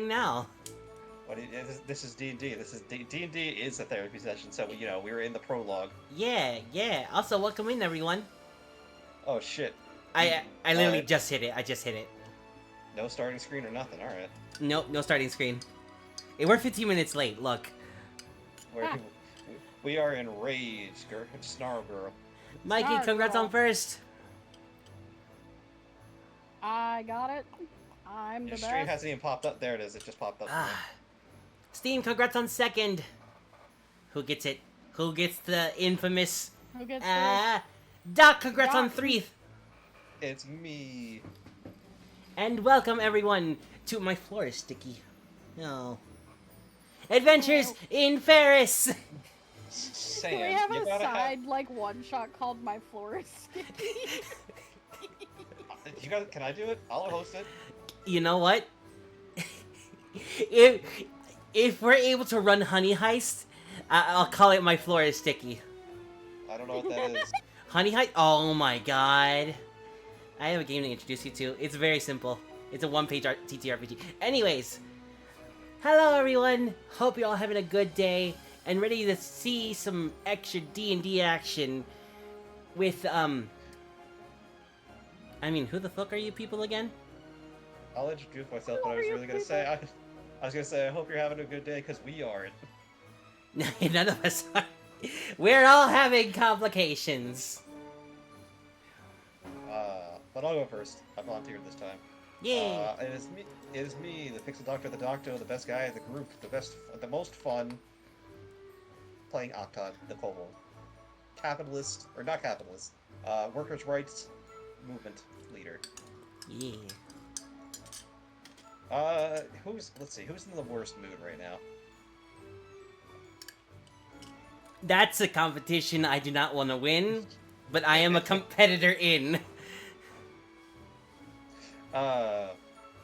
now. This is D&D. This is D&D is a therapy session, so we were in the prologue. Yeah. Also, welcome in, everyone. Oh shit. I literally just hit it. No starting screen or nothing. All right. Nope, no starting screen. Hey, we're 15 minutes late. Look. We are in rage, Snarl girl. Mikey, Snarl congrats girl. on first. I got it. I'm the Your best. stream hasn't even popped up. There it is. It just popped up. Steam, congrats on second. Who gets it? Who gets the infamous? Who gets Doc, congrats Doc. on 3rd. It's me. And welcome everyone to my floor is sticky. Oh. Adventures in Farris. Sam, Can we have you a gotta side like one shot called My Floor is Sticky? Can I do it? I'll host it. You know what? if we're able to run Honey Heist, I'll call it My Floor is Sticky. I don't know what that is. Honey Heist? Oh my god. I have a game to introduce you to. It's very simple. It's a one-page TTRPG. Anyways, hello everyone. Hope you're all having a good day and ready to see some extra D&D action with, I mean, who the fuck are you people again? I'll introduce myself, but I was really gonna say, I was gonna say, I hope you're having a good day, because we aren't. None of us are. We're all having complications. But I'll go first. I volunteered this time. Yeah. It is me, the Pixel Doctor, the Doctor, the best guy in the group, the most fun, playing Octod, the kobold. Capitalist, or not capitalist, workers' rights movement leader. Yeah. Let's see, who's in the worst mood right now? That's a competition I do not want to win, but I am a competitor in.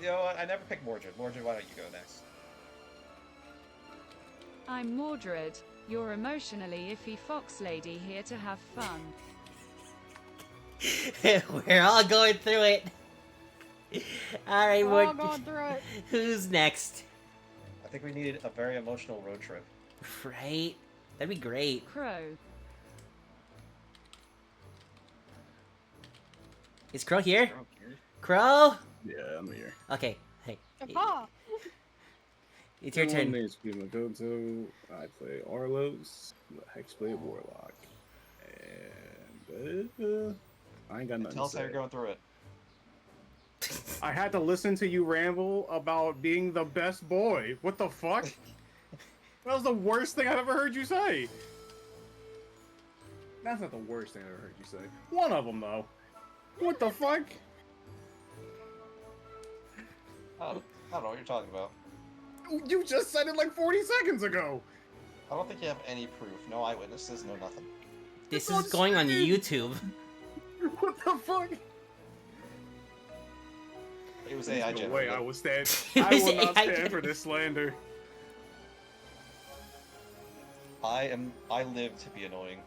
You know what? I never picked Mordred. Mordred, why don't you go next? I'm Mordred, your emotionally iffy fox lady here to have fun. We're all going through it. Alright, We're all going through it. Who's next? I think we needed a very emotional road trip. Right? That'd be great. Crow. Is Crow here? Crow? Yeah, I'm here. Okay, hey. Papa. It's your My turn. name is KiryuMakoto. I play Arlos, the Hexblade Warlock. And I ain't got nothing Tell to us how say. you're going through it. I had to listen to you ramble about being the best boy. What the fuck? That was the worst thing I've ever heard you say. That's not the worst thing I've ever heard you say. One of them, though. What the fuck? I don't know what you're talking about. You just said it like 40 seconds ago. I don't think you have any proof. No eyewitnesses, no nothing. This is going on YouTube. What the fuck? It was AI No generated. way I will stand. It I was will not AI stand for this slander. I live to be annoying.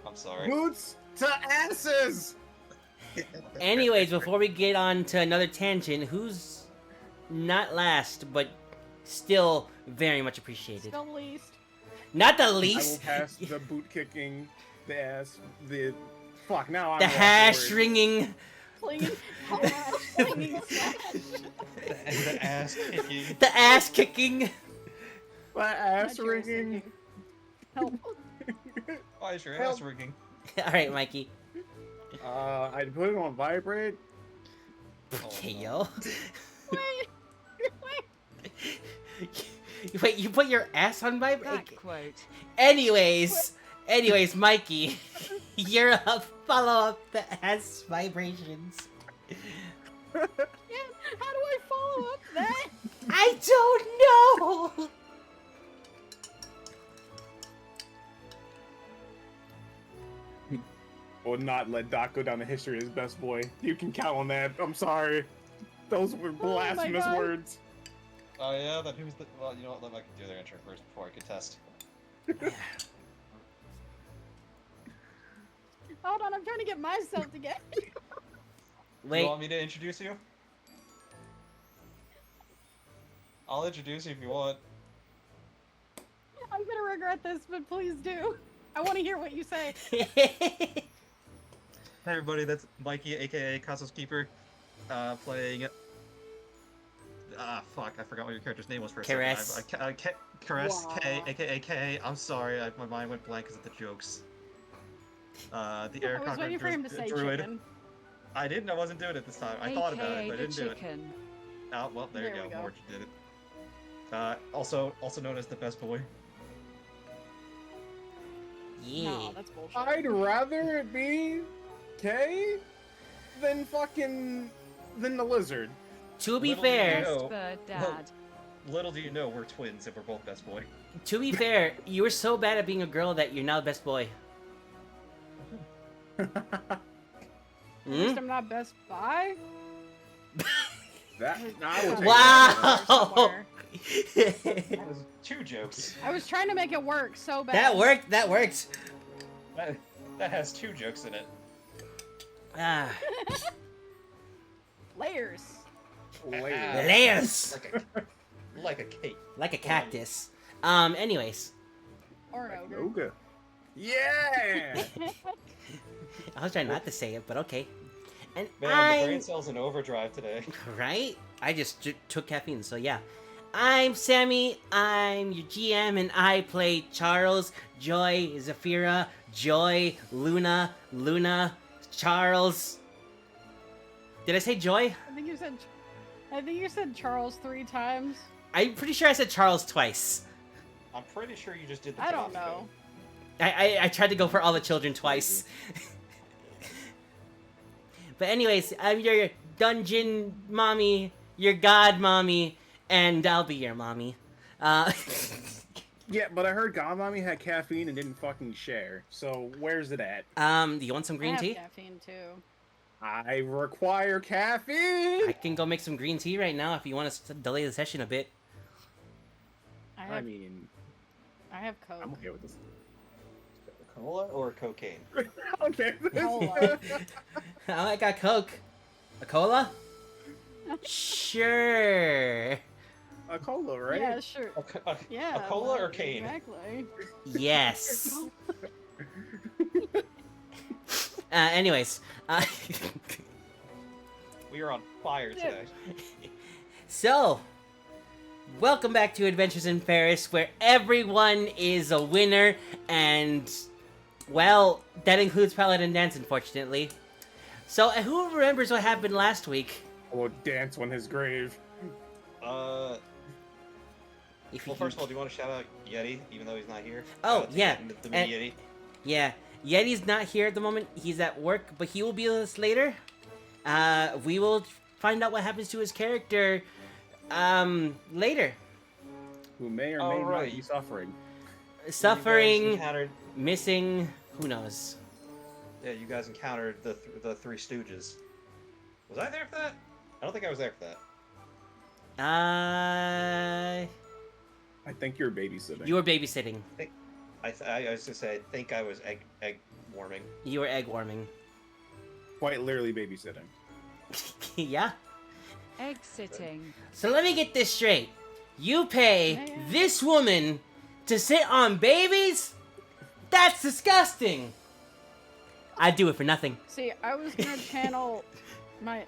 I'm sorry. Boots to asses! Anyways, before we get on to another tangent, who's not last, but still very much appreciated? Still least. Not the I will least. pass the boot kicking, the ass, the... Fuck, now I'm The lost hash for words. ringing. Clinging. Clinging slash. The ass kicking. The ass kicking. The ass That's your ringing. singing. Help. Why is your Help. ass rigging? Alright, Mikey. I put it on vibrate. Okay, no. yo. Wait. Wait, you put your ass on That vibrate? quote. Anyways, Mikey, you're up. Follow up the ass vibrations. Yeah, how do I follow up that? I don't know. Will not let Doc go down the history as best boy. You can count on that. I'm sorry. Those were blasphemous God. words. Oh yeah, then who's the... Well, you know what, let Mike do their intro first before I contest. Hold on, I'm trying to get myself together. Wait. You want me to introduce you? I'll introduce you if you want. I'm gonna regret this, but please do. I want to hear what you say. Hey everybody, that's Mikey, aka Cosmos Keeper, playing... fuck, I forgot what your character's name was for a Caress. second. Caress, K, Wow. aka K. I'm sorry, my mind went blank because of the jokes. The air I was waiting for him to say druid. chicken. I wasn't doing it this time. I thought about it, but I didn't do it. Oh, well, there you There we go. go. Mordred did it. Also known as the best boy. Yeah. No, that's bullshit. I'd rather it be K than than the lizard. To be Little do you fair, know- Bird Dad. Little do you know, we're twins and we're both best boy. to be fair, you were so bad at being a girl that you're now the best boy. At least I'm not Best Buy. That I would take Wow. That was 2 jokes. I was trying to make it work so bad. That worked. That worked. That has 2 jokes in it. Ah, Layers. that. layers Like a cake. like a cactus. Anyways, Or an ogre. Yoga. Yeah. I was trying not to say it, but okay. And Man, the brain cells in overdrive today. right? I just took caffeine, so yeah. I'm Sammy, I'm your GM, and I play Charles, Joy, Zafira, Joy, Luna, Charles. Did I say Joy? I think you said Charles 3 times. I'm pretty sure I said Charles twice. I'm pretty sure you just did the I don't Tabasco. know. I tried to go for all the children twice. But anyways, I'm your dungeon mommy, your god mommy, and I'll be your mommy. Yeah, but I heard Godmommy had caffeine and didn't fucking share. So where's it at? Do you want some I green have tea? caffeine too. I require caffeine. I can go make some green tea right now if you want to delay the session a bit. I I have mean, Coke. I'm okay with this. Cola or cocaine? Okay. Cola. Oh, I got Coke. A cola? Sure. A cola, right? Yeah, sure. Yeah. A cola or like, cane? Exactly. Yes. Anyways. We are on fire today. So, welcome back to Adventures in Farris, where everyone is a winner, and, well, that includes Paladin Dance, unfortunately. So, who remembers what happened last week? I will dance on his grave. If Well, you first of all, do you want to shout out Yeti, even though he's not here? Oh, Shout out to yeah. The mini Yeti. Yeah, Yeti's not here at the moment. He's at work, but he will be with us later. We will find out what happens to his character, later. Who may or may Alright. not be suffering. You guys Suffering, encountered, missing, who knows. yeah, you guys encountered the Three Stooges. Was I there for that? I don't think I was there for that. I think you're babysitting. You were babysitting. I was gonna say, I think I was egg warming. You were egg warming. Quite literally babysitting. Yeah? Egg sitting. So let me get this straight. You pay Yeah. this woman to sit on babies? That's disgusting! I'd do it for nothing. See, I was gonna channel my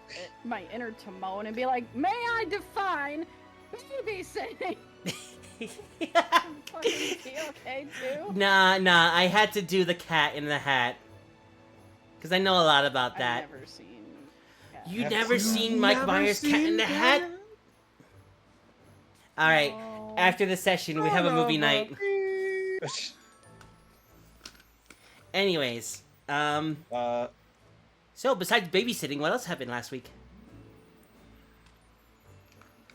inner Timon and be like, "May I define babysitting?" Fucking be okay too. Nah, I had to do the cat in the hat. Because I know a lot about that. I've never seen. Cat. You Have never you seen Mike Myers' Cat in the Hat? Alright, No. after the session, we have a movie night. Anyways, so besides babysitting, what else happened last week?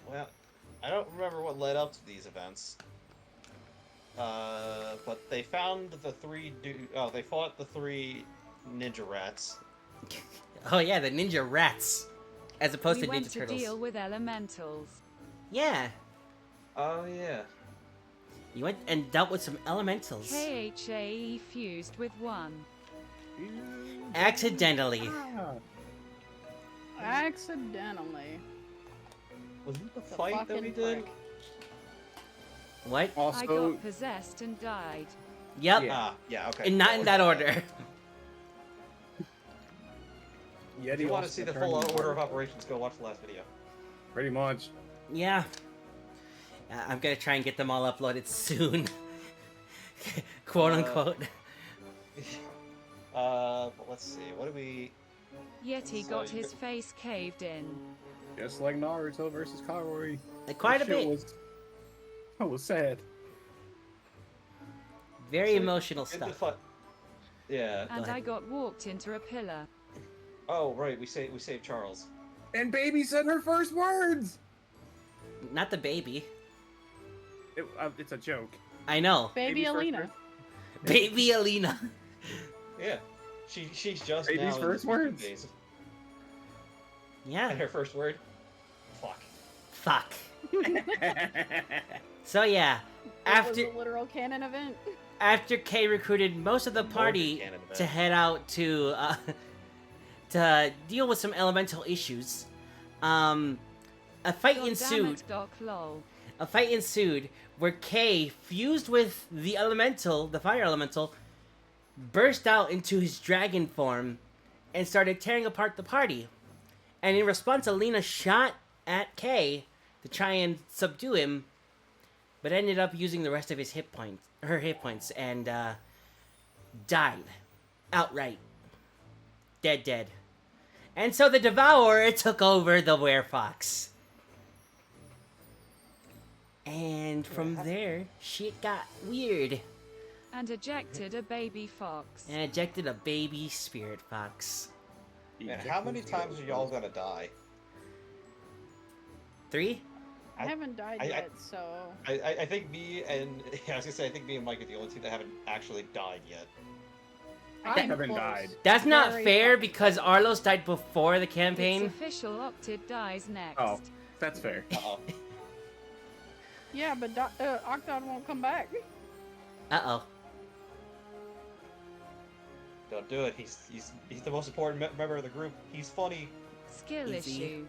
Well, I don't remember what led up to these events. But they found the they fought the 3 ninja rats. Oh yeah, the ninja rats. As opposed We to went Ninja to Turtles. deal with elementals. Yeah, Oh yeah. you went and dealt with some elementals. KHAE fused with one. Accidentally. Ah, Accidentally. Was it the The fight that we fucking did? prick. What? I Also, got possessed and died. Yep. Yeah. Yeah, okay. And not in that order. If you want to see the full order of operations, go watch the last video. Pretty much. Yeah. I'm gonna try and get them all uploaded soon. Quote unquote. But let's see. What do we? Yeti So got you- his face caved in. Just like Naruto versus Karoi. Quite a That shit bit. was sad. Very So, emotional in the stuff. fu- Yeah. And ahead. I got walked into a pillar. Oh right, we saved Charles. And Baby said her first words. Not the baby. It's a joke. I know. Baby Baby's first Alina. word. Baby Alina. Yeah. She's just Baby's now in first the words. days. And Yeah. her first word. Fuck. Fuck. So yeah, It was after a literal canon event. after Kay recruited most of the party Cannon event. to head out to deal with some elemental issues, a fight God damn ensued. it, Doc, lol. A fight ensued where Kay, fused with the elemental, the fire elemental, burst out into his dragon form and started tearing apart the party. And in response, Alina shot at Kay to try and subdue him, but ended up using the rest of his her hit points, and died outright. Dead. And so the Devourer took over the Werefox. And from there, shit got weird. And ejected a baby fox. And ejected a baby spirit fox. Man, how many times are y'all gonna die? 3? I haven't died I- yet, so I think me and I was gonna say I think me and Mike are the only two that haven't actually died yet. I'm haven't close. died. That's not Very fair fucking because Arlos died before the It's campaign. official, Octid dies next. Oh, that's fair. Uh-oh. Yeah, but Octod won't come back. Uh-oh. Don't do it. He's the most important member of the group. He's funny. Skill Easy. issue.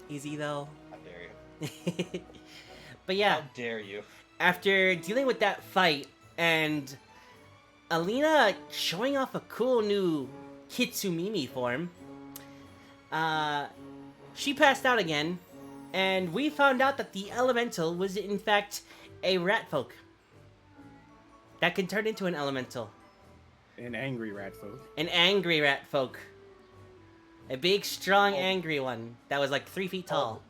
Easy though. How dare you? But yeah, How dare you? after dealing with that fight and Alina showing off a cool new Kitsumimi form, she passed out again, and we found out that the elemental was in fact a rat folk that can turn into an elemental. An angry rat folk. An angry rat folk. A big, strong, Oh. angry one that was like 3 feet tall.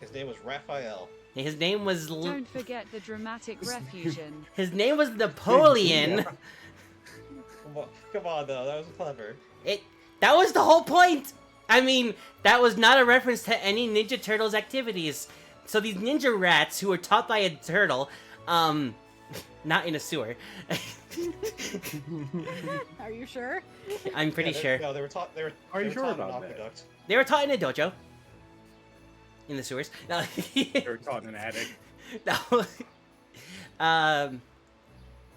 His name was Raphael. His name was Don't forget the dramatic refusion. his name was Napoleon. Come on, though. That was clever. That was the whole point. I mean, that was not a reference to any Ninja Turtles activities. So these ninja rats who were taught by a turtle, not in a sewer. Are you sure? I'm pretty sure. No, they were taught. They were. Are they you were sure taught in an about that? aqueduct. They were taught in a dojo. In the sewers. No. They were taught in an attic. No.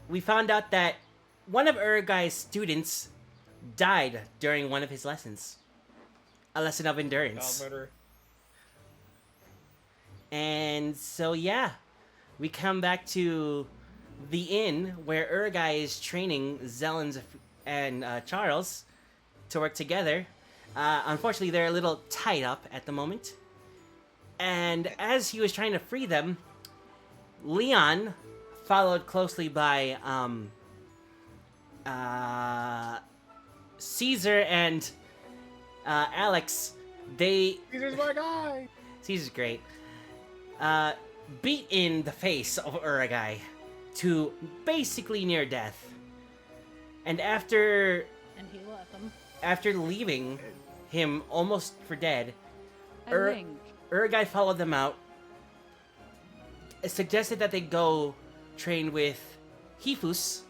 We found out that one of Urugai's students died during one of his lessons. A lesson of endurance. Child murder. And so, yeah, we come back to the inn where Urugai is training Zellens and Charles to work together. Unfortunately, they're a little tied up at the moment. And as he was trying to free them, Leon, followed closely by Caesar and Alex, Caesar's my guy. Caesar's great. Beat in the face of Urugai to basically near death. And after And he left him. leaving him almost for dead, A link. Urugai followed them out. Suggested that they go train with Hifus,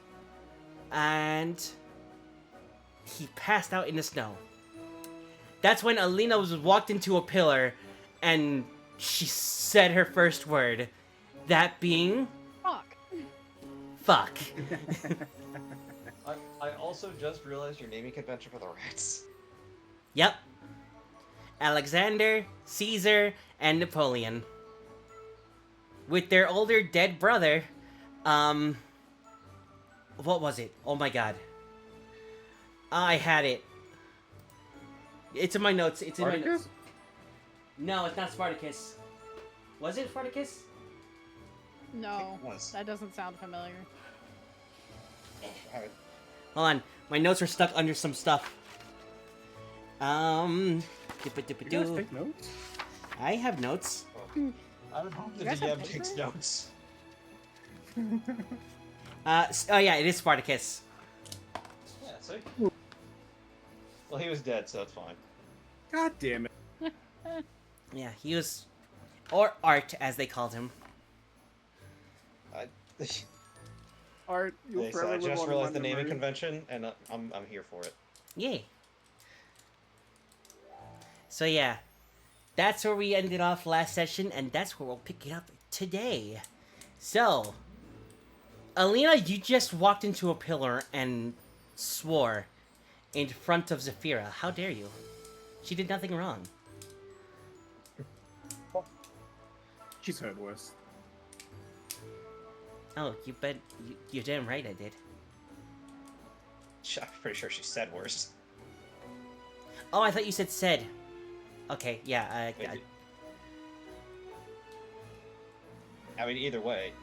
and he passed out in the snow. That's when Alina was walked into a pillar, and she said her first word, that being Fuck. fuck. I also just realized your naming convention for the rats. Yep. Alexander, Caesar, and Napoleon. with their older dead brother. What was it? Oh my god. I had it. It's in my notes. It's in my Spartacus? notes. No, it's not Spartacus. Was it Spartacus? No, It was. that doesn't sound familiar. Alright. Hold on. My notes are stuck under some stuff. You guys take notes? I have notes. I would hope You that guys the have DM takes paper? notes. Oh yeah, it is Spartacus. Yeah, see? Well, he was dead, so it's fine. God damn it. Yeah, he was... Or Art, as they called him. I, Art, you'll I forever live just on realized my the naming memory. convention, and I'm here for it. Yay. So yeah, that's where we ended off last session, and that's where we'll pick it up today. So, Alina, you just walked into a pillar and swore in front of Zafira. How dare you? She did nothing wrong. She's heard worse. Oh, you bet. You're damn right I did. I'm pretty sure she said worse. Oh, I thought you said. Okay, yeah. Wait, I mean, either way.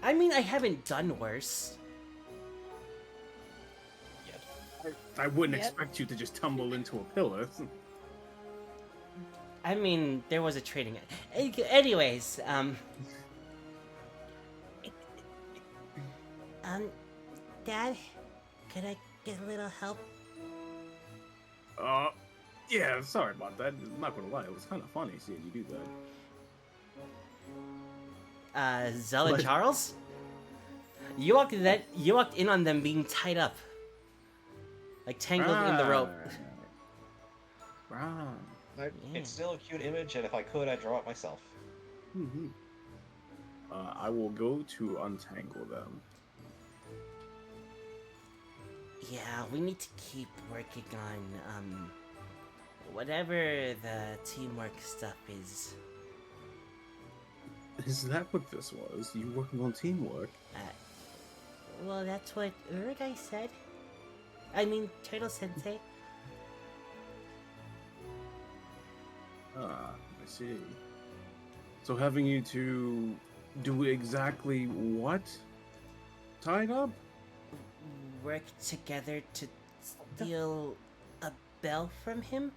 I mean, I haven't done worse. Yet. I wouldn't Yep. expect you to just tumble into a pillar. I mean, there was a trading. Anyways, Dad, could I get a little help? Yeah, sorry about that. I'm not gonna lie, it was kind of funny seeing you do that. Zell and What? Charles? You walked in on them being tied up. Like tangled in the rope. Right. It's still a cute image, and if I could, I'd draw it myself. Mm-hmm. I will go to untangle them. Yeah, we need to keep working on, whatever the teamwork stuff is. Is that what this was? You working on teamwork? Well, that's what Urgai said. I mean, Turtle Sensei. Ah, I see. So having you two do exactly what? Tied up? Work together to steal a bell from him?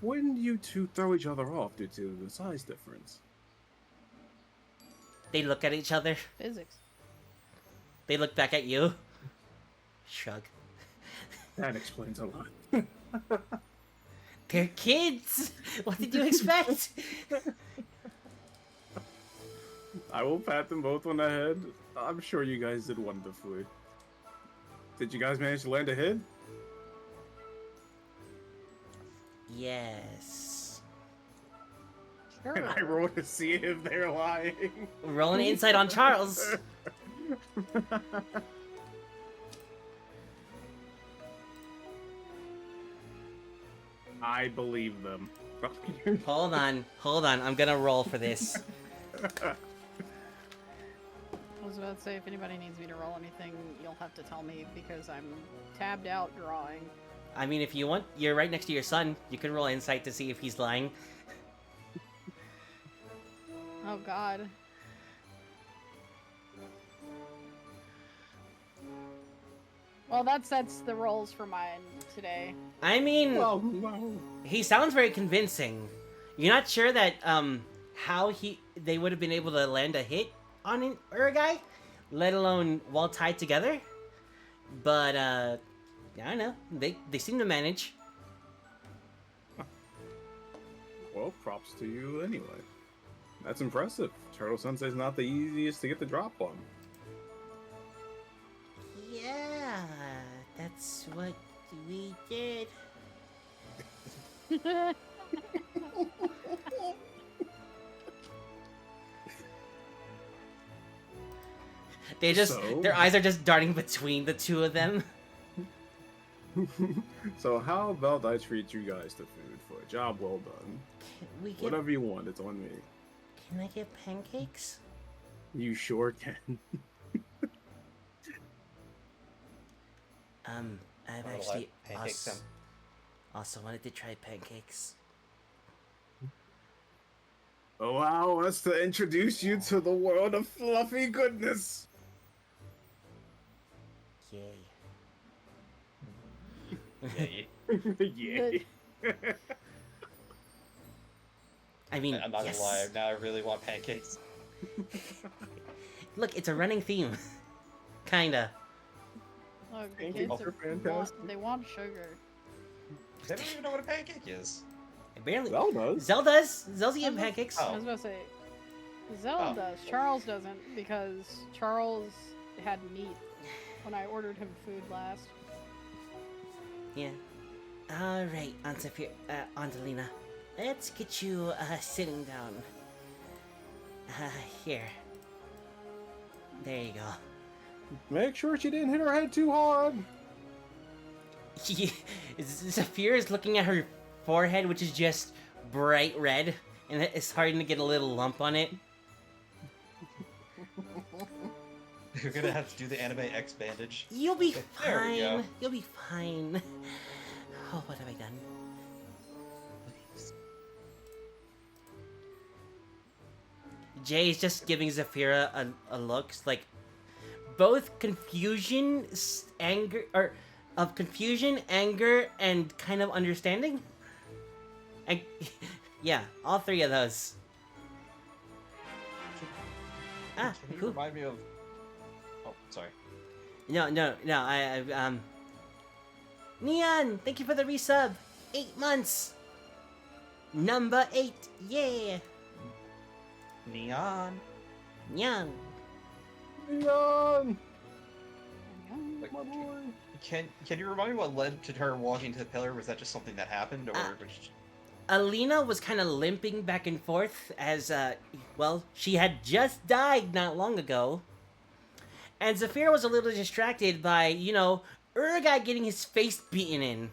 Wouldn't you two throw each other off due to the size difference? They look at each other. Physics. They look back at you. Shrug. That explains a lot. They're kids! What did you expect? I will pat them both on the head. I'm sure you guys did wonderfully. Did you guys manage to land a hit? Yes. Sure. And I roll to see if they're lying. Rolling insight on Charles. I believe them. Hold on. I'm gonna roll for this. I was about to say, if anybody needs me to roll anything, you'll have to tell me because I'm tabbed out drawing. I mean, if you want, you're right next to your son. You can roll insight to see if he's lying. Oh god. Well, that sets the rolls for mine today. I mean, Well, no. he sounds very convincing. You're not sure that how they would have been able to land a hit on an Urgai, let alone while tied together. But I don't know. They seem to manage. Well, props to you anyway. That's impressive. Turtle Sensei's not the easiest to get the drop on. Yeah, that's what we did. They just So? their eyes are just darting between the two of them. So how about I treat you guys to food for a job well done? Can we get Whatever you want, it's on me. Can I get pancakes? You sure can. I've Wanna actually let pancakes in? also wanted to try pancakes. Allow us to introduce you to the world of fluffy goodness. Yay. Yeah, Yay. I mean, I'm not yes. gonna lie. Now I really want pancakes. Look, it's a running theme. Kinda. Look, the Pancakes kids are fantastic. they want sugar. They don't even know what a pancake is. Barely. Well does. Zell does. Zell's eating pancakes. Oh. I was about to say, Zell Oh. does. Charles doesn't because Charles had meat when I ordered him food last. Yeah. All right, Aunt Alina. Let's get you sitting down. Here. There you go. Make sure she didn't hit her head too hard. Zafir is looking at her forehead, which is just bright red, and it's starting to get a little lump on it. You're gonna have to do the anime X bandage. You'll be There we go. fine. You'll be fine. Oh, what have I done? Jay's just giving Zafira a look, like both confusion, anger, or of confusion, anger, and kind of understanding. And yeah, all three of those. Ah, Can you cool. remind me of? Oh, sorry. No. Neon, thank you for the resub. 8 months. Number 8, yeah. Neon. Neon. Neon! Like, My boy. Can you remind me what led to her walking to the pillar? Was that just something that happened, or was Alina was kind of limping back and forth as, well, she had just died not long ago. And Zafira was a little distracted by, Urgai getting his face beaten in.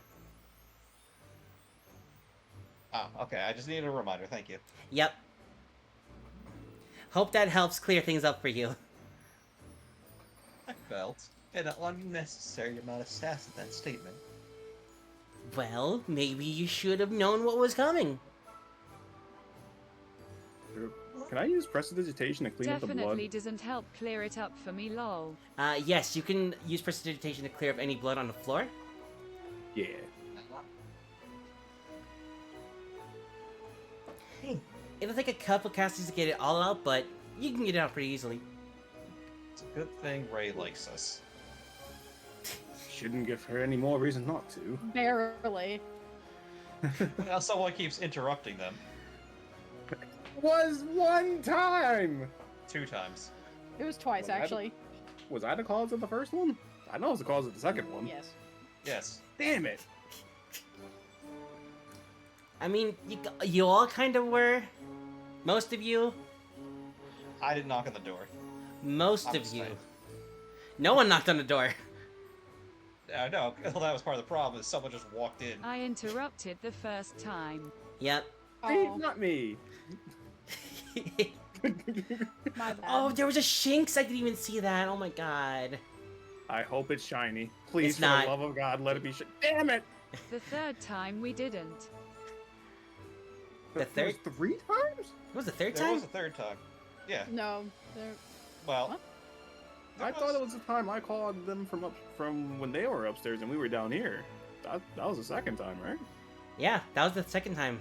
Oh, okay. I just needed a reminder. Thank you. Yep. Hope that helps clear things up for you. I felt an unnecessary amount of sass in that statement. Well, maybe you should have known what was coming. Can I use prestidigitation to clean up the Definitely blood? doesn't help clear it up for me, lol. Yes, you can use prestidigitation to clear up any blood on the floor. Yeah. It'll take a couple castings to get it all out, but you can get it out pretty easily. It's a good thing Ray likes us. Shouldn't give her any more reason not to. Barely. Now someone keeps interrupting them. Was one time! 2 times. It was twice, Well, actually. Was I the cause of the first one? I know I was the cause of the second one. Yes. Yes. Damn it! I mean, you all kind of were. Most of you. I didn't knock on the door. Most I'm of just you. saying. No one knocked on the door. No, that was part of the problem. Is someone just walked in. I interrupted the first time. Yep. Hey, Oh, not me! my bad. Oh, there was a Shinx. I didn't even see that. Oh my god. I hope it's shiny. Please, It's for not. the love of God, let it be shiny. Damn it! The third time we didn't. The There was third- 3 times? What was the third There time? was a third time. Yeah. No, there. Well. What? there I thought it was the time I called them from when they were upstairs and we were down here. That was the second time, right? Yeah, that was the second time.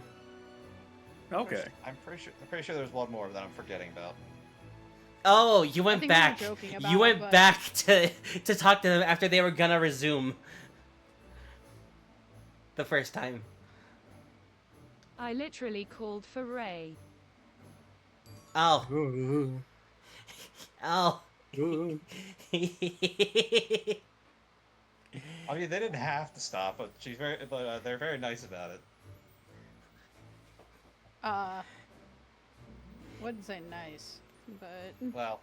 Okay. I'm pretty sure there's one more that I'm forgetting about. Oh, you went think we were back. joking about You it, went but- back to talk to them after they were gonna resume. The first time. I literally called for Ray. Oh. Oh. I mean, they didn't have to stop, but they're very nice about it. Wouldn't say nice, but Well,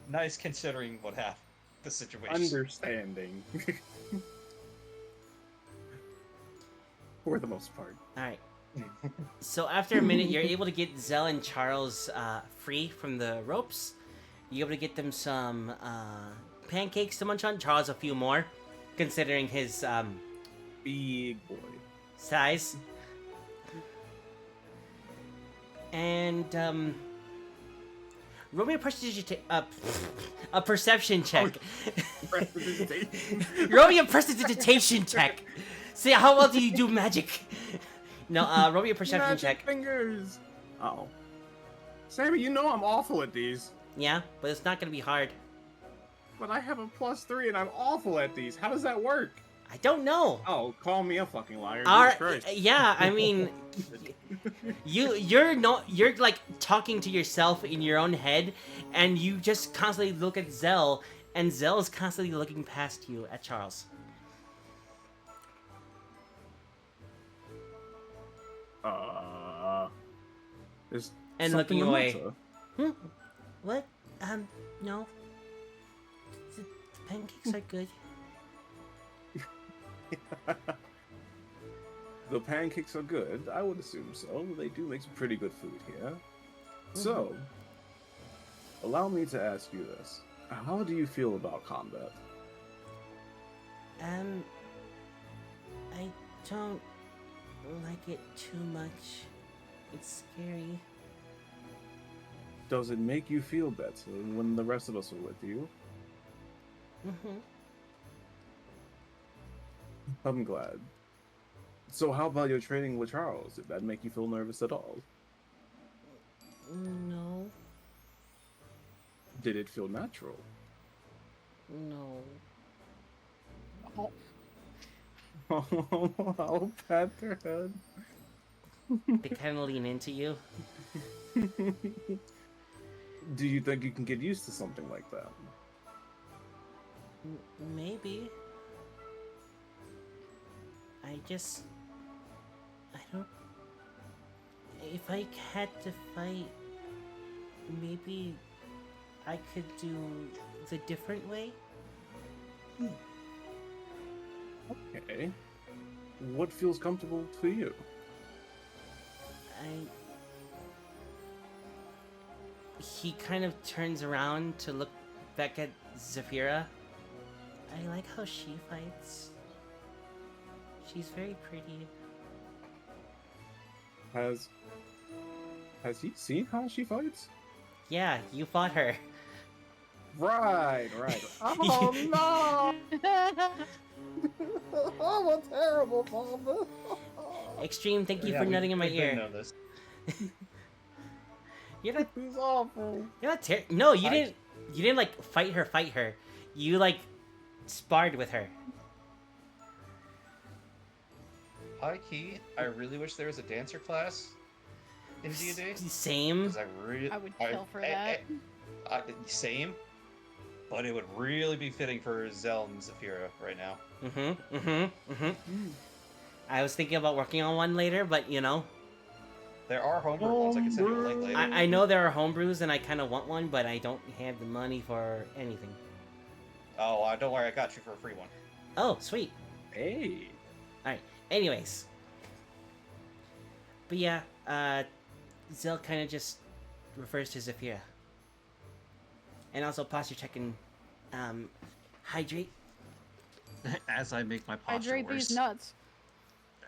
nice considering what happened, the situation. Understanding. For the most part. Alright. So after a minute, you're able to get Zell and Charles free from the ropes. You're able to get them some pancakes to munch on. Charles a few more, considering his Big boy. size. And roll me a perception check. Roll me a prestidigitation check. See how well do you do magic? No, roll me a perception Magic check. fingers. Oh, Sammy, you know I'm awful at these. Yeah, but it's not gonna be hard. But I have a +3 and I'm awful at these. How does that work? I don't know. Oh, call me a fucking liar. Alright, Jesus Christ. yeah, I mean, you're like talking to yourself in your own head, and you just constantly look at Zell, and Zell is constantly looking past you at Charles. Is And something looking the away. matter? What? No. The pancakes are good. The pancakes are good. I would assume so. They do make some pretty good food here. So, allow me to ask you this. How do you feel about combat? I don't like it too much. It's scary. Does it make you feel better when the rest of us are with you? I'm glad. So how about your training with Charles? Did that make you feel nervous at all? No. Did it feel natural? No. I'll pat their head. They kind of lean into you. Do you think you can get used to something like that? Maybe. I don't... If I had to fight, maybe I could do the different way? Okay. What feels comfortable for you? He kind of turns around to look back at Zafira. I like how she fights. She's very pretty. Has he seen how she fights? Yeah, you fought her. Right. Oh no! I'm a terrible father. Extreme, thank you Yeah, for nutting in my we didn't ear. know this. You're not. He's awful. You're not No, you I- didn't. You didn't like fight her. You like sparred with her. High key, I really wish there was a dancer class in D&D. Same. Because I would kill for that. Same. But it would really be fitting for Zell and Zafira right now. I was thinking about working on one later, but you know, There are homebrew ones I can send you a link later. I know there are homebrews and I kind of want one, but I don't have the money for anything. Oh, don't worry, I got you for a free one. Oh, sweet. Hey. Alright, anyways. But yeah, Zell kind of just refers to Zafira. And also posture check and hydrate. As I make my posture Hydrate worse. these nuts.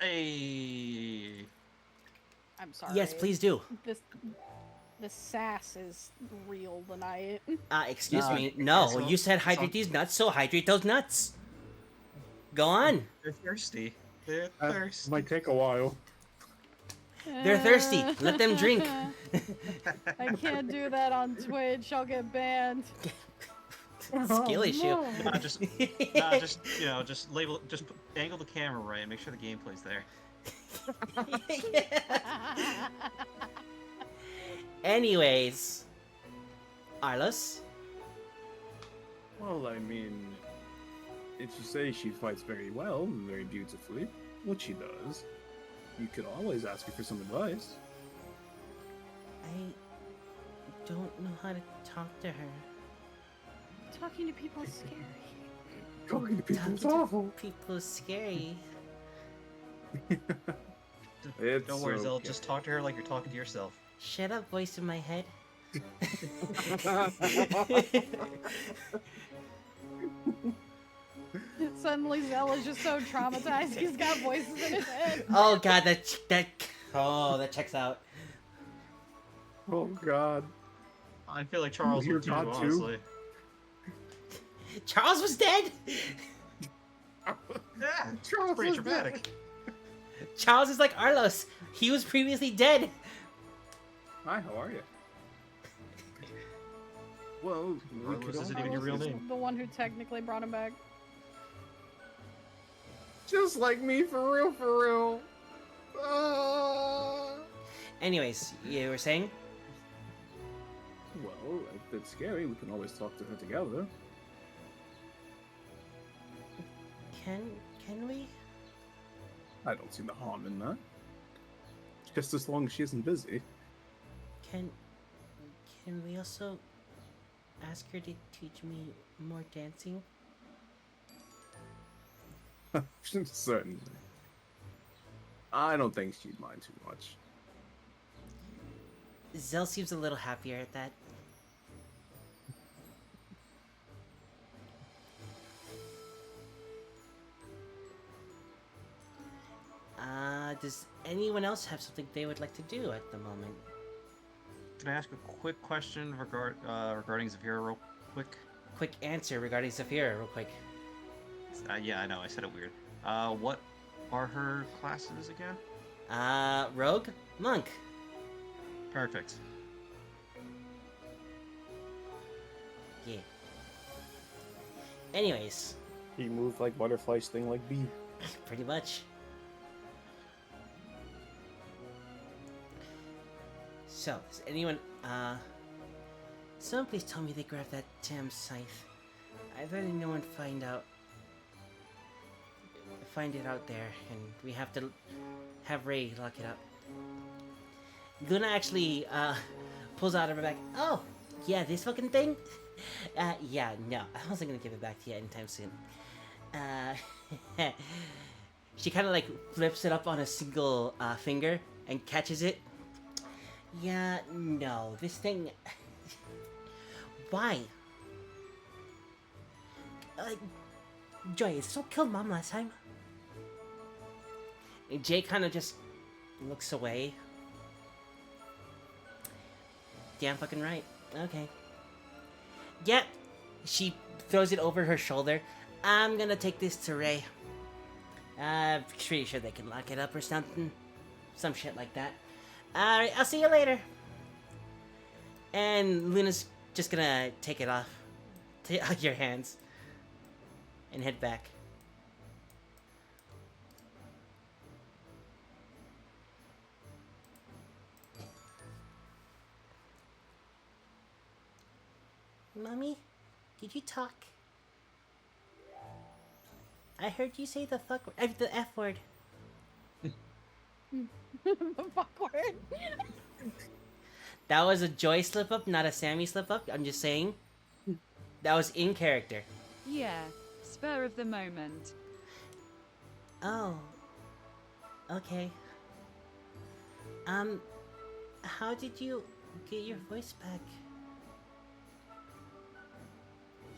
Hey. I'm sorry. Yes, please do. The sass is real tonight. Excuse No, me. No, it's you said it's hydrate these nuts, so hydrate those nuts. Go on. They're thirsty. They're That thirsty. might take a while. They're thirsty. Let them drink. I can't do that on Twitch. I'll get banned. Skill issue. Just angle the camera right and make sure the gameplay's there. Anyways, Arlos. Well, I mean, if you say she fights very well, very beautifully, which she does, you could always ask her for some advice. I don't know how to talk to her. Talking to people is scary. Talking to people is Talking to awful. people is scary. It's Don't worry, Zell. okay. Just talk to her like you're talking to yourself. Shut up, voice in my head. Suddenly Zell is just so traumatized he's got voices in his head. Oh god, that checks out. Oh god. I feel like Charles You're would too, God too? honestly. Charles was dead. Yeah, Charles it's pretty was dramatic. Charles is like Arlos. He was previously dead. Hi, how are you? Well, we Arlos could isn't all- even your real Carlos is name. the one who technically brought him back. Just like me, for real, for real. Ah. Anyways, you were saying? Well, if it's scary, we can always talk to her together. Can we? I don't see the harm in that. Just as long as she isn't busy. Can we also ask her to teach me more dancing? Certainly. I don't think she'd mind too much. Zell seems a little happier at that. Does anyone else have something they would like to do at the moment? Can I ask a quick question regarding Zafira real quick? Quick answer regarding Zafira, real quick. Yeah, I know, I said it weird. What are her classes again? Rogue? Monk. Perfect. Yeah. Anyways, He moved like butterfly, sting like bee. pretty much. So, does anyone, someone please tell me they grabbed that damn scythe. I've had no one find it out there, and we have to have Ray lock it up. Luna actually, pulls out of her back. Oh, yeah, this fucking thing? Yeah, no, I wasn't gonna give it back to you anytime soon. She kind of like flips it up on a single finger and catches it. Yeah, no, this thing. Why? Joy, is this what killed Mom last time? And Jay kind of just looks away. Damn fucking right. Okay. Yep. She throws it over her shoulder. I'm gonna take this to Ray. Pretty sure they can lock it up or something. Some shit like that. Alright, I'll see you later. And Luna's just gonna take it off. Take out your hands. And head back. Mommy, did you talk? I heard you say the the F word. The fuck word. That was a Joy slip up, not a Sammy slip up. I'm just saying. That was in character. Yeah, spur of the moment. Oh. Okay. How did you get your voice back?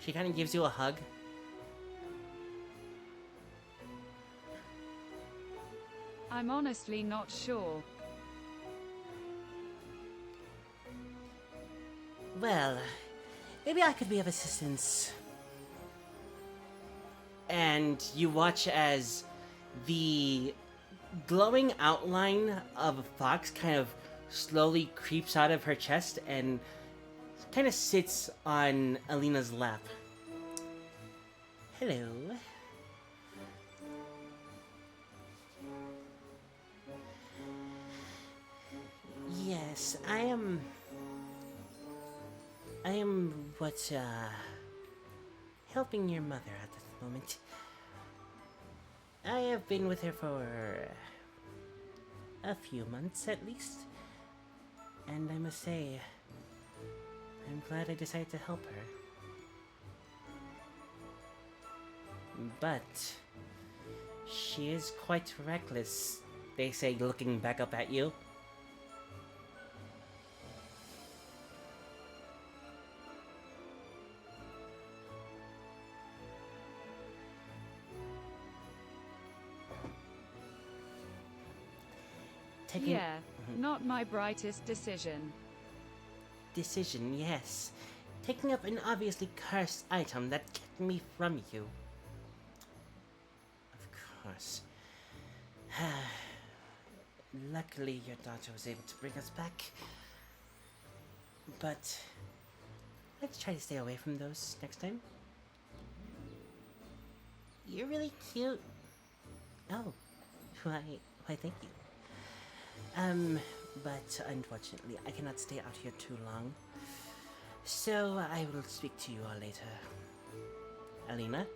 She kind of gives you a hug. I'm honestly not sure. Well, maybe I could be of assistance. And you watch as the glowing outline of a fox kind of slowly creeps out of her chest and kind of sits on Alina's lap. Hello. Yes, I am helping your mother at this moment. I have been with her for a few months at least, and I must say, I'm glad I decided to help her. But she is quite reckless they say, looking back up at you. Taking Yeah, not my brightest decision. decision, yes. Taking up an obviously cursed item that kept me from you. Of course. Luckily, your daughter was able to bring us back. But let's try to stay away from those next time. You're really cute. Oh, why, thank you. But unfortunately, I cannot stay out here too long. So I will speak to you all later. Alina,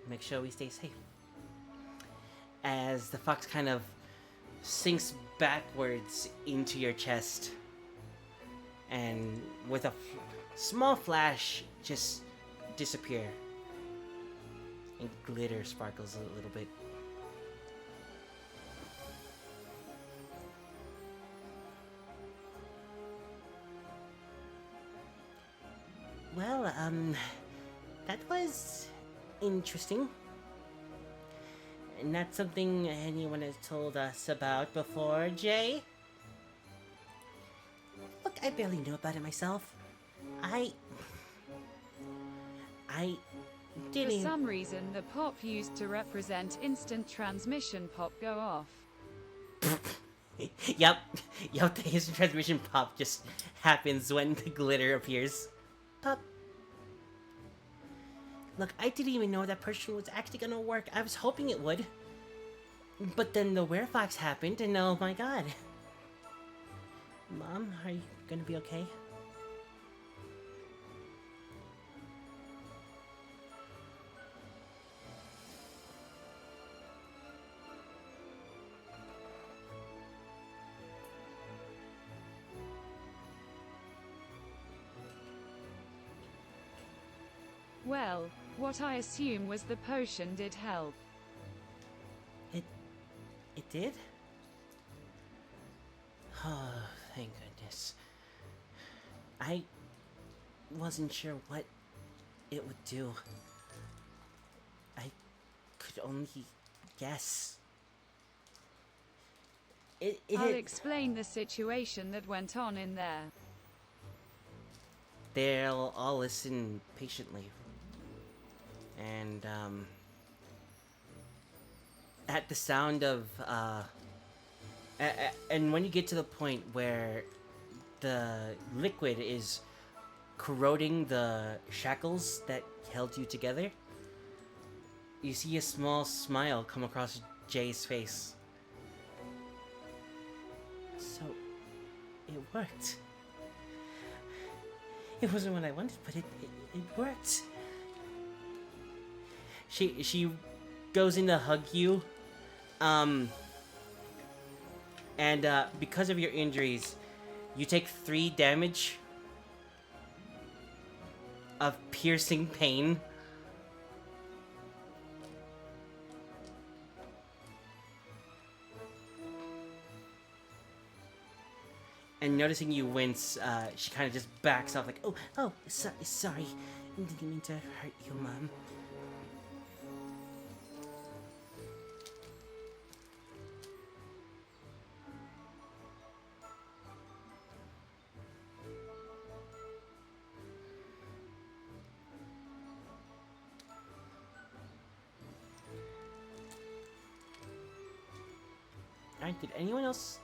make sure we stay safe. As the fox kind of sinks backwards into your chest, and with a small flash, just disappear. And glitter sparkles a little bit. Well, that was interesting. Not something anyone has told us about before, Jay. Look, I barely knew about it myself. I For didn't. some reason, the pop used to represent instant transmission pop go off. Yep, the instant transmission pop just happens when the glitter appears. Pop. Look, I didn't even know that person was actually gonna work. I was hoping it would. But then the werefox happened, and oh my god. Mom, are you gonna be okay? Well, what I assume was the potion did help. It did? Oh, thank goodness. I wasn't sure what it would do. I could only guess. I'll explain the situation that went on in there. They'll all listen patiently. And, at the sound of, and when you get to the point where the liquid is corroding the shackles that held you together, you see a small smile come across Jay's face. So, it worked. It wasn't what I wanted, but it worked. She goes in to hug you, and because of your injuries, you take 3 damage of piercing pain. And noticing you wince, she kind of just backs off like, oh, sorry. I didn't mean to hurt you, Mom. Alright, did anyone else,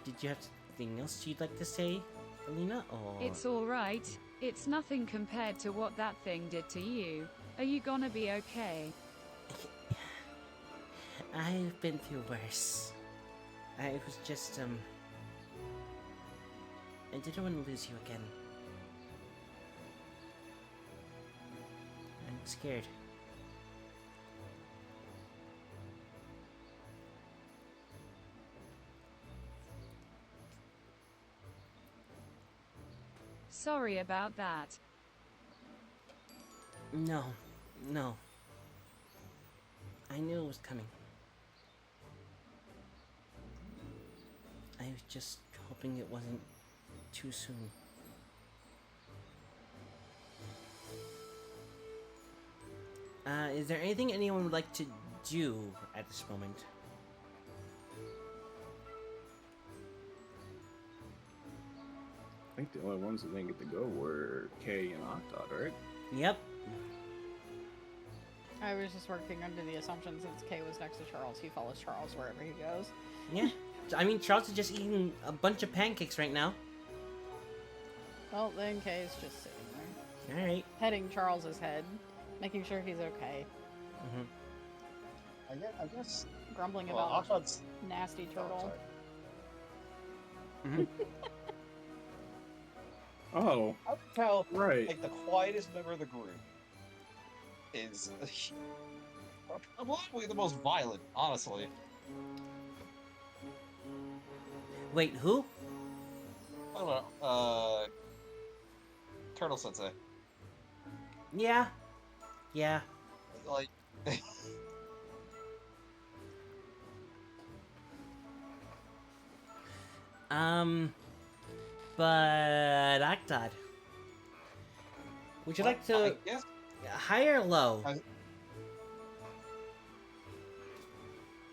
did you have anything else you'd like to say, Alina, or? It's alright. It's nothing compared to what that thing did to you. Are you gonna be okay? I've been through worse. I was just, I didn't want to lose you again. I'm scared. Sorry about that. No. I knew it was coming. was just hoping it wasn't too soon. Is there anything anyone would like to do at this moment? I think the only ones that didn't get to go were Kay and Octod, right? Yep. I was just working under the assumption since Kay was next to Charles, he follows Charles wherever he goes. Yeah. I mean, Charles is just eating a bunch of pancakes right now. Well, then Kay's just sitting there, Alright. petting Charles's head, making sure he's okay, Mm-hmm. I guess. grumbling Well, about Octod's. nasty Oh, turtle. sorry. Oh, I can tell, right. like, the quietest member of the group is probably the most violent, honestly. Wait, who? I don't know, Turtle Sensei. Yeah. Yeah. Like, But Octod, would you like I to guess high or low?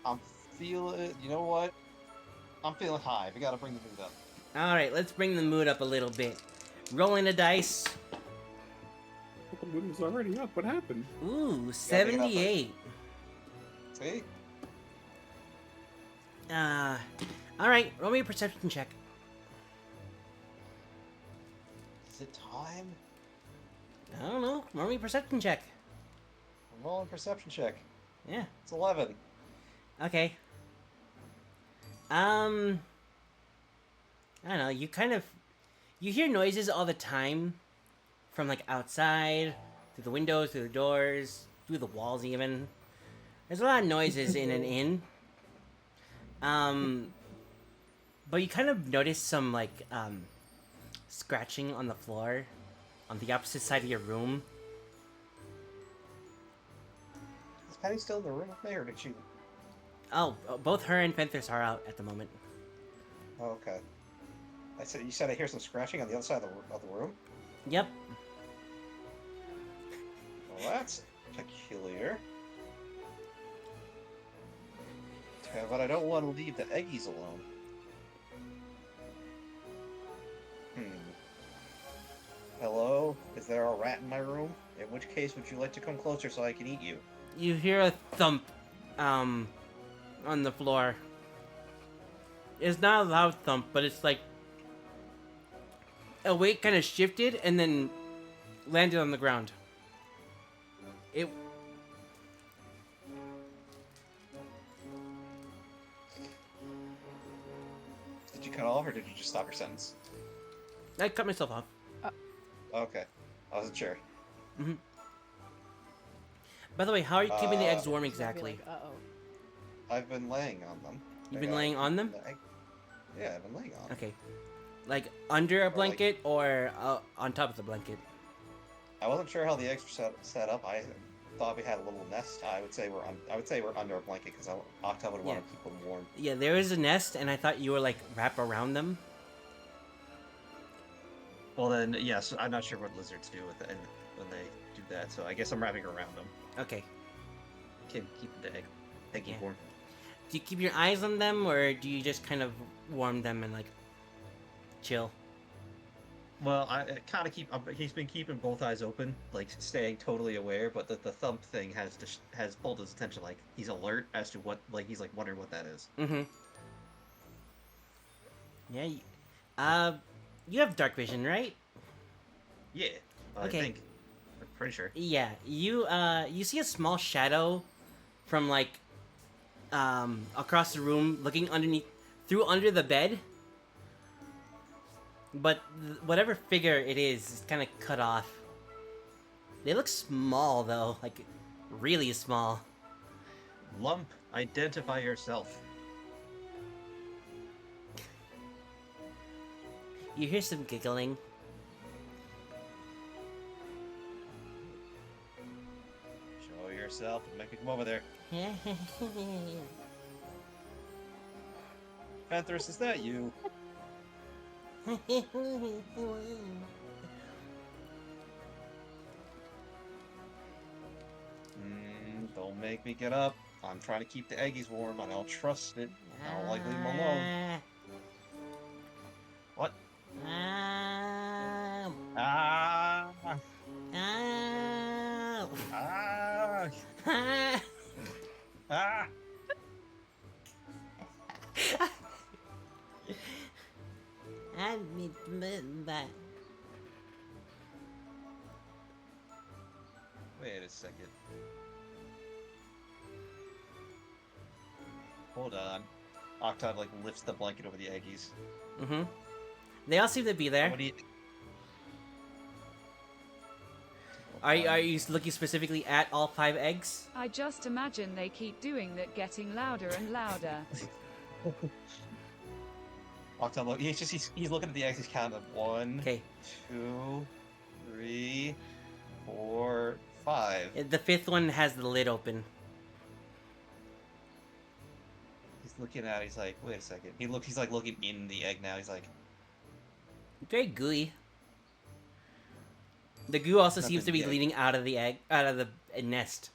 I'm feeling, you know what? I'm feeling high. We gotta bring the mood up. All right, let's bring the mood up a little bit. Rolling a dice. The moon was already up. What happened? Ooh, Yeah, pick it up, 78. See? All right, roll me a perception check. Is it time? I don't know. Roll me a perception check. I'm rolling perception check. Yeah. It's 11. Okay. I don't know. You hear noises all the time, from like outside, through the windows, through the doors, through the walls even. There's a lot of noises in an inn. But you kind of notice some like scratching on the floor, on the opposite side of your room. Is Patty still in the room with me, or did she? Oh, both her and Fenthers are out at the moment. Oh, okay. You said I hear some scratching on the other side of the room? Yep. Well, that's peculiar. But I don't want to leave the Eggies alone. Hello? Is there a rat in my room? In which case, would you like to come closer so I can eat you? You hear a thump, on the floor. It's not a loud thump, but it's like a weight kind of shifted and then landed on the ground. It. Did you cut off, or did you just stop your sentence? I cut myself off. Okay. I wasn't sure. By the way, how are you keeping the eggs warm So I'd be exactly? like, uh-oh. I've been laying on them. You've been laying on them? Yeah, I've been laying on them. Okay. Like under a blanket or on top of the blanket? I wasn't sure how the eggs were set up. I thought we had a little nest. I would say we're under a blanket because Octa would want to keep them warm. Yeah, there is a nest, and I thought you were like wrap around them. Well then, yes. I'm not sure what lizards do with it when they do that. So I guess I'm wrapping around them. Okay. Keep the eggy Yeah. warm. Do you keep your eyes on them, or do you just kind of warm them and like chill? Well, I kind of he's been keeping both eyes open, like staying totally aware. But the thump thing has pulled his attention. Like he's alert as to what, like he's like wondering what that is. Mm-hmm. Yeah. You have dark vision, right? Yeah. Okay. I think. I'm pretty sure. Yeah. You see a small shadow from like across the room, looking under the bed. But whatever figure it is kind of cut off. They look small though, like really small. Lump, identify yourself. You hear some giggling. Show yourself and make me come over there. Ventress, is that you? Don't make me get up. I'm trying to keep the eggies warm. I don't trust it. I don't like leaving them alone. What? Ah! Ah! Ah! Wait a second. Hold on. Octod like lifts the blanket over the eggies. Mm-hmm. They all seem to be there. What do you... Are you looking specifically at all 5 eggs? I just imagine they keep doing that, getting louder and louder. Octod, look, he's looking at the eggs. He's counting 1, Okay. 2, 3, 4, 5. The 5th one has the lid open. He's looking at it. He's like, wait a second. He's like looking in the egg now. He's like, Very gooey. The goo also Nothing seems to be yet. leading out of the egg, out of the nest.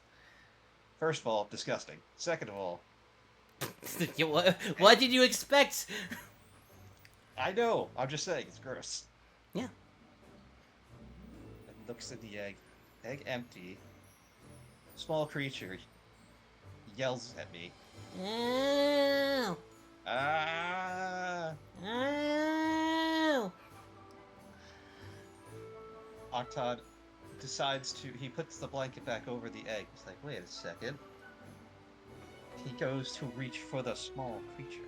first of all, disgusting. Second of all, What did you expect? I know. I'm just saying, it's gross. Yeah. And looks at the egg. Egg empty. Small creature yells at me. Ow! Ah! Ow! Octod decides to. He puts the blanket back over the egg. He's like, wait a second. He goes to reach for the small creature.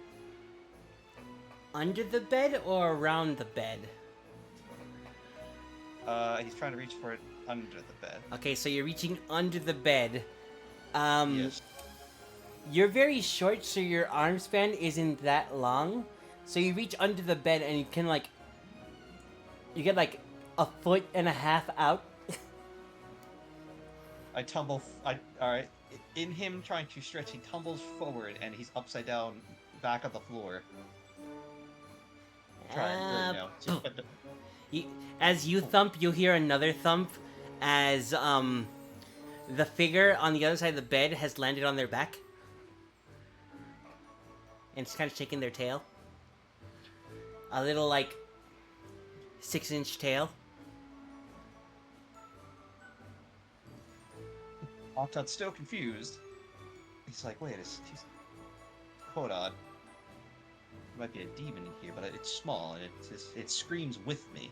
Under the bed or around the bed? He's trying to reach for it under the bed. Okay, so you're reaching under the bed. Yes. You're very short, so your arm span isn't that long. So you reach under the bed and you can like... You get like a 1.5 feet out. I tumble. Alright. In him trying to stretch, he tumbles forward and he's upside down back on the floor. Trying right now. As you thump, you'll hear another thump as the figure on the other side of the bed has landed on their back. And it's kind of shaking their tail. A little, like, 6-inch tail. Octod's still confused. He's like, wait, hold on. There might be a demon in here, but it's small and it screams with me.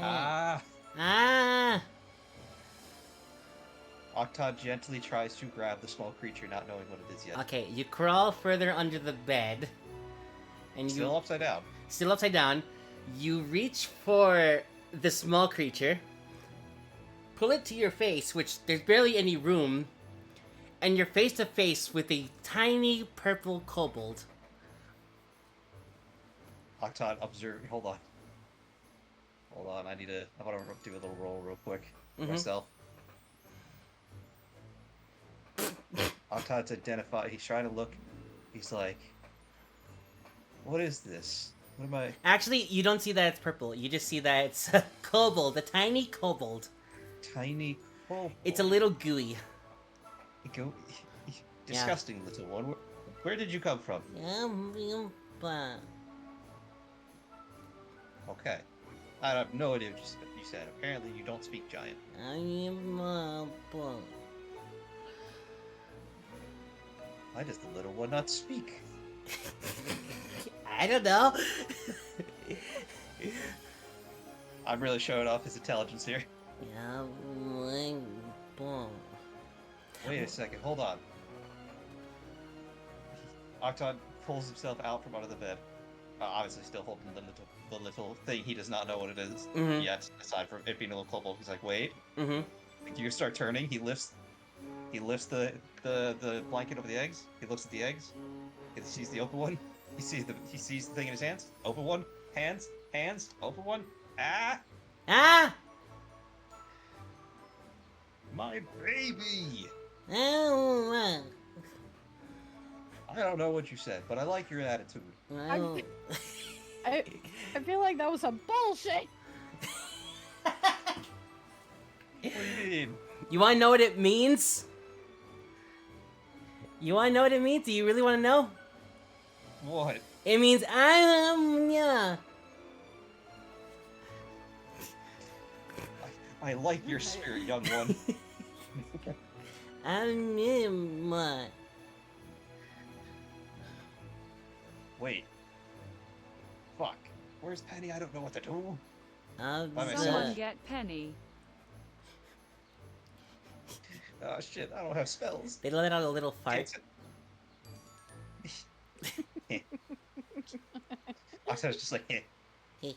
Ah! Ah! Octod gently tries to grab the small creature, not knowing what it is yet. Okay, you crawl further under the bed. And Still upside down. Still upside down. You reach for the small creature. Pull it to your face, which there's barely any room. And you're face to face with a tiny purple kobold. Octod observe. Hold on. I want to do a little roll real quick. Myself. Octod's identify. He's trying to look. He's like, what is this? What am I? Actually, you don't see that it's purple. You just see that it's a kobold, a tiny kobold. Tiny. Oh, It's a little gooey. Disgusting little one. Where did you come from? Okay. I have no idea what you said. Apparently, you don't speak giant. Why does the little one not speak? I don't know. I'm really showing off his intelligence here. Wait a second, hold on. Octod pulls himself out from under the bed. Obviously still holding the little thing. He does not know what it is yet, aside from it being a little kobold. He's like, wait. You start turning, he lifts the blanket over the eggs. He looks at the eggs. He sees the open one. He sees the thing in his hands. Open one. Hands. Open one. Ah! Ah! My baby! I I don't know what you said, but I like your attitude. Well, I feel like that was a bullshit. What do you mean? you wanna know what it means? You wanna know what it means? Do you really wanna know? What? It means yeah. I like your spirit, young one. What? Wait. Fuck. Where's Penny? I don't know what to do. By Someone myself. get Penny. Oh shit, I don't have spells. They let out a little fart. I was just like, eh.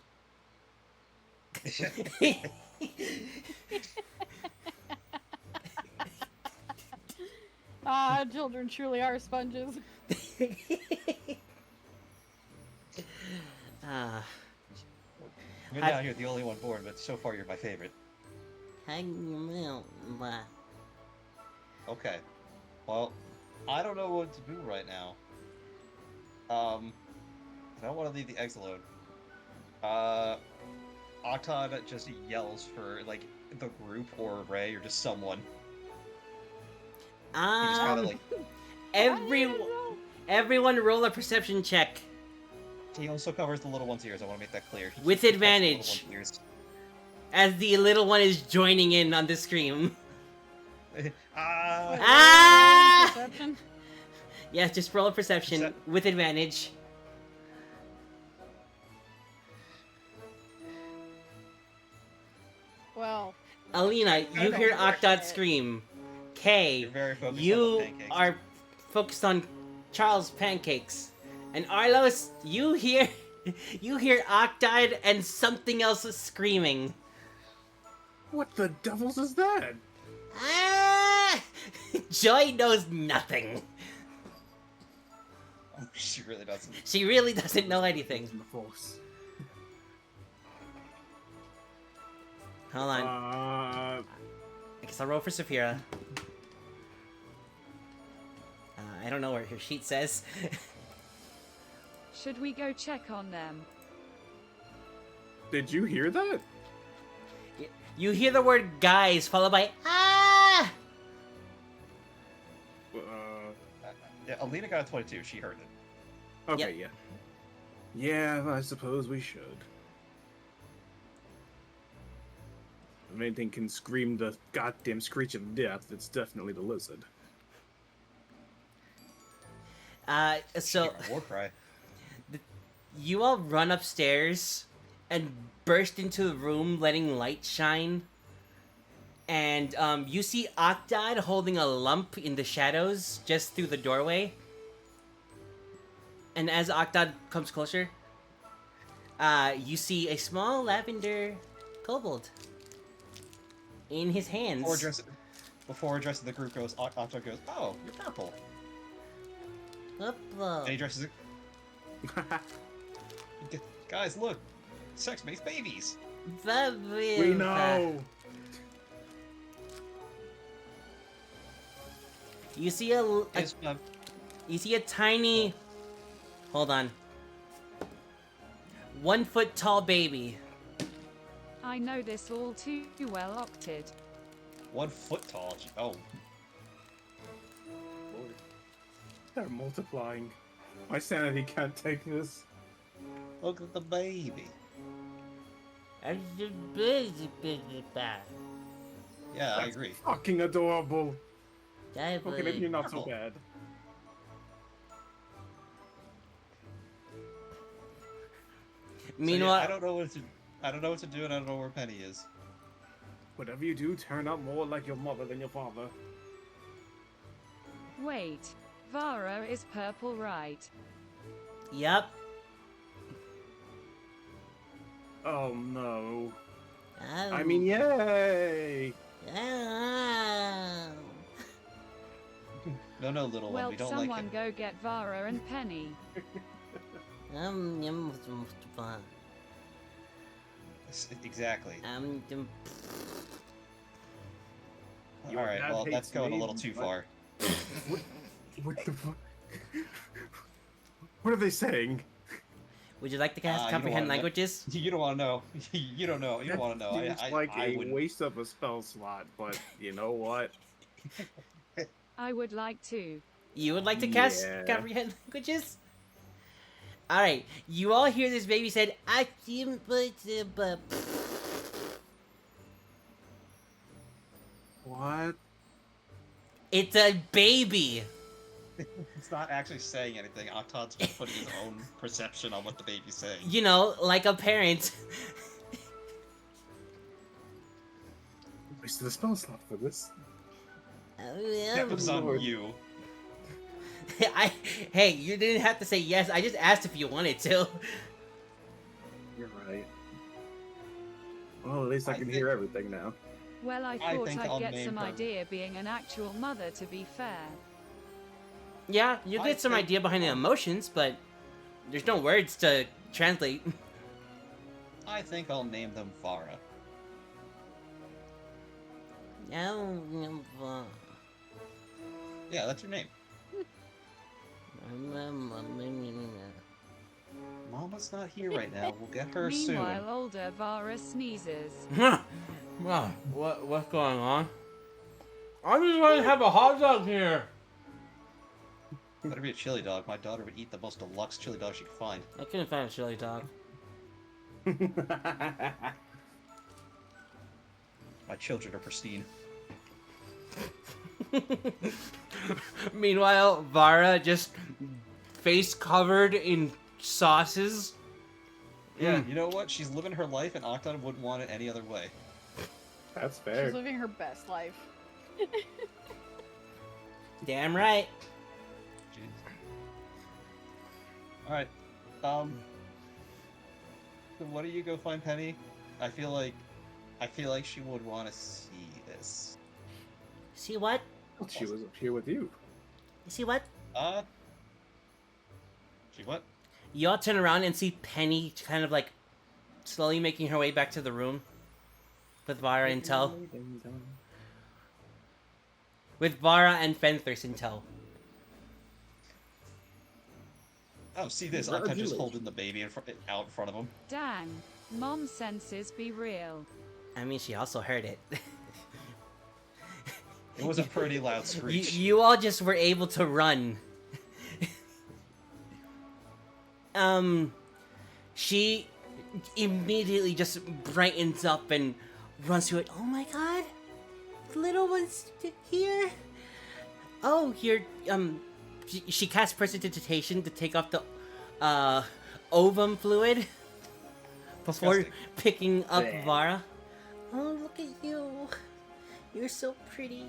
Ah, children truly are sponges. Ah. You're down here the only one born, but so far you're my favorite. Okay. Well, I don't know what to do right now. I don't want to leave the eggs alone. Octod just yells for, like, the group or Ray or just someone. He just kind of, like, Everyone roll a perception check. he also covers the little one's ears, I want to make that clear. He With keeps the little advantage. one's ears. As the little one is joining in on the scream. Ah! Ah! Perception? Yeah, just roll a perception with advantage. Well, Alina, you hear Octod scream. Kay, You're very focused on the you pancakes. are focused on Charles' pancakes. And Arlos, you hear Octod and something else screaming. What the devils is that? Ah! Joy knows nothing. Oh, she really doesn't. She really doesn't know anything. The force. Hold on. I guess I'll roll for Saphira. I don't know what her sheet says. Should we go check on them? Did you hear that? You hear the word guys followed by ah! Yeah, Alina got a 22, she heard it. Okay, yeah. Yeah, I suppose we should. If anything can scream the goddamn screech of death, it's definitely the lizard. So War cry. you all run upstairs and burst into the room, letting light shine. And you see Octod holding a lump in the shadows just through the doorway. And as Octod comes closer, you see a small lavender kobold in his hands. Before addressing the group goes, Octod goes, "Oh, you're purple." And he addresses it. Guys, look, sex makes babies. We know! You see you see a tiny. Hold on. 1 foot tall baby. I know this all too well, Octid. 1 foot tall. Oh, Lord. They're multiplying. My sanity can't take this. look at the baby. Yeah, I agree. Fucking adorable. Okay, Okay, maybe you're not so bad. Meanwhile, I don't know what to do, and I don't know where Penny is. Whatever you do, turn out more like your mother than your father. Wait, Vara is purple, right? yep. Oh no. Oh. I mean, yay! Oh. No, little one, Well, we don't like someone him. go get Vara and Penny. Exactly. Your Alright, dad well, hates that's going a me, little too but- far. What the fuck? What are they saying? Would you like to cast You don't comprehend wanna know. languages? You don't want to know. You don't know. You don't want to know. Seems like I a wouldn't. waste of a spell slot, but you know what? I would like to. You would like to cast Yeah. comprehend languages? Alright, you all hear this baby said, I What? It's a baby! It's not actually saying anything. Octod's putting his own perception on what the baby's saying. You know, like a parent. Wasted a spell slot for this. That was on Lord. you. Hey, you didn't have to say yes. I just asked if you wanted to. You're right. Well, at least I can hear everything now. Well, I I thought think I'd I'll get name some her. idea being an actual mother, to be fair. Yeah, you I get some think- idea behind the emotions, but there's no words to translate. I think I'll name them Vara. Yeah, that's your name. Mama's not here right now. We'll get her soon. Meanwhile, older Vara sneezes. What's going on? I just want to have a hot dog here. Better be a chili dog. My daughter would eat the most deluxe chili dog she could find. I couldn't find a chili dog. My children are pristine. Meanwhile, Vara just face covered in sauces. Yeah, you know what? She's living her life, and Octod wouldn't want it any other way. That's She's fair. living her best life. Damn right. All right. So why don't you go find Penny? I feel like she would want to see this. See what? She was up here with you. You see what? She what? You all turn around and see Penny kind of like slowly making her way back to the room with Vara in tow. With Vara and Fenthers in tow. Oh, see this? Octod just holding the baby out in front of him. Dang, mom senses be real. I mean, she also heard it. It was a pretty loud screech. You all just were able to run. She immediately just brightens up and runs to it. Oh my god, the little one's here. Oh, you're she casts prestidigitation to take off the ovum fluid before Disgusting. picking up Bleh. Vara. Oh, look at you. You're so pretty.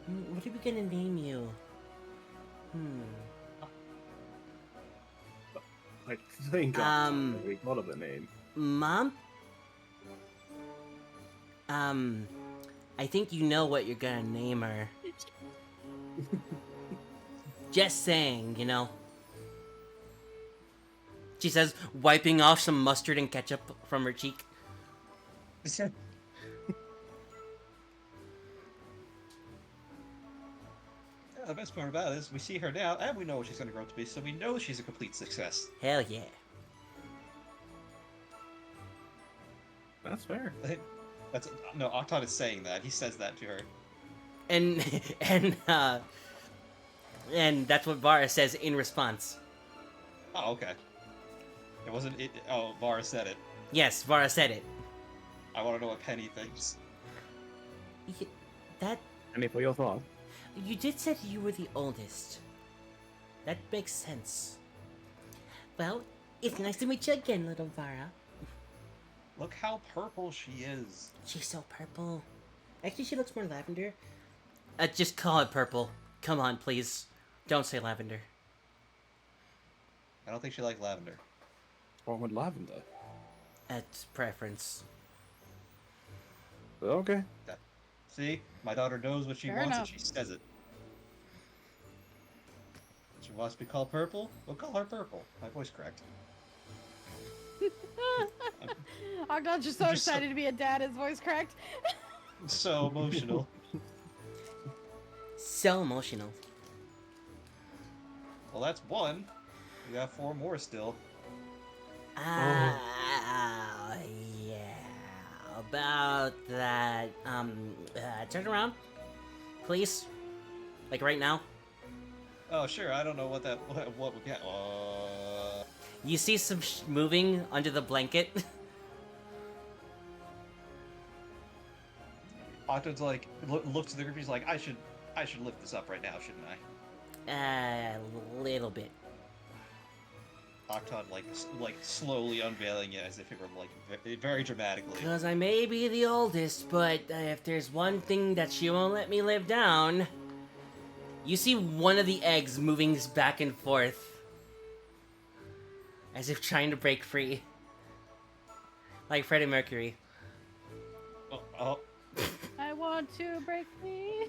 What are we gonna name you? I think we thought of a name. Mom? I think you know what you're gonna name her. Just saying, you know. She says, wiping off some mustard and ketchup from her cheek. Yeah, the best part about it is we see her now, and we know what she's going to grow up to be, so we know she's a complete success. Hell yeah. That's fair. No, Octod is saying that. He says that to her. And that's what Vara says in response. Oh, okay. It wasn't it. Oh, Vara said it. Yes, Vara said it. I want to know what Penny thinks. That Any for your thought? You did say you were the oldest. That makes sense. Well, it's nice to meet you again, little Vara. Look how purple she is. She's so purple. Actually, she looks more lavender. Just call it purple. Come on, please. Don't say lavender. I don't think she likes lavender. Or with lavender? That's preference. Okay. See? My daughter knows what she Fair wants enough. and she says it. She wants to be called purple? We'll call her purple. My voice cracked. Ogdon's just so Just so- excited to be a dad, his voice cracked. So emotional. So emotional. Well, that's one. We got 4 more still. Yeah, about that. Turn around, please. Like right now. Oh, sure. I don't know what what we got. You see some moving under the blanket. Octo's like looks at the group. He's like, I should lift this up right now, shouldn't I? A little bit. Octon like slowly unveiling it as if it were like very dramatically. Because I may be the oldest, but if there's one thing that she won't let me live down, you see one of the eggs moving back and forth, as if trying to break free, like Freddie Mercury. Oh. I want to break free.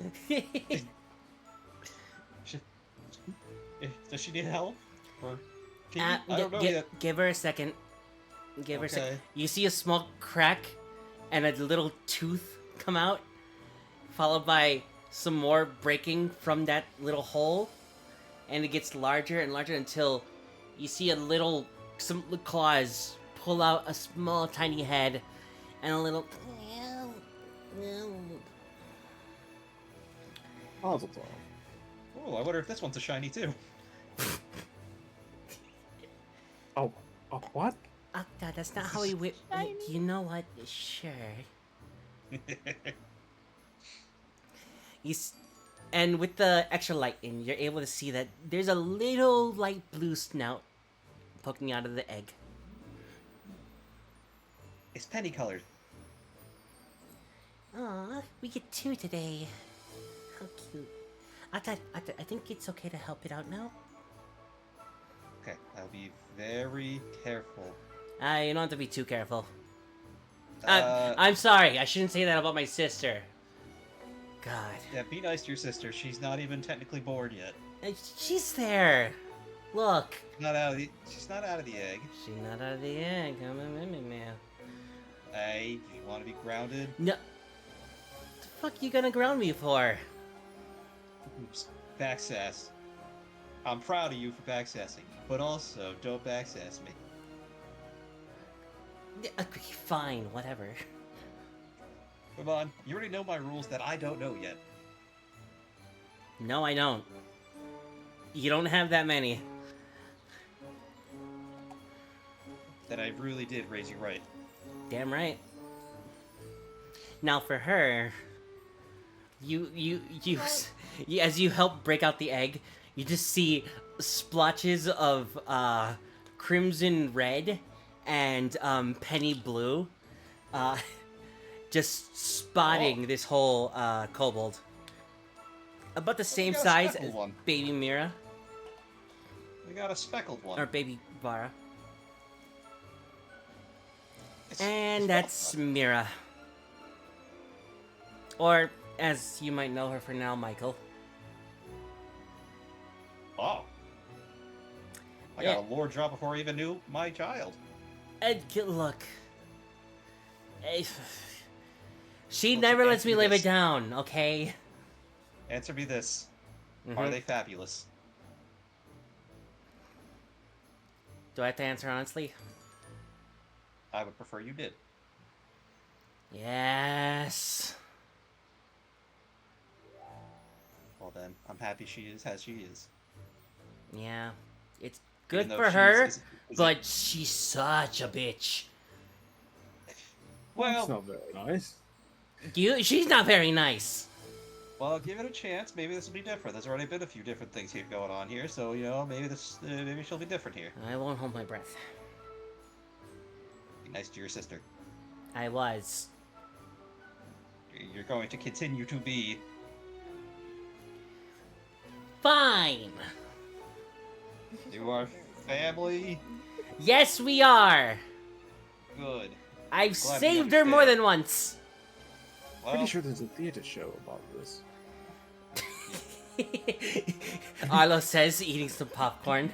Does she need help? Or I don't know yet. Give her a second. Give her a second. You see a small crack and a little tooth come out, followed by some more breaking from that little hole, and it gets larger and larger until you see some claws pull out a small tiny head and a little Mazel tov. Oh, I wonder if this one's a shiny too. Oh, what? Octa, that's not how he whip. You know what? Sure. And with the extra light in, you're able to see that there's a little light blue snout poking out of the egg. It's penny colored. Aw, we get 2 today. How cute. Octa, I think it's okay to help it out now. Okay, I'll be very careful. You don't have to be too careful. I'm sorry, I shouldn't say that about my sister. God. Yeah, be nice to your sister. She's not even technically born yet. She's there. Look. She's not out of the egg. She's not out of the egg. Come on, man. Hey, you want to be grounded? No. What the fuck you gonna ground me for? Oops. Backsass. I'm proud of you for backsassing, but also don't backsass me. Okay, fine, whatever. Come on, you already know my rules that I don't know yet. No, I don't. You don't have that many. That I really did raise you right. Damn right. Now for her, you as you help break out the egg, you just see splotches of crimson red and penny blue, just spotting this whole kobold. About the same size as baby Mira. We got a speckled one. Or baby Vara. And that's Mira. Or, as you might know her for now, Michael. Oh. I got a lore drop before I even knew my child. Look. She never lets me live it down, okay? Answer me this. Are they fabulous? Do I have to answer honestly? I would prefer you did. Yes. Well then, I'm happy she is as she is. Yeah. It's good for her, but she's such a bitch. Well, that's not very nice. She's not very nice. Well, give it a chance. Maybe this will be different. There's already been a few different things here going on here, so you know, maybe maybe she'll be different here. I won't hold my breath. Be nice to your sister. I was. You're going to continue to be. Fine. You are family. Yes, we are. Good. I've saved her more than once. Well, Pretty sure there's a theater show about this. Arlo says, eating some popcorn.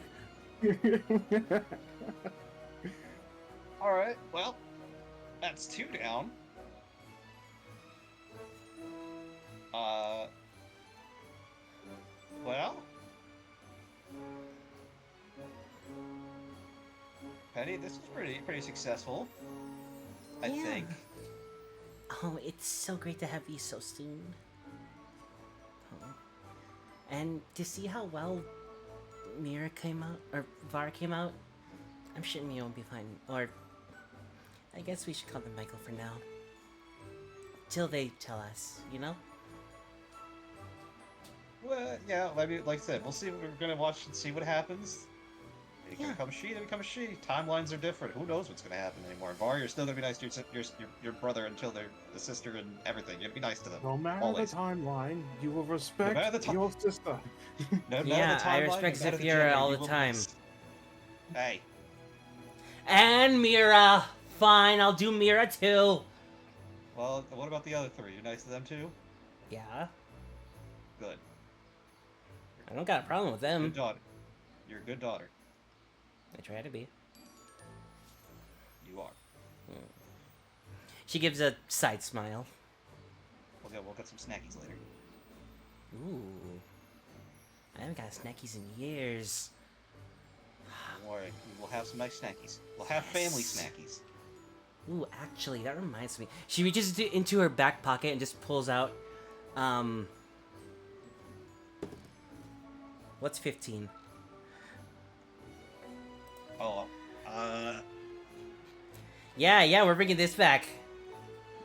Alright, well, that's 2 down. Well, Penny, this is pretty successful. I Yeah. think. Oh, it's so great to have you so soon. Oh. And to see how well Mira came out, or Var came out, I'm sure Mia will be fine. Or, I guess we should call them Michael for now. Till they tell us, you know? Well, yeah, I mean, like I said, we'll see. We're gonna watch and see what happens. They Yeah. become a she, they become a she. Timelines are different. Who knows what's gonna happen anymore? Var, you're still gonna be nice to your brother until they're the sister and everything. You'd be nice to them. No matter Always. the timeline, you will respect matter the ti- your sister. No matter Yeah, the I timeline, respect no matter the Zephyra gender, all you the will be time. nice. Hey, And Mira! Fine, I'll do Mira too! well, what about the other three? You're nice to them too? Yeah, Good. I don't got a problem with them. Good daughter. You're a good daughter. I try to be. You are. She gives a side smile. We'll get some snackies later. Ooh. I haven't got snackies in years. Don't worry, we'll have some nice snackies. We'll have family Yes. snackies. Ooh, actually, that reminds me. She reaches into her back pocket and just pulls out, what's 15? Oh, Yeah, we're bringing this back.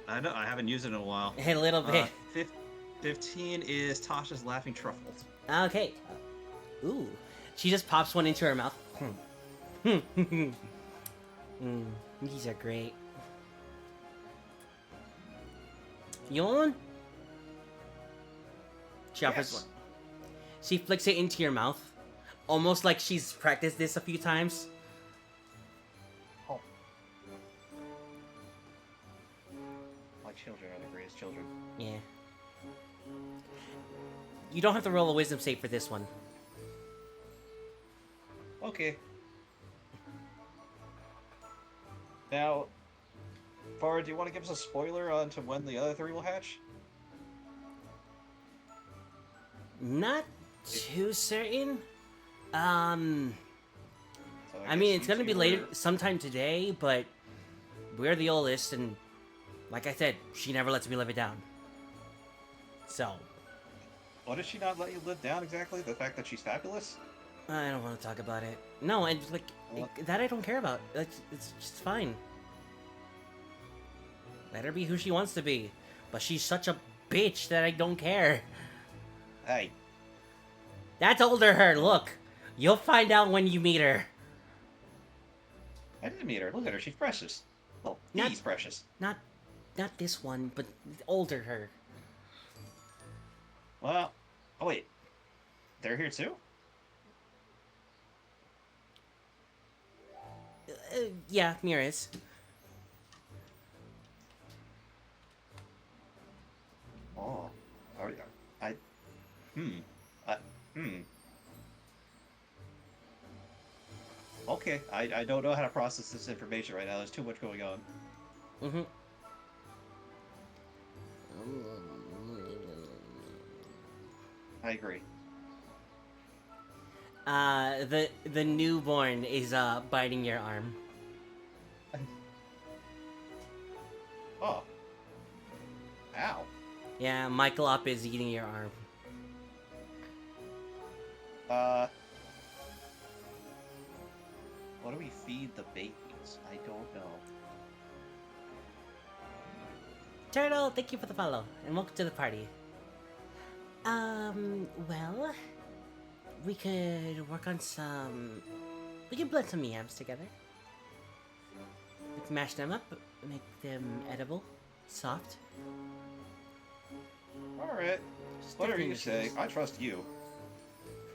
I know, I haven't used it in a while. A little bit. 15 is Tasha's Laughing Truffles. Okay. Ooh. She just pops one into her mouth. These are great. You want one? She offers Yes. one. She flicks it into your mouth. Almost like she's practiced this a few times. Oh. Like children are the greatest children. Yeah. You don't have to roll a wisdom save for this one. Okay. Now, Farah, do you want to give us a spoiler on to when the other three will hatch? Not too certain. So I guess mean, it's you gonna be two later, are- sometime today, but we're the oldest, and like I said, she never lets me live it down. So, What does she not let you live down exactly? The fact that she's fabulous? I don't want to talk about it. No, and like, What? that I don't care about. It's just fine. Let her be who she wants to be. But she's such a bitch that I don't care. Hey, That's older her, look. You'll find out when you meet her. I didn't meet her. Look at her. She's precious. Well, Not- he's precious. Not this one, but older her. Well, oh wait. They're here too? Yeah, Mira is. Oh. Okay, I don't know how to process this information right now. There's too much going on. Mm-hmm. I agree. The newborn is biting your arm. Oh. Ow. Yeah, Michael Up is eating your arm. What do we feed the babies? I don't know. Turtle, thank you for the follow, and welcome to the party. Well, we could work on some... We can blend some yams together. We can mash them up, make them edible, soft. Alright. Just Whatever different you say. dishes. I trust you.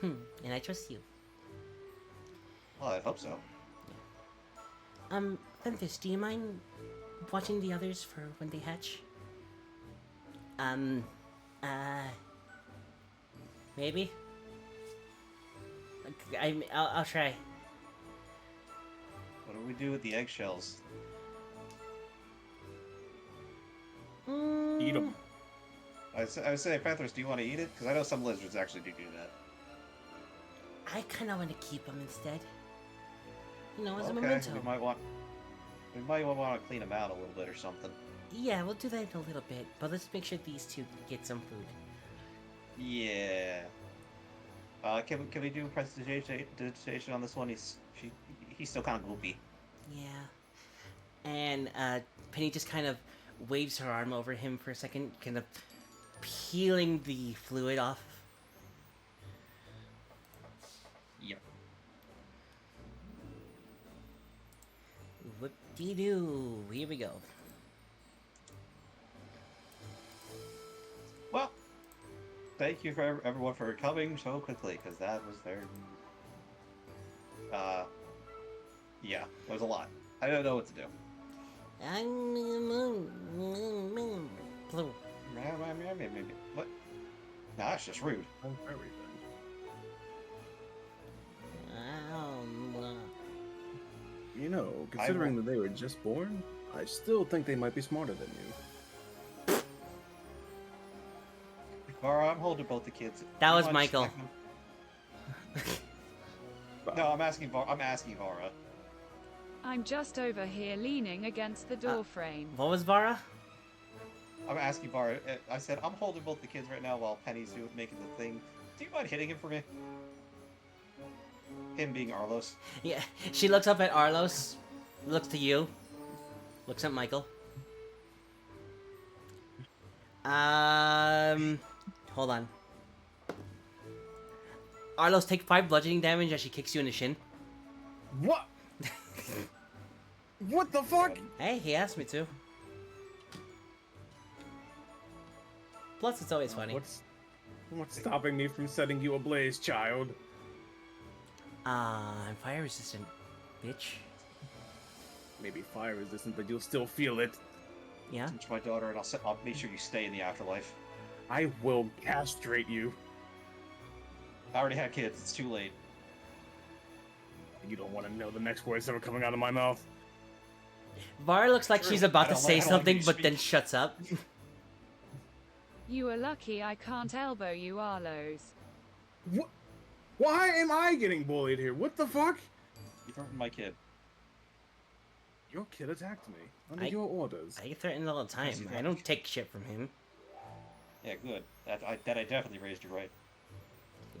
And I trust you. Well, I hope so. Femthis, do you mind watching the others for when they hatch? Maybe? I'll try. What do we do with the eggshells? Eat 'em. I would say, Panthers, do you want to eat it? Because I know some lizards actually do that. I kind of want to keep them instead. You know, as a Okay, memento. we might want to clean them out a little bit or something. Yeah, we'll do that in a little bit, but let's make sure these two get some food. Yeah. Can we do presentation on this one? He's still kind of goopy. Yeah. And Penny just kind of waves her arm over him for a second, kind of peeling the fluid off. Yep. Whoop-de-doo. Here we go. Well, thank you for everyone for coming so quickly, because that was very... yeah, it was a lot. I don't know what to do. What? Nah, that's just rude. I'm everything. You know, considering that they were just born, I still think they might be smarter than you. Vara, I'm holding both the kids. That You was wanna Michael. smack them? No, I'm asking Vara. I'm just over here leaning against the door frame. What was Vara? I'm asking Vara. I said I'm holding both the kids right now while Penny's making the thing. Do you mind hitting him for me? Him being Arlos. Yeah, she looks up at Arlos, looks to you, looks at Michael. Hold on. Arlos, take 5 bludgeoning damage as she kicks you in the shin. What? What the fuck? Hey, he asked me to. Plus, it's always funny. What's stopping me from setting you ablaze, child? I'm fire resistant, bitch. Maybe fire resistant, but you'll still feel it. Yeah? Teach my daughter, and I'll make sure you stay in the afterlife. I will castrate you. I already had kids. It's too late. You don't want to know the next words that are coming out of my mouth. Vara looks like True. she's about I to don't say like something, you but speak. then shuts up. You are lucky I can't elbow you, Arlos. What? Why am I getting bullied here? What the fuck? You threatened my kid. Your kid attacked me under I- your orders. I get threatened all the time. I don't take shit from him. Yeah, good. That I definitely raised you right.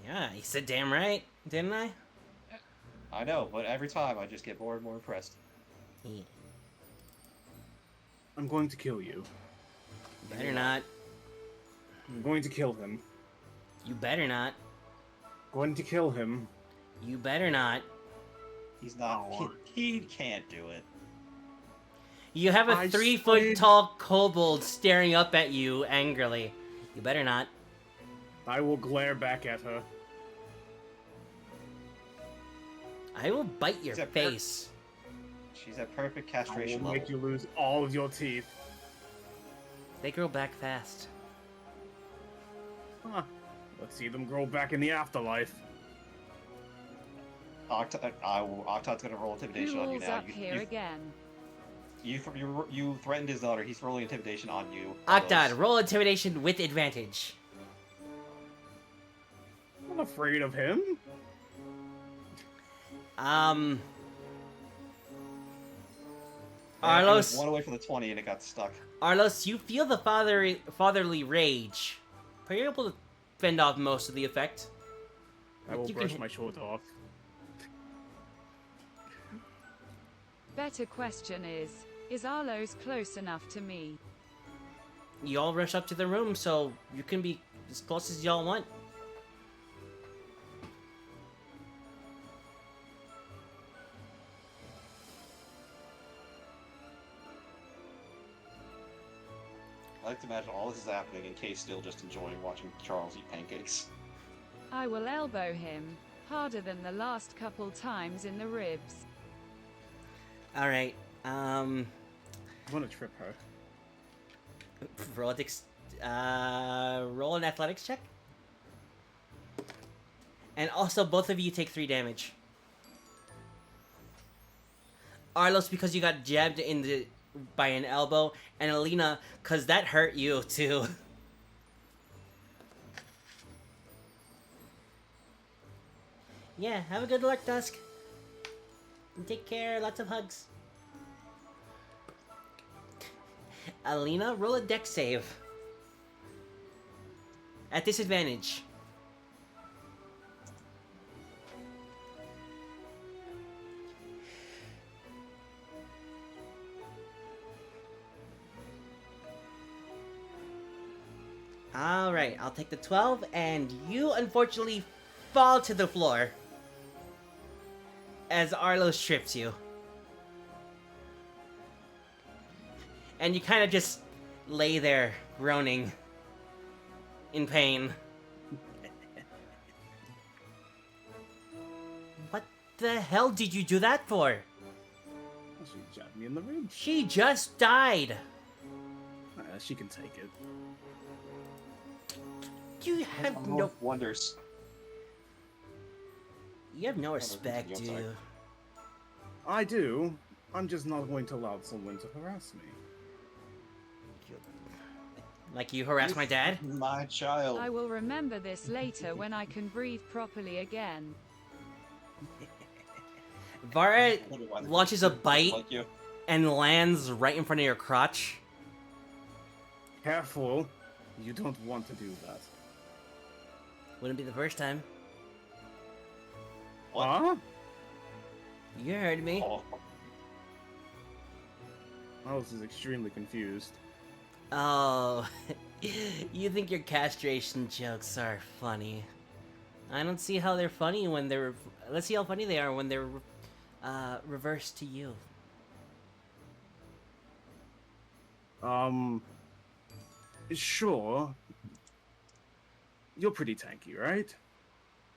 Yeah, you said damn right, didn't I? I know, but every time I just get more and more impressed. Yeah. I'm going to kill you. Better not. I'm going to kill him. You better not. Going to kill him. You better not. He's not. Oh. He can't do it. You have a I 3-foot said- tall kobold staring up at you angrily. You better not. I will glare back at her. I will bite your Is that face. She's at perfect I castration will level. make you lose all of your teeth. They grow back fast. Huh. Let's see them grow back in the afterlife. Octod's gonna roll intimidation Who on you rolls now. up here again? You threatened his daughter. He's rolling intimidation on you. Octod, roll intimidation with advantage. I'm not afraid of him. It was Arlos, one away from the 20 and it got stuck. Arlos, you feel the fatherly rage, but you're able to fend off most of the effect. I will You can brush hit- my shoulder off. Better question is Arlos close enough to me? You all rush up to the room, so you can be as close as y'all want. I like to imagine all this is happening and Kay's still just enjoying watching Charles eat pancakes. I will elbow him, harder than the last couple times in the ribs. Alright, I'm gonna trip her. roll an athletics check. And also, both of you take 3 damage. Arlos, because you got jabbed in the by an elbow, and Alina, because that hurt you too. Yeah, have a good luck, Dusk. Take care. Lots of hugs. Alina, roll a dex save. At disadvantage. Alright, I'll take the 12, and you unfortunately fall to the floor as Arlos trips you. And you kind of just lay there, groaning in pain. What the hell did you do that for? She jabbed me in the ribs. She just died. She can take it. You have no... wonders. You have no respect, I'm do sorry. you? I do. I'm just not going to allow someone to harass me. Like you harassed my dad? My child. I will remember this later when I can breathe properly again. Vara I wonder why they launches a bite like you. and lands right in front of your crotch. Careful. You don't want to do that. Wouldn't be the first time. What? Huh? You heard me. Oh, Alice is extremely confused. Oh, you think your castration jokes are funny. I don't see how they're funny when they're... Let's see how funny they are when they're reversed to you. Sure. You're pretty tanky, right?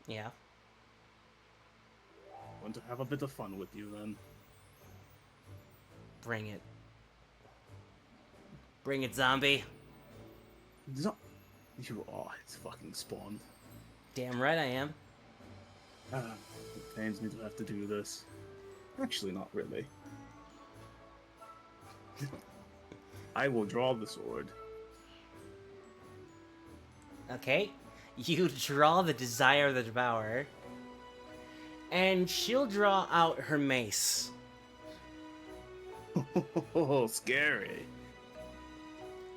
Yeah. Want to have a bit of fun with you then. Bring it. Bring it, zombie. You are its fucking spawn. Damn right I am. It pains me to have to do this. Actually, not really. I will draw the sword. Okay. You draw the Desire of the Devourer. And she'll draw out her mace. Oh, scary.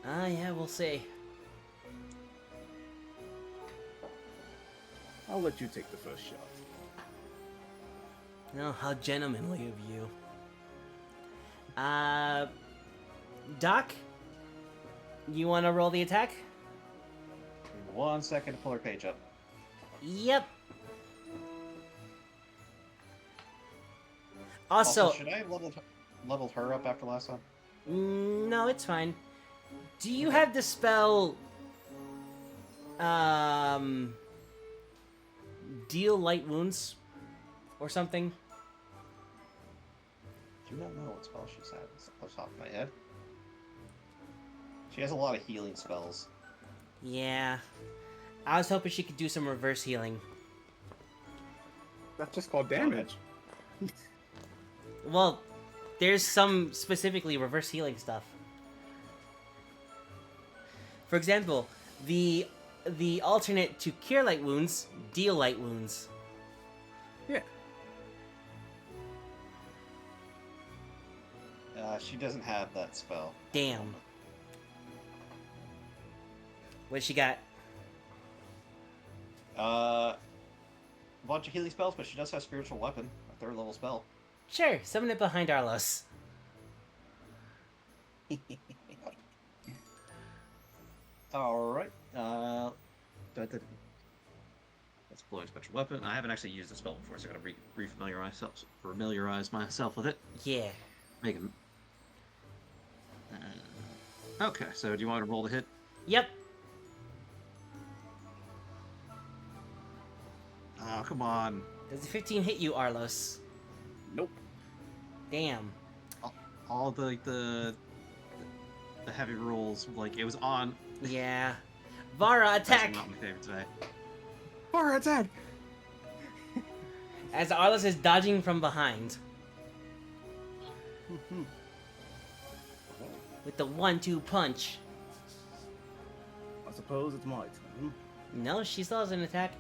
Yeah, we'll see. I'll let you take the first shot. Oh, how gentlemanly of you. Doc? You want to roll the attack? give me 1 second to pull her page up. Yep. Also, should I have leveled her up after last time? no, it's fine. Do you have the spell, deal light wounds? Or something? Do not know what spell she's had off the top of my head. She has a lot of healing spells. Yeah. I was hoping she could do some reverse healing. That's just called damage. Well, there's some specifically reverse healing stuff. For example, the alternate to cure light wounds, deal light wounds. Yeah. She doesn't have that spell. Damn. What she got? A bunch of healing spells, but she does have spiritual weapon, a 3rd level spell. Sure, summon it behind Arlos. Alright. That's blowing special weapon. I haven't actually used the spell before, so I gotta familiarize myself with it. Yeah. Make him. Okay, so do you want to roll the hit? Yep. Oh, come on. Does the 15 hit you, Arlos? Nope. Damn. All the heavy rolls, like, it was on. Yeah. Vara, attack! That's not my favorite today. Fire attack! As Arlos is dodging from behind. With the 1-2 punch. I suppose it's my turn. No, she still has an attack.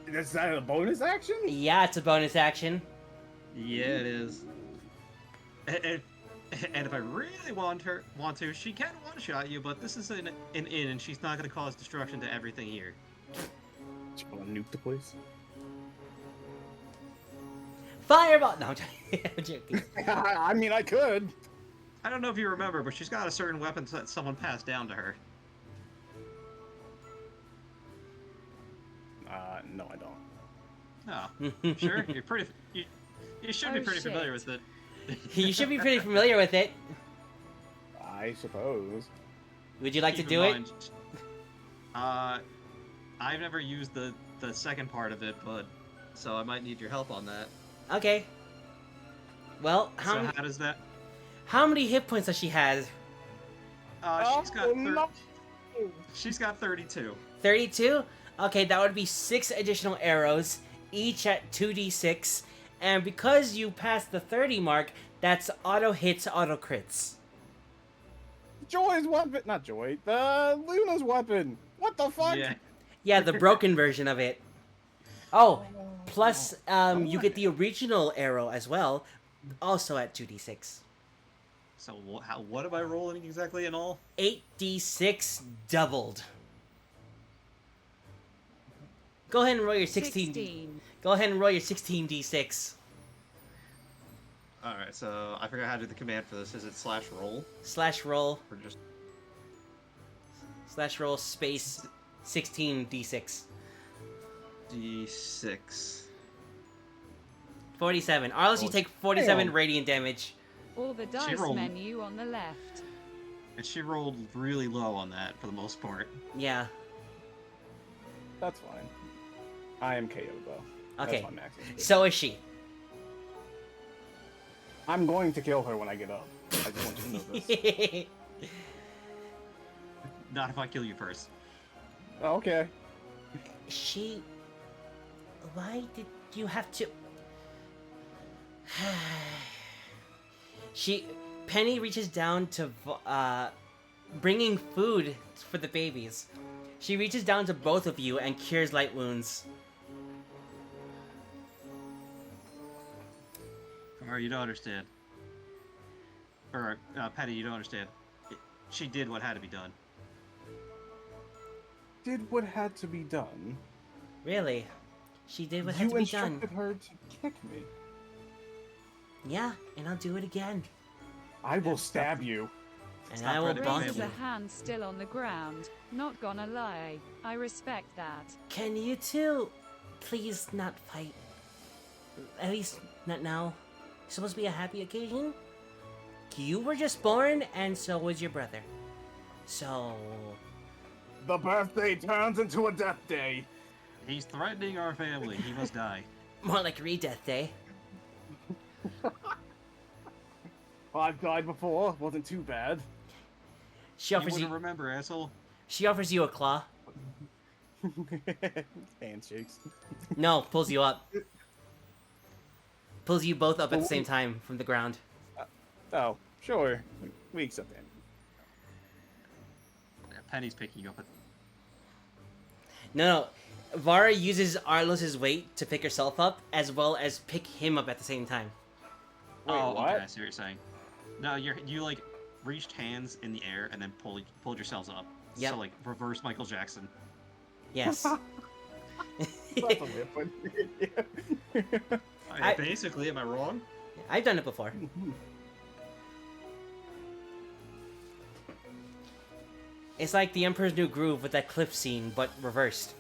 Is that a bonus action? Yeah, it's a bonus action. Yeah, it is. And, and if I really want to, she can one-shot you, but this is an inn, and she's not going to cause destruction to everything here. You want to nuke the place? Fireball! No, I'm joking. I'm joking. I mean, I could. I don't know if you remember, but she's got a certain weapon that someone passed down to her. No, I don't. Oh, sure. You're pretty. You should be pretty familiar with it. You should be pretty familiar with it. I suppose. Would you like to Keep do in it? mind, I've never used the second part of it, but so I might need your help on that. Okay. Well, So how does that? how many hit points does she have? She's got 32. 32? Okay, that would be 6 additional arrows, each at 2d6. And because you passed the 30 mark, that's auto hits, auto crits. Joy's weapon, not Joy, the Luna's weapon. What the fuck? Yeah. Yeah, the broken version of it. Oh, plus you get the original arrow as well, also at 2d6. So what am I rolling exactly in all? 8d6 doubled. Go ahead and roll your 16. Go ahead and roll your 16d6. All right. So I forgot how to do the command for this. Is it /roll Slash roll, or just? slash roll space 16d6. D6. 47. Or else you take 47 Damn. radiant damage. Or the dice rolled. menu on the left. And she rolled really low on that for the most part. Yeah. That's fine. I am KO'd though. Okay. That's my max HP. So is she. I'm going to kill her when I get up. I just want you to know this. Not if I kill you first. Oh, okay. She... Why did you have to... Penny reaches down to, bringing food for the babies. She reaches down to both of you and cures light wounds. Or you don't understand. Or, Patty, you don't understand. She did what had to be done. Did what had to be done. Really? She did what had You to be done. instructed her to kick me. Yeah, and I'll do it again. I will stab you. And Stop I will running away. bonk Raises you. a hand still on the ground. Not gonna lie. I respect that. Can you two please not fight? At least not now. It's supposed to be a happy occasion. You were just born, and so was your brother. So... The birthday turns into a death day. He's threatening our family. He must die. more like re-death day. Well, I've died before. Wasn't too bad. She You offers wouldn't you. remember, asshole. She offers you a claw. Handshakes. No, pulls you up. Pulls you both up at the same time from the ground. Oh, sure. We accept that. Yeah, Penny's picking you up. No. Vara uses Arlos's weight to pick herself up, as well as pick him up at the same time. Wait, Oh, what? okay, I see what you're saying. No, you like reached hands in the air and then pulled yourselves up. Yep. So like reverse Michael Jackson. Yes. That's a weird one. I- Basically, am I wrong? I've done it before. It's like the Emperor's New Groove with that cliff scene, but reversed.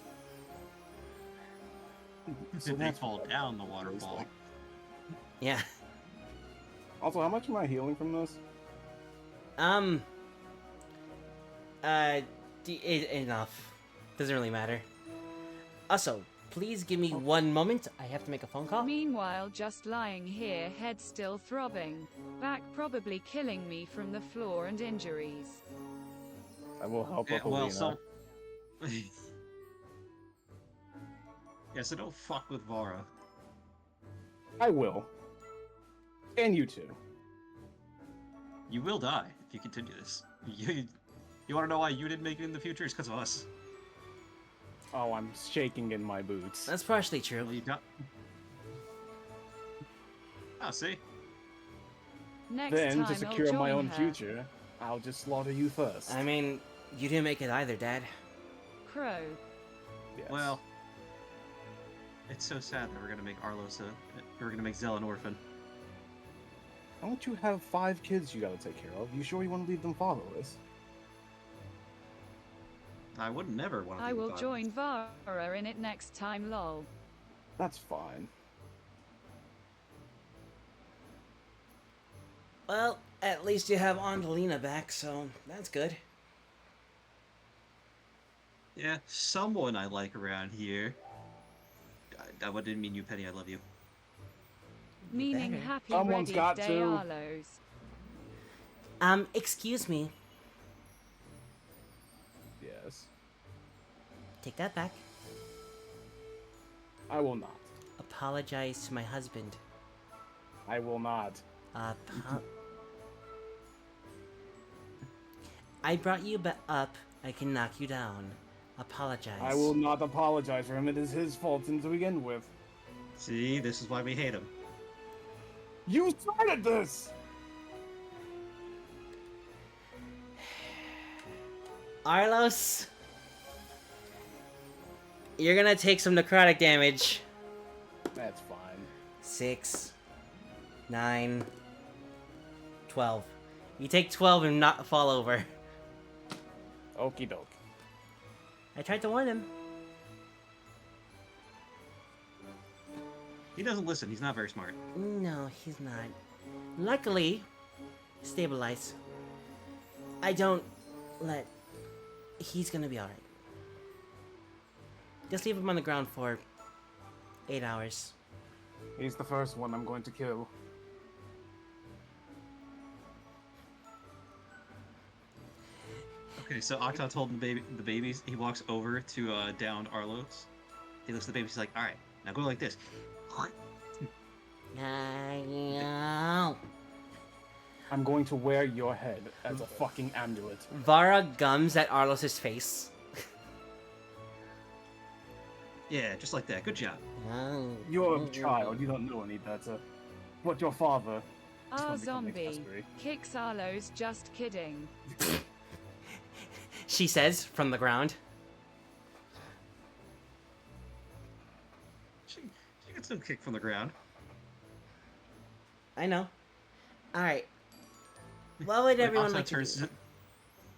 Did they fall down the waterfall? Yeah. Also, how much am I healing from this? Enough. Doesn't really matter. Also, please give me 1 moment. I have to make a phone call. Meanwhile, just lying here, head still throbbing. Back probably killing me from the floor and injuries. I will help Yeah, up well, Alina. so. Yeah, so don't fuck with Vara. I will. And you too. You will die if you continue this. You want to know why you didn't make it in the future? It's because of us. Oh, I'm shaking in my boots. That's partially true. Well, you got. Oh, see? Next Then, time to I'll secure join my own her. future, I'll just slaughter you first. I mean, you didn't make it either, Dad. Crow. Yes. Well, it's so sad that we're gonna make we're gonna make Zell an orphan. Don't you have 5 kids you gotta take care of? You sure you want to leave them fatherless? I would never want to. I will join Vara in it next time, lol. That's fine. Well, at least you have Angelina back, so that's good. Yeah, someone I like around here. I didn't mean you, Penny. I love you. Meaning better. happy Someone's ready got day to. Arlos. Excuse me. Yes. Take that back. I will not. Apologize to my husband. I will not. I brought you up. I can knock you down. Apologize. I will not apologize for him. It is his fault to begin with. See, this is why we hate him. You started this! Arlos, you're gonna take some necrotic damage. That's fine. 6, 9, 12. You take 12 and not fall over. Okie doke. I tried to warn him. He doesn't listen. He's not very smart. No, he's not. Luckily, stabilize. I don't let... He's gonna be alright. Just leave him on the ground for 8 hours. He's the first one I'm going to kill. Okay, so Octot's holding the babies. He walks over to down Arlos. He looks at the babies. He's like, "All right, now go like this." No. I'm going to wear your head as a fucking amulet. Vara gums at Arlos' face. Yeah, just like that. Good job. No. You're a child, you don't know any better. But your father... is Our gonna become zombie. accessory. Kicks Arlos, just kidding. She says from the ground. She gets some kick from the ground. I know. Alright. What would everyone Octot like to do?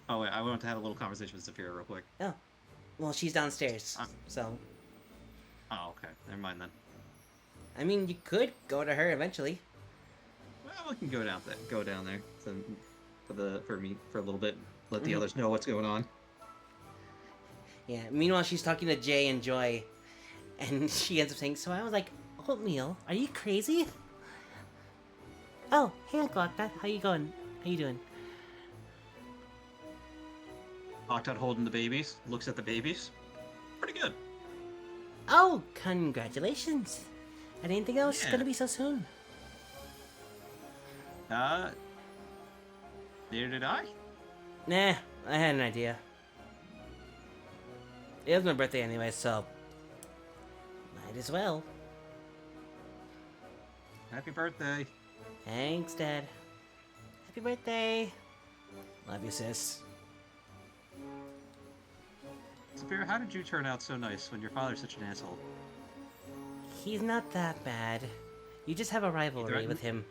Oh wait, I want to have a little conversation with Zafira real quick. Oh. Well, she's downstairs, so... Oh, okay. Never mind then. I mean, you could go to her eventually. Well, we can go down there for a little bit. Let the others know what's going on. Yeah, meanwhile, she's talking to Jay and Joy, and she ends up saying, so I was like, oatmeal, are you crazy? Oh, hey, Uncle Octot, how you going? How you doing? Octot holding the babies, looks at the babies. Pretty good. Oh, congratulations. I didn't think that was Yeah. gonna be so soon. Neither did I. Nah, I had an idea. It was my birthday anyway, so... might as well. Happy birthday. Thanks, Dad. Happy birthday. Love you, sis. Zafira, how did you turn out so nice when your father's such an asshole? He's not that bad. You just have a rivalry threatened- with him.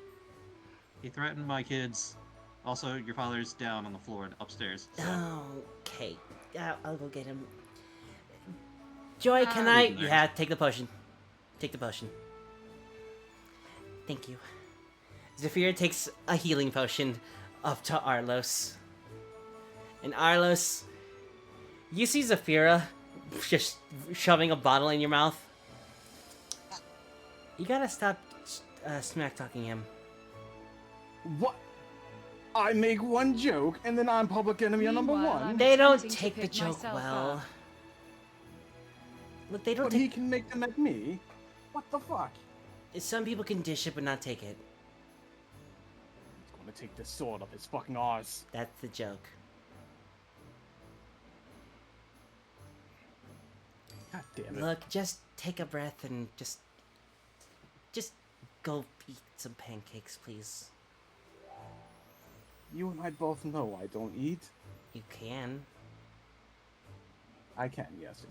He threatened my kids. Also, your father's down on the floor upstairs. So. Okay. I'll go get him. Joy, can Ah, I? nice. Yeah, take the potion. Take the potion. Thank you. Zafira takes a healing potion up to Arlos. And Arlos, you see Zafira just shoving a bottle in your mouth. You gotta stop smack talking him. What? I make one joke, and then I'm public enemy number Meanwhile, 1. I'm They don't attempting to take the pick joke myself well. up. Look, they don't But he take. can make them at me? What the fuck? Some people can dish it but not take it. He's gonna take this sword up his fucking arse. That's the joke. God damn it. Look, just take a breath and just go eat some pancakes, please? You and I both know I don't eat. You can. I can, yes,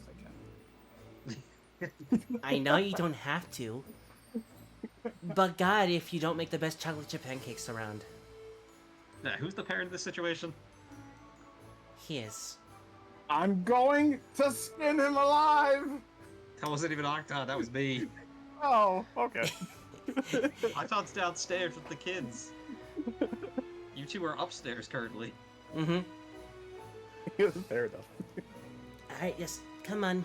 I can. I know you don't have to. But God, if you don't make the best chocolate chip pancakes around. Now, who's the parent in this situation? He is. I'm going to skin him alive! That wasn't even Octon, that was me. Oh, okay. Octon's downstairs with the kids. You two are upstairs currently. Mm-hmm. Fair enough. Alright, yes, come on.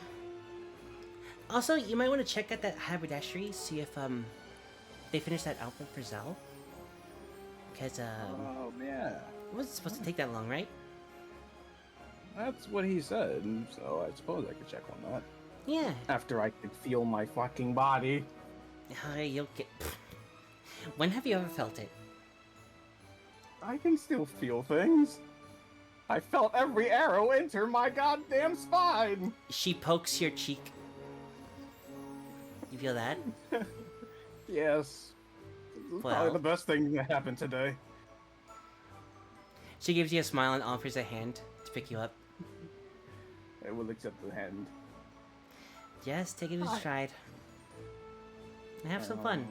Also, you might want to check out that haberdashery, see if, they finished that outfit for Zell. Because, Oh, yeah. it wasn't supposed to take that long, right? That's what he said, so I suppose I could check on that. Yeah. After I can feel my fucking body. You'll get... When have you ever felt it? I can still feel things. I felt every arrow enter my goddamn spine! She pokes your cheek. You feel that? Yes. This is Well. probably the best thing that happened today. She gives you a smile and offers a hand to pick you up. I will accept the hand. Yes, take it in stride. And have some fun.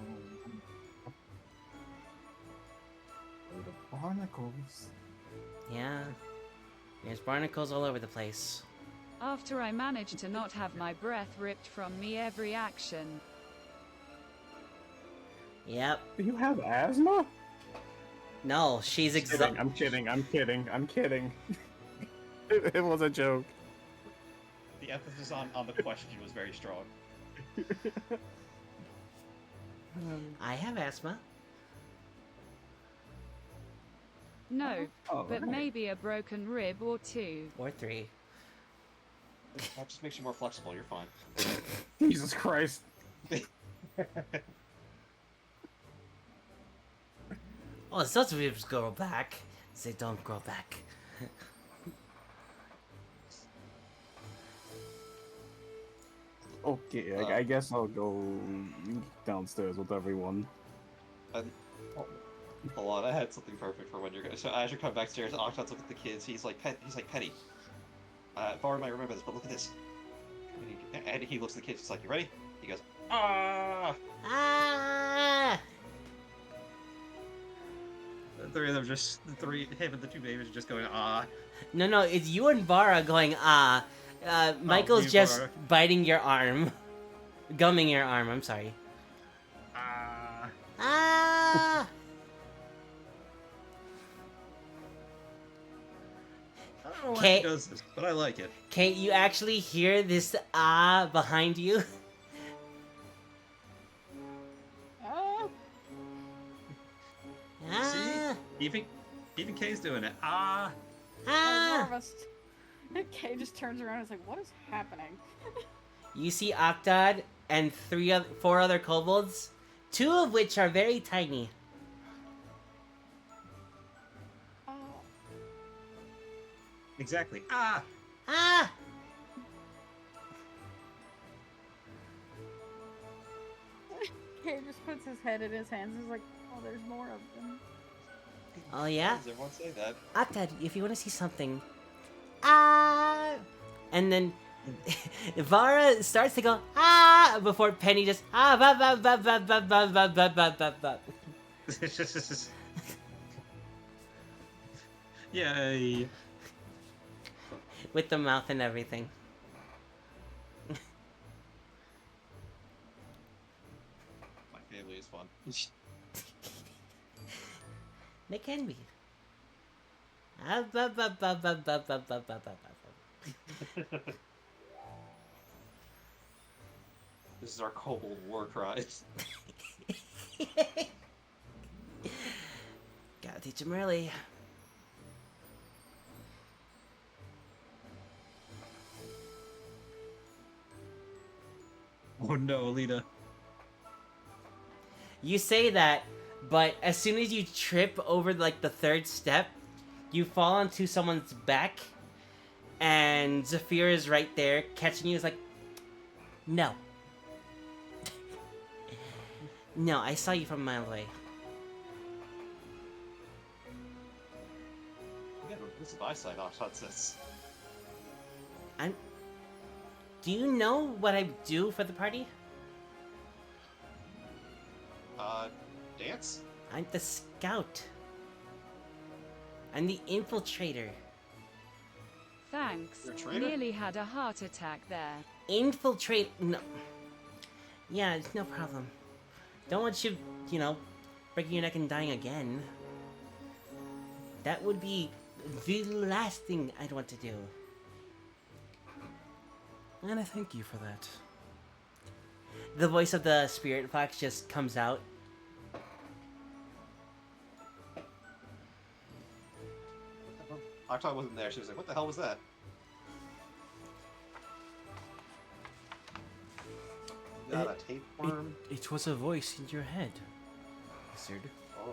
The barnacles. Yeah. There's barnacles all over the place. After I managed to not have my breath ripped from me every action. Yep. Do you have asthma? No, she's exhausted. I'm kidding. It was a joke. The emphasis on the question was very strong. I have asthma. No, Oh, but right. maybe a broken rib or two. Or 3. That just makes you more flexible, you're fine. Jesus Christ. Oh, such ribs grow back. They don't grow back. Okay, I guess I'll go downstairs with everyone. Hold on, I had something perfect for when you're gonna. So as you come backstairs, Octon's looking at the kids. He's like, Penny. Var might remember this, but look at this. And he looks at the kids. He's like, you ready? He goes, ah. Ah! The three of them just, him and the two babies are just going, ah. No, it's you and Vara going, ah. Michael's you, just Vara. biting your arm. Gumming your arm, I'm sorry. Ah. Ah! I don't know why Kate- he does this, but I like it. Kate, you actually hear this ah behind you? Oh, Ah! Even Kay's doing it. Ah. more Ah! of us. Kay just turns around and is like, what is happening? You see Octod and 4 other kobolds, 2 of which are very tiny. Oh, Exactly. Ah. Ah! Kay just puts his head in his hands and is like, oh, there's more of them. Oh yeah? Does everyone say that? Octod, if you want to see something, ah! And then Vara starts to go ah before Penny just ah ba ba ba ba ba ba ba ba ba ba ba. Yay. With the mouth and everything. My family is fun. They can be. Ah ba ba ba ba ba ba ba ba ba. This is our kobold war cries. Gotta teach him early. Oh no, Alita. You say that, but as soon as you trip over like the 3rd step, you fall onto someone's back, and Zephyr is right there catching you. Is like, no, No, I saw you from a mile away. Yeah, this is my side off sunsets. Do you know what I do for the party? Dance? I'm the scout. I'm the infiltrator. Thanks. You're a traitor? Nearly had a heart attack there. Infiltrate. No. Yeah, it's no problem. Don't want you, breaking your neck and dying again. That would be the last thing I'd want to do. And I thank you for that. The voice of the spirit fox just comes out. Octog wasn't there. She was like, what the hell was that? Got a tapeworm? It was a voice in your head, wizard. Oh.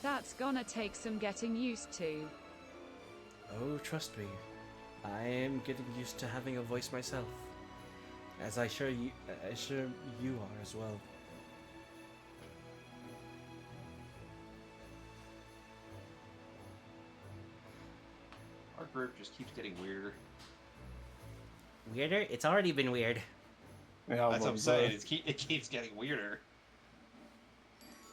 That's gonna take some getting used to. Oh, trust me. I am getting used to having a voice myself. As I'm sure you are as well. Our group just keeps getting weirder. Weirder? It's already been weird. Yeah, That's what I'm saying. It keeps getting weirder.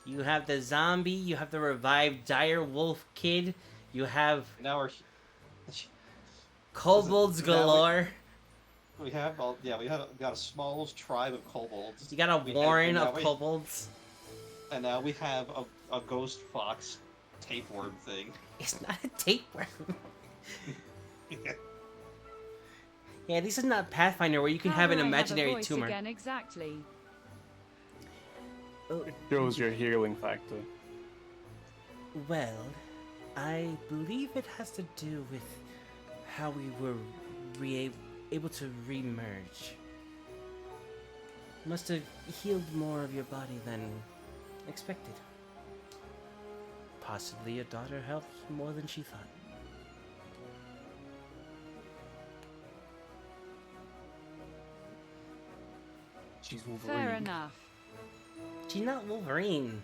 You have the zombie, you have the revived dire wolf kid, you have Now we're... kobolds Now galore. We have we got a small tribe of kobolds. You got a We have- warren and now of we- kobolds. And now we have a ghost fox tapeworm thing. It's not a tapeworm. Yeah, this is not Pathfinder where you can How have an do I imaginary a voice tumor. Again, exactly. It shows your healing factor. Well, I believe it has to do with how we were able to remerge. Must have healed more of your body than expected. Possibly your daughter helped more than she thought. She's Wolverine. Fair enough. She's not Wolverine.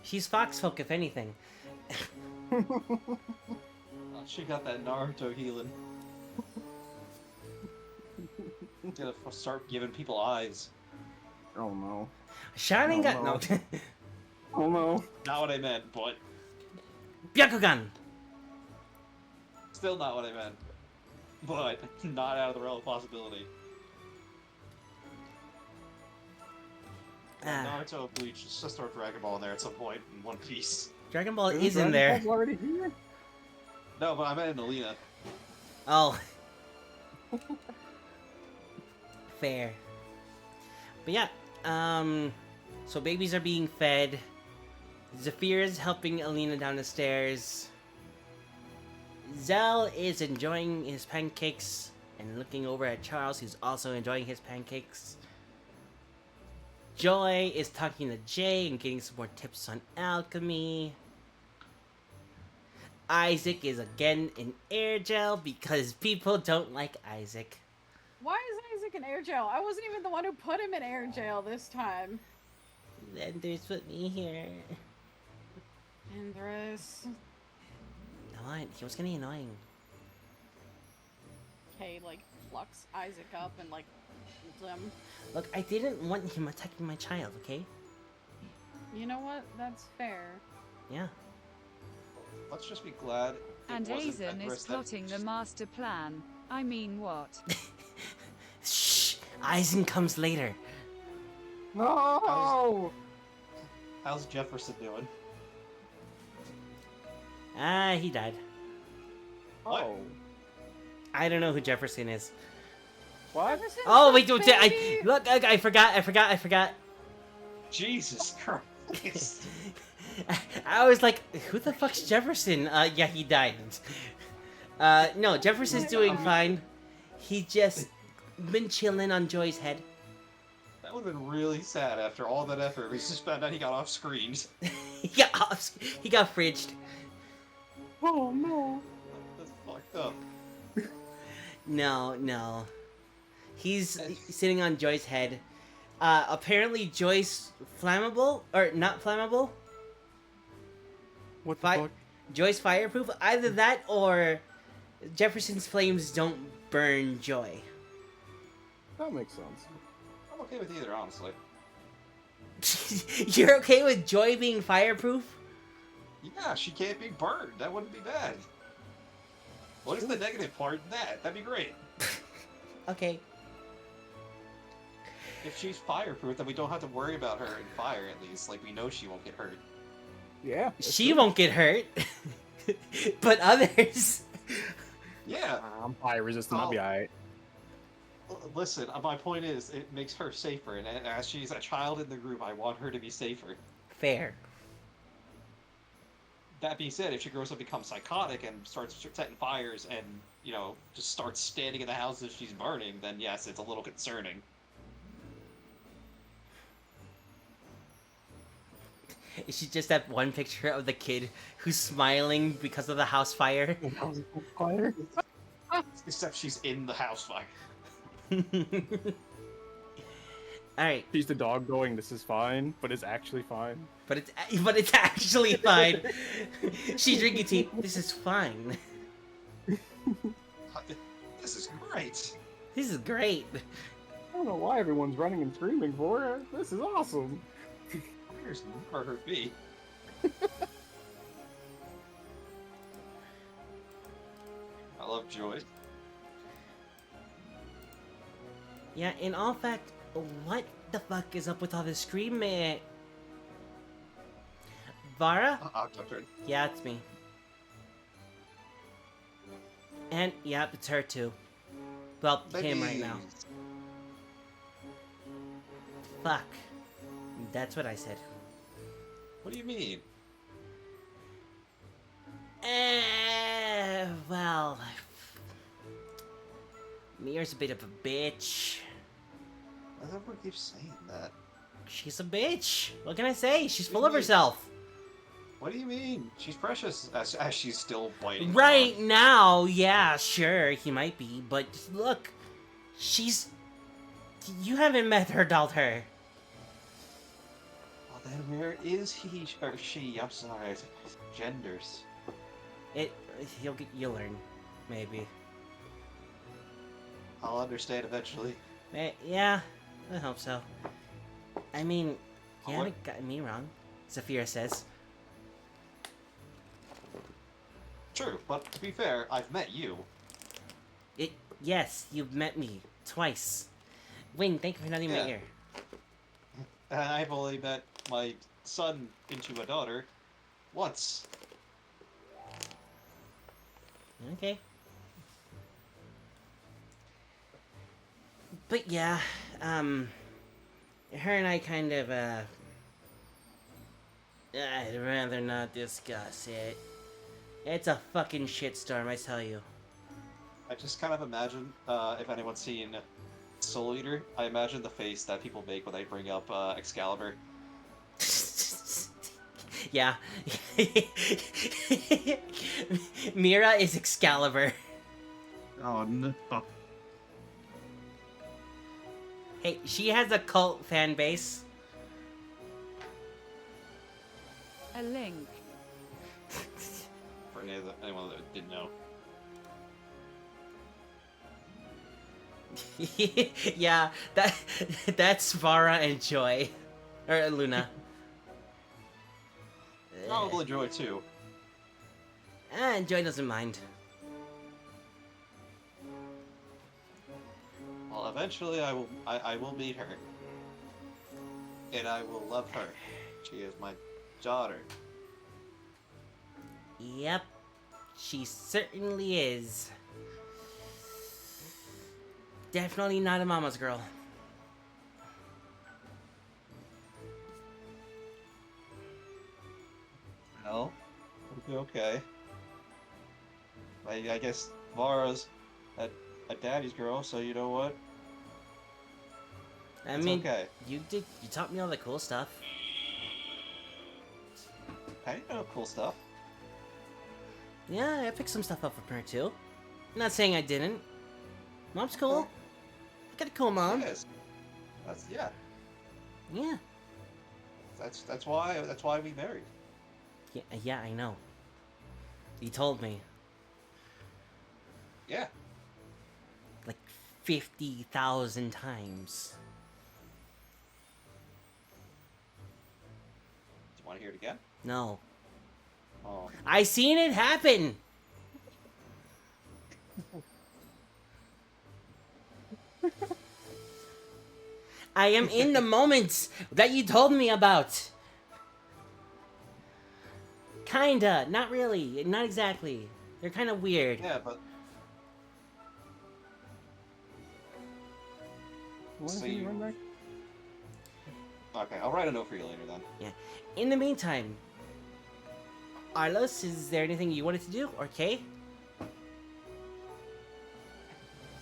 She's Foxfolk, if anything. She got that Naruto healing. Gonna start giving people eyes. Oh no. Shining got no. no. Oh no. Not what I meant, but Byakugan. still not what I meant. But not out of the realm of possibility. Ah, Naruto, Bleach, just throw Dragon Ball in there at some point in One Piece. Dragon Ball Isn't is in Dragon there. Ball's already here? No, but I meant in Alina. Oh. Fair. But yeah, so babies are being fed. Zephyr is helping Alina down the stairs. Zell is enjoying his pancakes and looking over at Charles, who's also enjoying his pancakes. Joy is talking to Jay and getting some more tips on alchemy. Isaac is again in air gel because people don't like Isaac. Why is Isaac in air jail? I wasn't even the one who put him in air jail this time. Then there's put me here. Andrus. No, he was getting annoying. Okay, like, plucks Isaac up and, like, holds him. Look, I didn't want him attacking my child, okay? You know what? That's fair. Yeah. Let's just be glad it And wasn't Aizen Andrus is that- plotting the master plan. I mean, what? Shh! Eisen comes later. No! How's Jefferson doing? Ah, he died. What? Oh. I don't know who Jefferson is. What? Jefferson's Oh, the wait, don't baby- look, I forgot. Jesus Christ. I was like, who the fuck's Jefferson? Yeah, he died. No, Jefferson's doing fine. He just been chilling on Joy's head. That would have been really sad after all that effort. We just found out he got off screens. He got fridged. Oh no. That's fucked up. No. He's sitting on Joy's head. Apparently Joy's flammable, or not flammable. What the fuck? Joy's fireproof. Either that or Jefferson's flames don't burn Joy. That makes sense. I'm okay with either, honestly. You're okay with Joy being fireproof? Yeah, she can't be burned. That wouldn't be bad. What is the negative part in that? That'd be great. Okay. If she's fireproof, then we don't have to worry about her in fire, at least. Like, we know she won't get hurt. Yeah. She won't get hurt. But others... Yeah. I'm fire resistant. I'll be alright. Listen, my point is, it makes her safer, and as she's a child in the group, I want her to be safer. Fair. That being said, if she grows up and becomes psychotic and starts setting fires and, you know, just starts standing in the house as she's burning, then yes, it's a little concerning. It's just that one picture of the kid who's smiling because of the house fire. Fire? Except she's in the house fire. Alright, She's the dog going, this is fine, but it's actually fine. but it's actually fine. She's drinking tea. This is fine. This is great. This is great. I don't know why everyone's running and screaming for her. This is awesome. There's never hurt me. I love Joy. Yeah, in all fact, what the fuck is up with all this screaming? Vara? Octoturn. Yeah, it's me. And, yeah, it's her too. Well, him right now. Fuck. That's what I said. What do you mean? Well... Mia's a bit of a bitch. Everyone keeps saying that. She's a bitch. What can I say? She's full of What do you mean? herself. What do you mean? She's precious, as she's still biting. Right now, yeah, sure, he might be, but look, she's... You haven't met her adult her. Well, then where is he or she? I'm sorry. Genders. You'll learn, maybe. I'll understand eventually. Yeah, I hope so. I mean, you What? haven't gotten me wrong, Zafira says. True, but to be fair, I've met you. Yes, you've met me twice. Wing, thank you for nodding Yeah. my ear. And I've only met my son into a daughter once. Okay. But yeah, her and I kind of, I'd rather not discuss it. It's a fucking shitstorm, I tell you. I just kind of imagine, if anyone's seen Soul Eater, I imagine the face that people make when they bring up Excalibur. Yeah. Mira is Excalibur. Oh no. Hey, she has a cult fan base. A link. For anyone that didn't know. Yeah, that's Vara and Joy. Or Luna. Probably Joy too. And Joy doesn't mind. Well, eventually I will meet her. And I will love her. She is my daughter. Yep, she certainly is. Definitely not a mama's girl. No? Okay. I guess Vara's a daddy's girl, so you know what? I It's mean, okay. you taught me all the cool stuff. I know cool stuff. Yeah, I picked some stuff up from her too. Not saying I didn't. Mom's cool. got a cool mom. Yes. That's yeah. Yeah. That's why we married. Yeah, I know. You told me. Yeah. Like 50,000 times. Do you want to hear it again? No. Oh. I seen it happen! I am in the moments that you told me about. Kinda, not really, not exactly. They're kind of weird. Yeah, but What So did you you- run back? okay. I'll write a note for you later then. In the meantime, Arlos, is there anything you wanted to do, or Kay?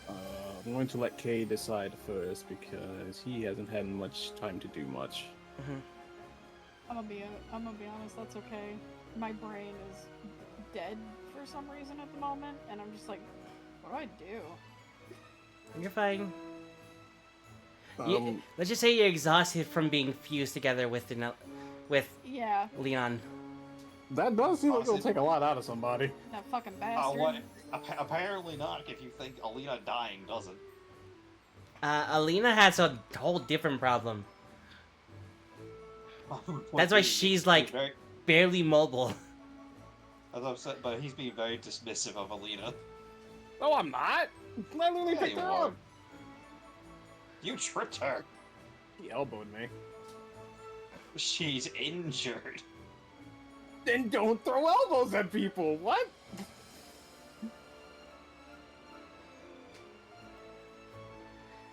I'm going to let Kay decide first because he hasn't had much time to do much. I'm gonna be honest. That's okay. My brain is dead for some reason at the moment, and I'm just like, what do I do? You're fine. Let's just say you're exhausted from being fused together with Yeah, Leon. That does seem like it'll Honestly- take a lot out of somebody. that fucking Oh, bastard. what? Apparently not. If you think Alina dying doesn't. Alina has a whole different problem. That's why she's, like, Very, Barely mobile. as I've said, but he's being very dismissive of Alina. No, I'm not. I literally Yeah, picked you her are. up. You tripped her. He elbowed me. She's injured. Then don't throw elbows at people. What?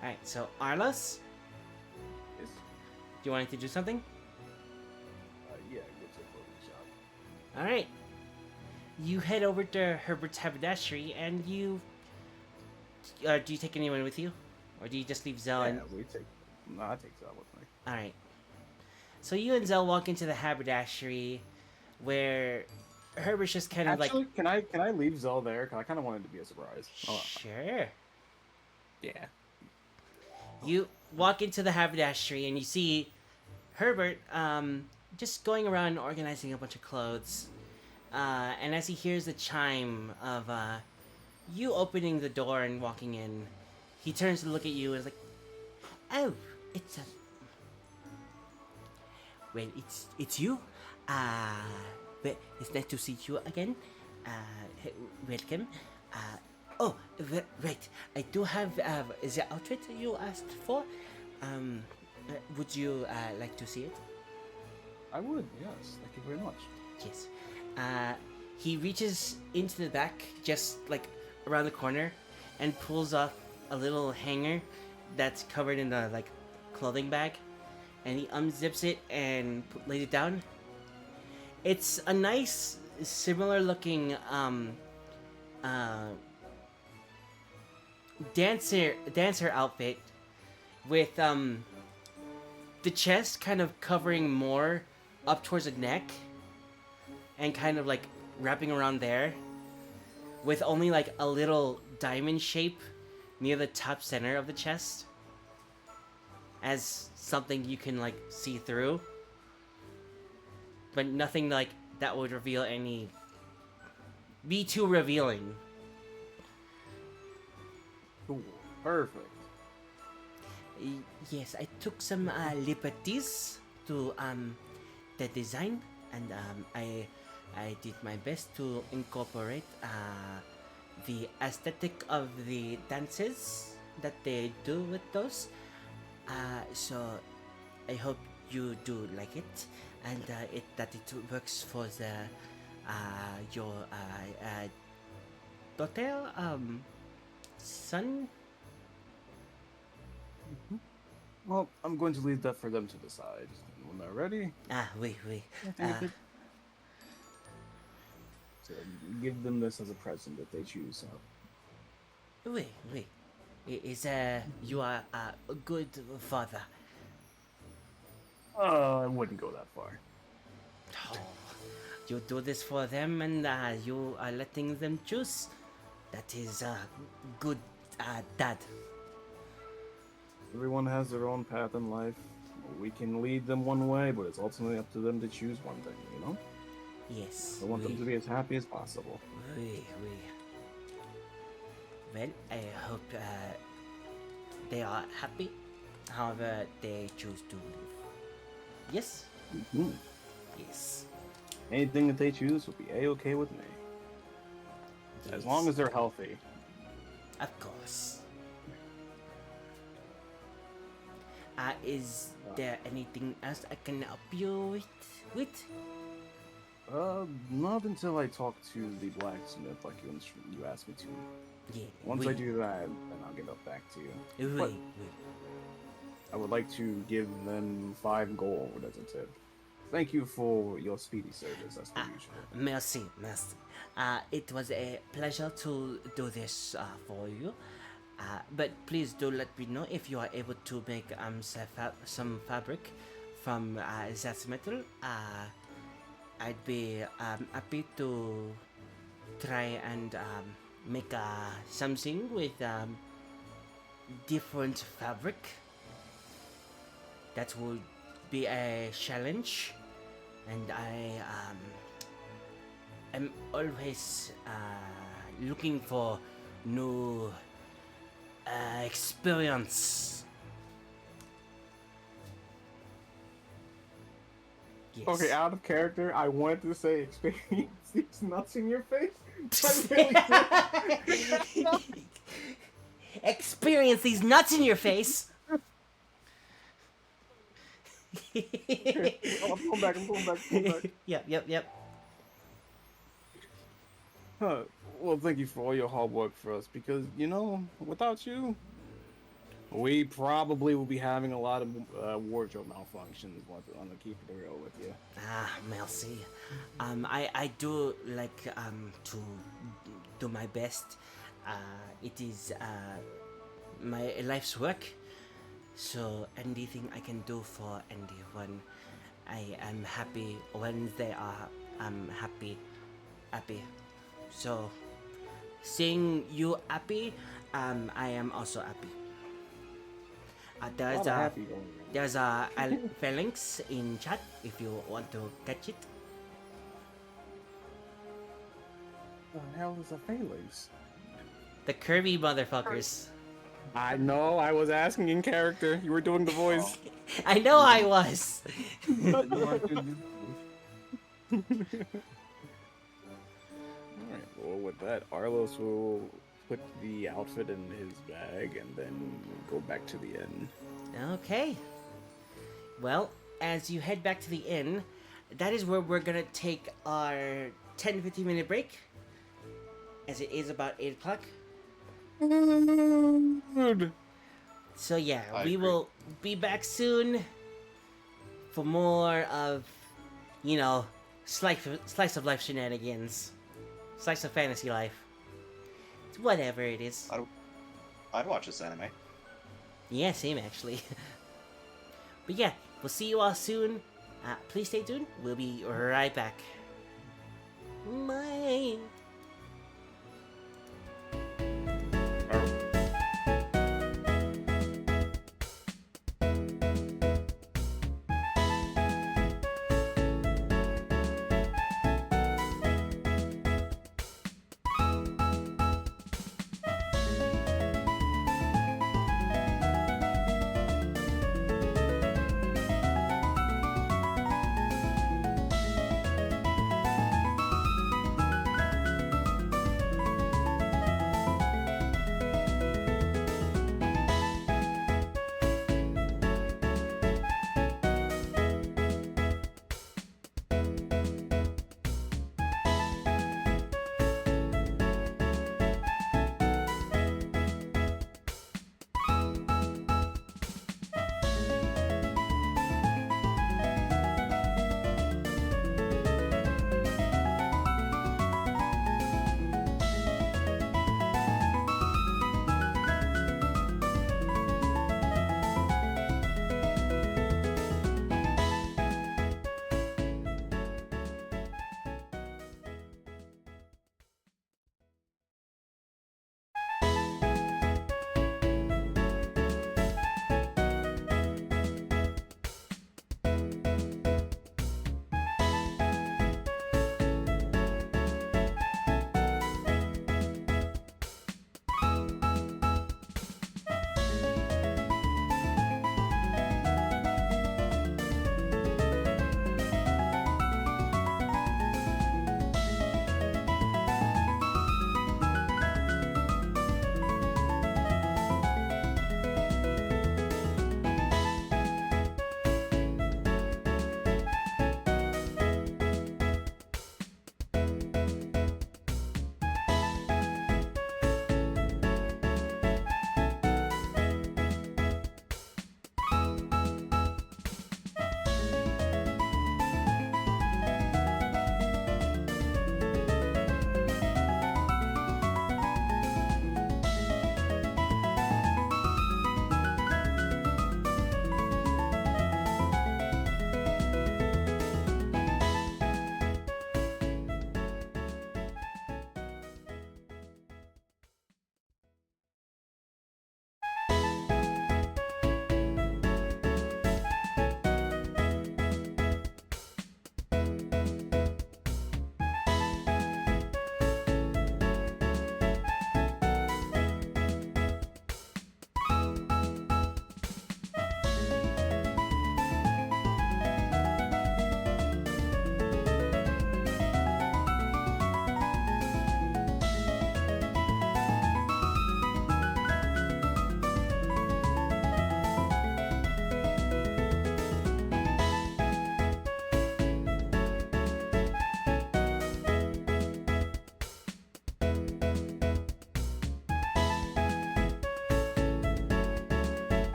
Alright, so Arlos, Yes. do you want to do something? Yeah, go take a look shot. Alright. You head over to Herbert's haberdashery and you... do you take anyone with you? Or do you just leave Zell and... Yeah, we take. No, I take that with me. Alright. So you and Zell walk into the haberdashery where Herbert's just kind of Actually, can I leave Zell there? Because I kind of wanted to be a surprise. like... Sure. Yeah. You walk into the haberdashery and you see Herbert just going around organizing a bunch of clothes. And as he hears the chime of you opening the door and walking in, he turns to look at you and is like, "Oh, it's well, it's you. Well, it's nice to see you again. Welcome. Right. I do have the outfit you asked for. Would you like to see it?" I would. Yes. Thank you very much. Yes. He reaches into the back, just like around the corner, and pulls off a little hanger that's covered in a like clothing bag, and he unzips it and lays it down. It's a nice, similar looking dancer outfit with the chest kind of covering more up towards the neck and kind of like wrapping around there with only like a little diamond shape near the top center of the chest as something you can like see through, but nothing like that would reveal be too revealing. Cool. Perfect. Yes, I took some liberties to the design, and I did my best to incorporate the aesthetic of the dances that they do with those. So I hope you do like it, and that it works for the your daughter, son. Well, I'm going to leave that for them to decide. When they're ready, Oui. so give them this as a present if they choose so. Oui. Is you are a good father. I wouldn't go that far. Oh, you do this for them, and you are letting them choose. That is good, dad. Everyone has their own path in life. We can lead them one way, but it's ultimately up to them to choose one thing, you know? Yes. I want them to be as happy as possible. Oui. Well, I hope they are happy, however they choose to live. Yes? Mhm. Yes. Anything that they choose will be a-okay with me. As long as they're healthy. Of course. Is there anything else I can help you with? Not until I talk to the blacksmith like you asked me to. Yeah. Once I do that, then I'll get up back to you. But Oui. I would like to give them 5 gold as a tip. Thank you for your speedy service, as per usual. Merci. It was a pleasure to do this for you. But please do let me know if you are able to make some fabric from that metal. I'd be happy to try and make something with different fabric. That would be a challenge, and I am always looking for new experience. Yes. Okay, out of character, I wanted to say experience these nuts in your face. I really Experience these nuts in your face. did. I'm going back. Yep. Huh. Well, thank you for all your hard work for us, because, you know, without you, we probably will be having a lot of wardrobe malfunctions, on the keep it real with you. Merci. I do like to do my best. It is my life's work. So anything I can do for anyone, I am happy when they are happy. So seeing you happy, I am also happy. There's a phalanx in chat if you want to catch it. What the hell is a phalanx? The curvy motherfuckers. I know, I was asking in character. You were doing the voice. I know I was. Alright, well, with that, Arlos will put the outfit in his bag and then go back to the inn. Okay. Well, as you head back to the inn, that is where we're gonna take our 10-15 minute break, as it is about 8 o'clock. So yeah, we will be back soon for more of, you know, slice of life shenanigans, slice of fantasy life. It's whatever it is. I'd watch this anime. Yeah, same actually. But yeah, we'll see you all soon. Please stay tuned. We'll be right back. Bye.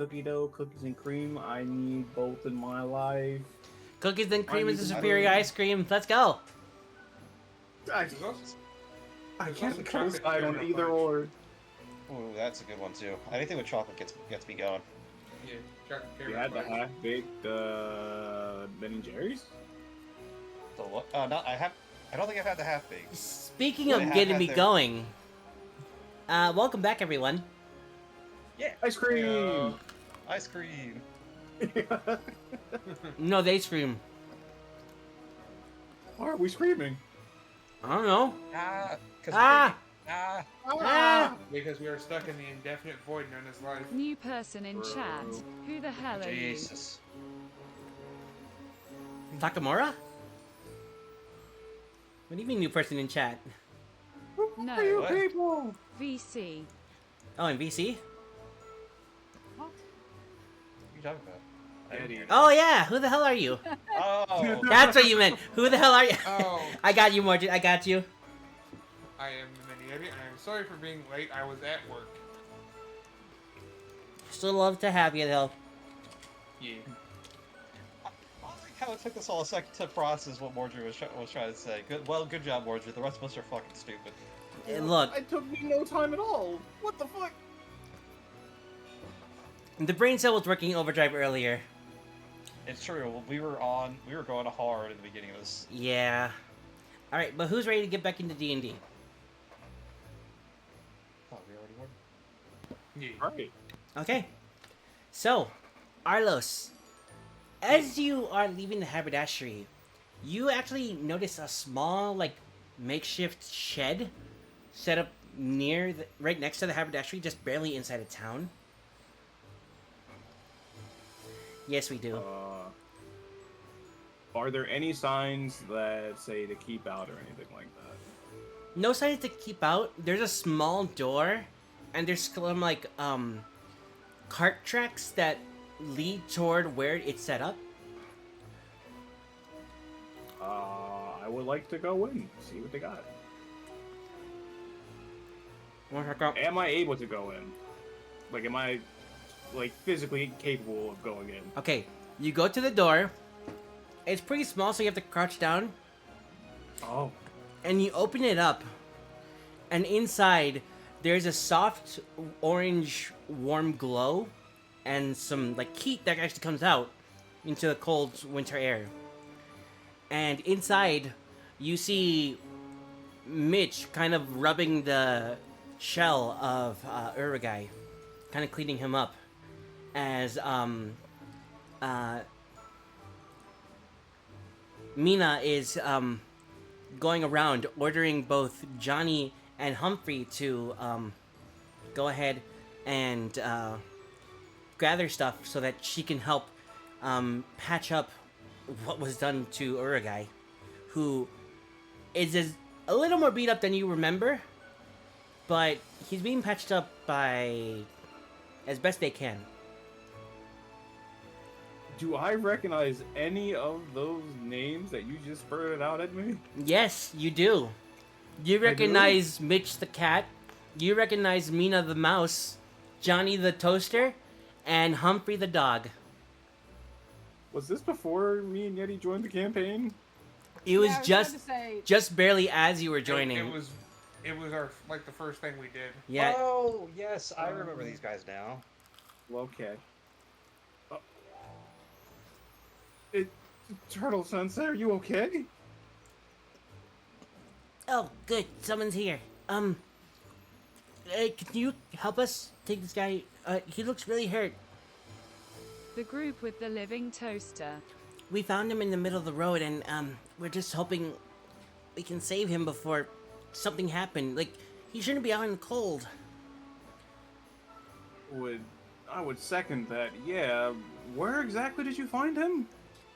cookie dough, cookies and cream. I need both in my life. Cookies and cream I is the need- superior ice cream. Let's go. I There's also, can't also chocolate co-sign on caramel either fudge. or. Ooh, that's a good one too. Anything with chocolate gets me going. Yeah, chocolate You caramel had the fudge. half-baked Ben and Jerry's? So what? No, I don't think I've had the half baked. Speaking They of have getting had me their- going, welcome back, everyone. Yeah. Ice cream! Ice cream. No, they scream. Why are we screaming? I don't know. Ah. 'Cause Ah! Ah. Ah! Because we are stuck in the indefinite void known as life. New person in chat. Who the hell are you? Jesus. Takamura? What do you mean, new person in chat? No, Are you What? people? VC. Oh, in VC? What? What are you talking about? I didn't hear Oh yeah, who the hell are you? that. Oh. That's what you meant. Who the hell are you? Oh. I got you, Mordred. I got you. I am the Mini Yeti, and I'm sorry for being late. I was at work. Still love to have you, though. Yeah. I like how it took us all a second to process what Mordred was trying to say. Good job, Mordred. The rest of us are fucking stupid. And look, It took me no time at all. What the fuck? the brain cell was working overdrive earlier. It's true. We were going hard in the beginning of this. Yeah. All right, but who's ready to get back into D&D? Oh, we already were. Yeah. Right. Okay. So, Arlos, as you are leaving the haberdashery, you actually notice a small, like, makeshift shed set up right next to the haberdashery, just barely inside of town. Yes, we do. Are there any signs that say to keep out or anything like that? No signs to keep out. There's a small door, and there's some, like, cart tracks that lead toward where it's set up. I would like to go in, see what they got. Am I able to go in? Like, am I, like, physically capable of going in? Okay, you go to the door. It's pretty small, so you have to crouch down. Oh. And you open it up. And inside, there's a soft orange warm glow. And some, like, heat that actually comes out into the cold winter air. And inside, you see Mitch kind of rubbing the shell of Urugai. Kind of cleaning him up. As, Mina is going around ordering both Johnny and Humphrey to go ahead and gather stuff so that she can help patch up what was done to Urugai, who is a little more beat up than you remember, but he's being patched up by as best they can. Do I recognize any of those names that you just spurted out at me? Yes, you do. You recognize Mitch the cat, you recognize Mina the mouse, Johnny the toaster, and Humphrey the dog. Was this before me and Yeti joined the campaign? It was Yeah, I was just about to say, just barely as you were joining. It was our like the first thing we did. Yeah. Oh, yes, I remember these guys now. Okay. Turtle Sensei, are you okay? Oh, good. Someone's here. Can you help us take this guy? He looks really hurt. The group with the living toaster. We found him in the middle of the road, and we're just hoping we can save him before something happened. Like, he shouldn't be out in the cold. I would second that. Yeah. Where exactly did you find him?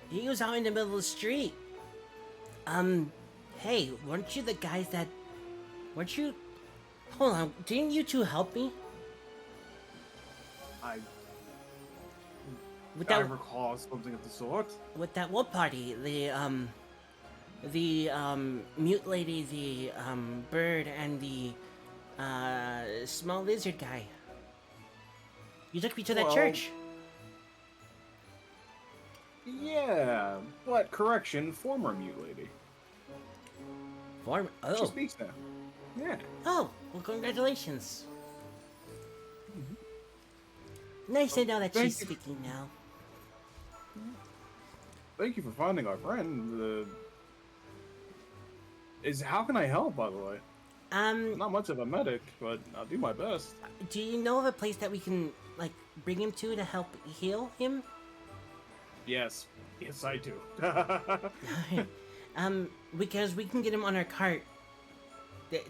He was out in the middle of the street. Hey, weren't you the guys that... Weren't you... Hold on, didn't you two help me? With I that, recall something of the sort. with that what party? The mute lady, the bird, and the small lizard guy. You took me to that Well, church. Yeah, but correction, former mute lady. Form. She Oh. speaks now. Yeah. Oh. Well, congratulations. Nice to know that Thank she's you. speaking now. Thank you for finding our friend. How can I help, by the way? I'm not much of a medic, but I'll do my best. Do you know of a place that we can like bring him to help heal him? Yes. Yes, I do. Because we can get him on our cart.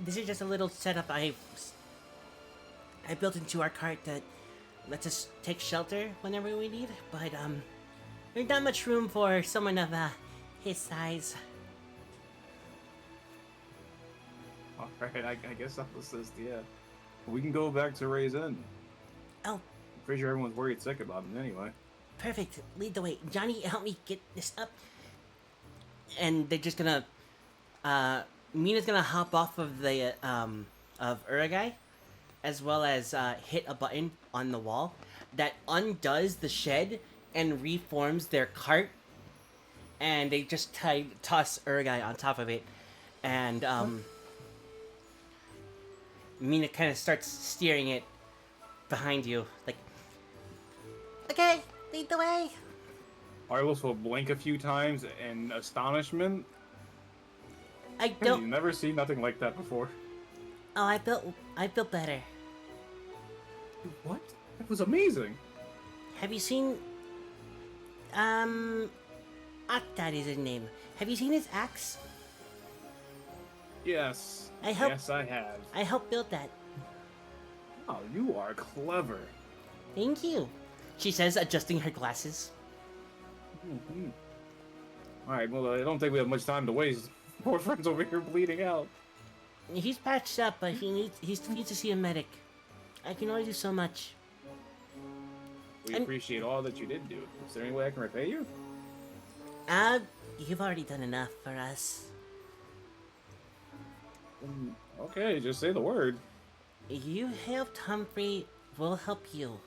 This is just a little setup I built into our cart that lets us take shelter whenever we need. But there's not much room for someone of his size. Alright, I guess I'll assist, yeah. We can go back to Ray's Inn. Oh, I'm pretty sure everyone's worried sick about him anyway. perfect. Lead the way. Johnny, help me get this up. And they're just gonna Mina's gonna hop off of the of Uragai, as well as hit a button on the wall that undoes the shed and reforms their cart, and they just toss Uragai on top of it, and Mina kind of starts steering it behind you, like, okay, lead the way. Arlos will blink a few times in astonishment. I You've don't. never seen nothing like that before. Oh, I built better. What? That was amazing. Have you seen? Octad is his name. Have you seen his axe? Yes. Yes, I have. I helped build that. Oh, you are clever. Thank you. She says, adjusting her glasses. Mm-hmm. Alright, well, I don't think we have much time to waste. Poor friend's over here bleeding out. He's patched up, but he needs to see a medic. I can only do so much. We appreciate all that you did do. Is there any way I can repay you? You've already done enough for us. Okay, just say the word. You helped Humphrey, we'll help you.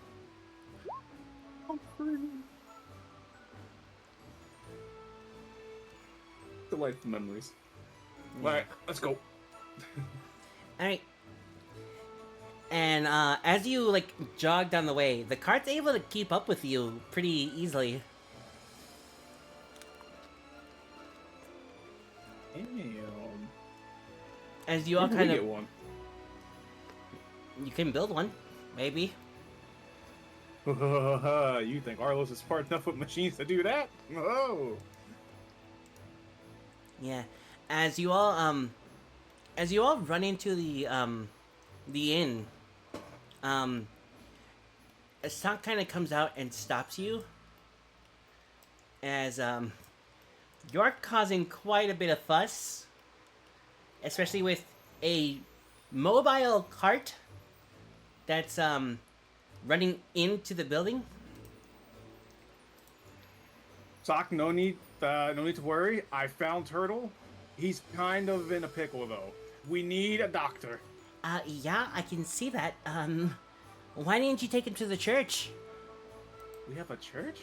Delightful memories. Yeah. Alright, let's go. Alright. And as you like jog down the way, the cart's able to keep up with you pretty easily. Damn. As you all Maybe kind we of, get one. you can build one, maybe. You think Arlos is smart enough with machines to do that? Oh. Yeah. As you all run into the inn, a sound kind of comes out and stops you. As you're causing quite a bit of fuss, especially with a mobile cart that's running into the building. Sock, no need to worry. I found Turtle. He's kind of in a pickle though. We need a doctor. Yeah, I can see that. Why didn't you take him to the church? We have a church?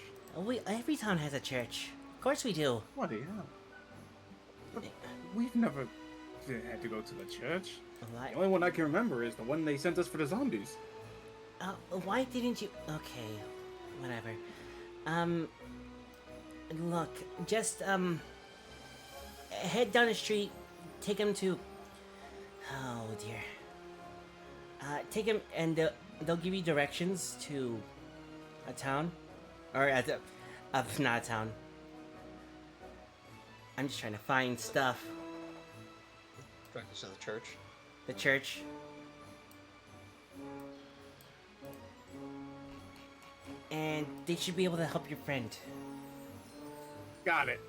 Every town has a church. Of course we do. What the hell? But we've never had to go to the church. Why, The only one I can remember is the one they sent us for the zombies. why didn't you? Okay, whatever. Look, just head down the street, take him to. Oh dear. Take him, and they'll give you directions to a town, or not a town. I'm just trying to find stuff. Practice in the church. The church. And they should be able to help your friend. Got it.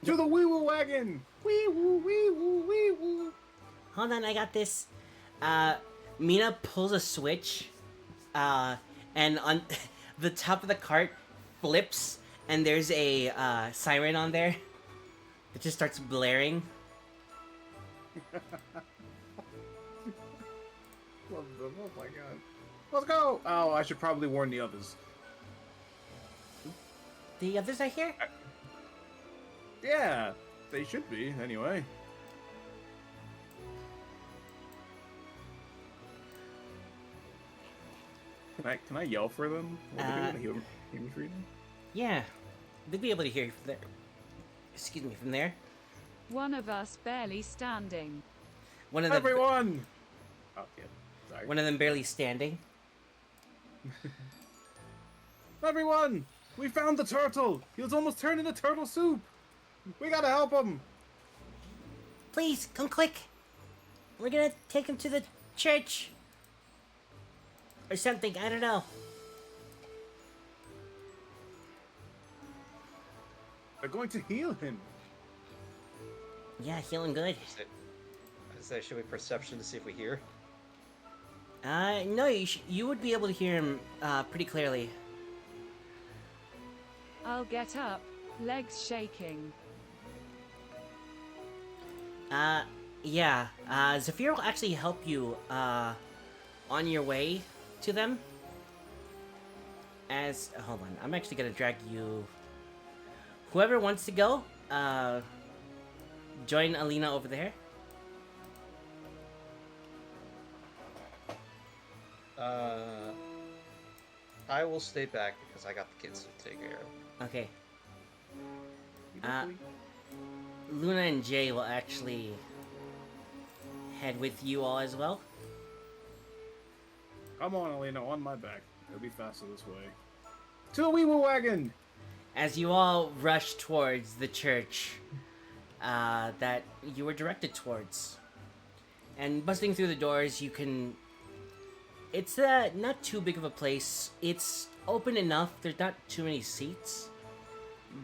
To the wee woo wagon! Wee woo, wee woo, wee woo! Hold on, I got this. Mina pulls a switch, and on the top of the cart flips, and there's a siren on there. It just starts blaring. Love them. Oh my god. Let's go! Oh, I should probably warn the others. The others are here? Yeah, they should be, anyway. Can I yell for them? Hear me for them? Yeah. They'd be able to hear you from there. Excuse me, from there. One of us barely standing. One of them. Everyone! Oh, yeah. Sorry. One of them barely standing. Everyone! We found the turtle! He was almost turned into turtle soup! We gotta help him! Please, come quick. We're gonna take him to the church. Or something, I don't know. They're going to heal him. Yeah, healing good. I say, should we perception to see if we hear? No, you would be able to hear him, pretty clearly. I'll get up, legs shaking. Yeah. Zephyr will actually help you, on your way to them. Hold on, I'm actually gonna drag you... Whoever wants to go, join Alina over there. I will stay back because I got the kids to take care of. Okay. Luna and Jay will actually head with you all as well. Come on, Elena, on my back. It'll be faster this way. To the Weeble Wagon! As you all rush towards the church that you were directed towards. And busting through the doors, you can... It's not too big of a place. It's open enough. There's not too many seats.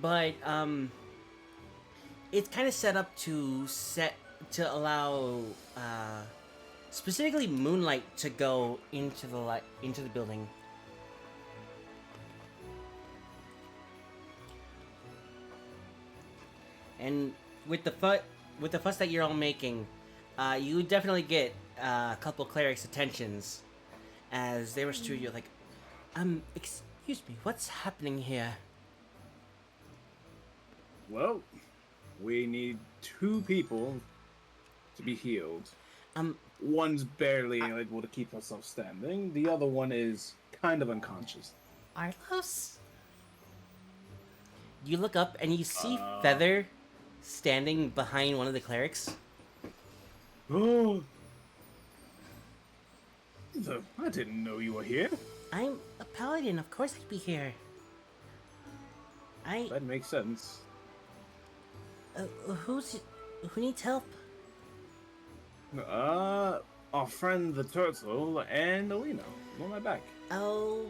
But, it's kind of set up to allow, specifically moonlight to go into the building. And with the fuss that you're all making, you definitely get a couple clerics' attentions as they rush to you like, excuse me, what's happening here? Well, we need 2 people to be healed. One's barely able to keep herself standing. The other one is kind of unconscious. Arlos? You look up and you see Feather standing behind one of the clerics. Oh! I didn't know you were here. I'm a paladin, of course I'd be here. That makes sense. Who needs help? Our friend the turtle and Alina. On my back. Oh,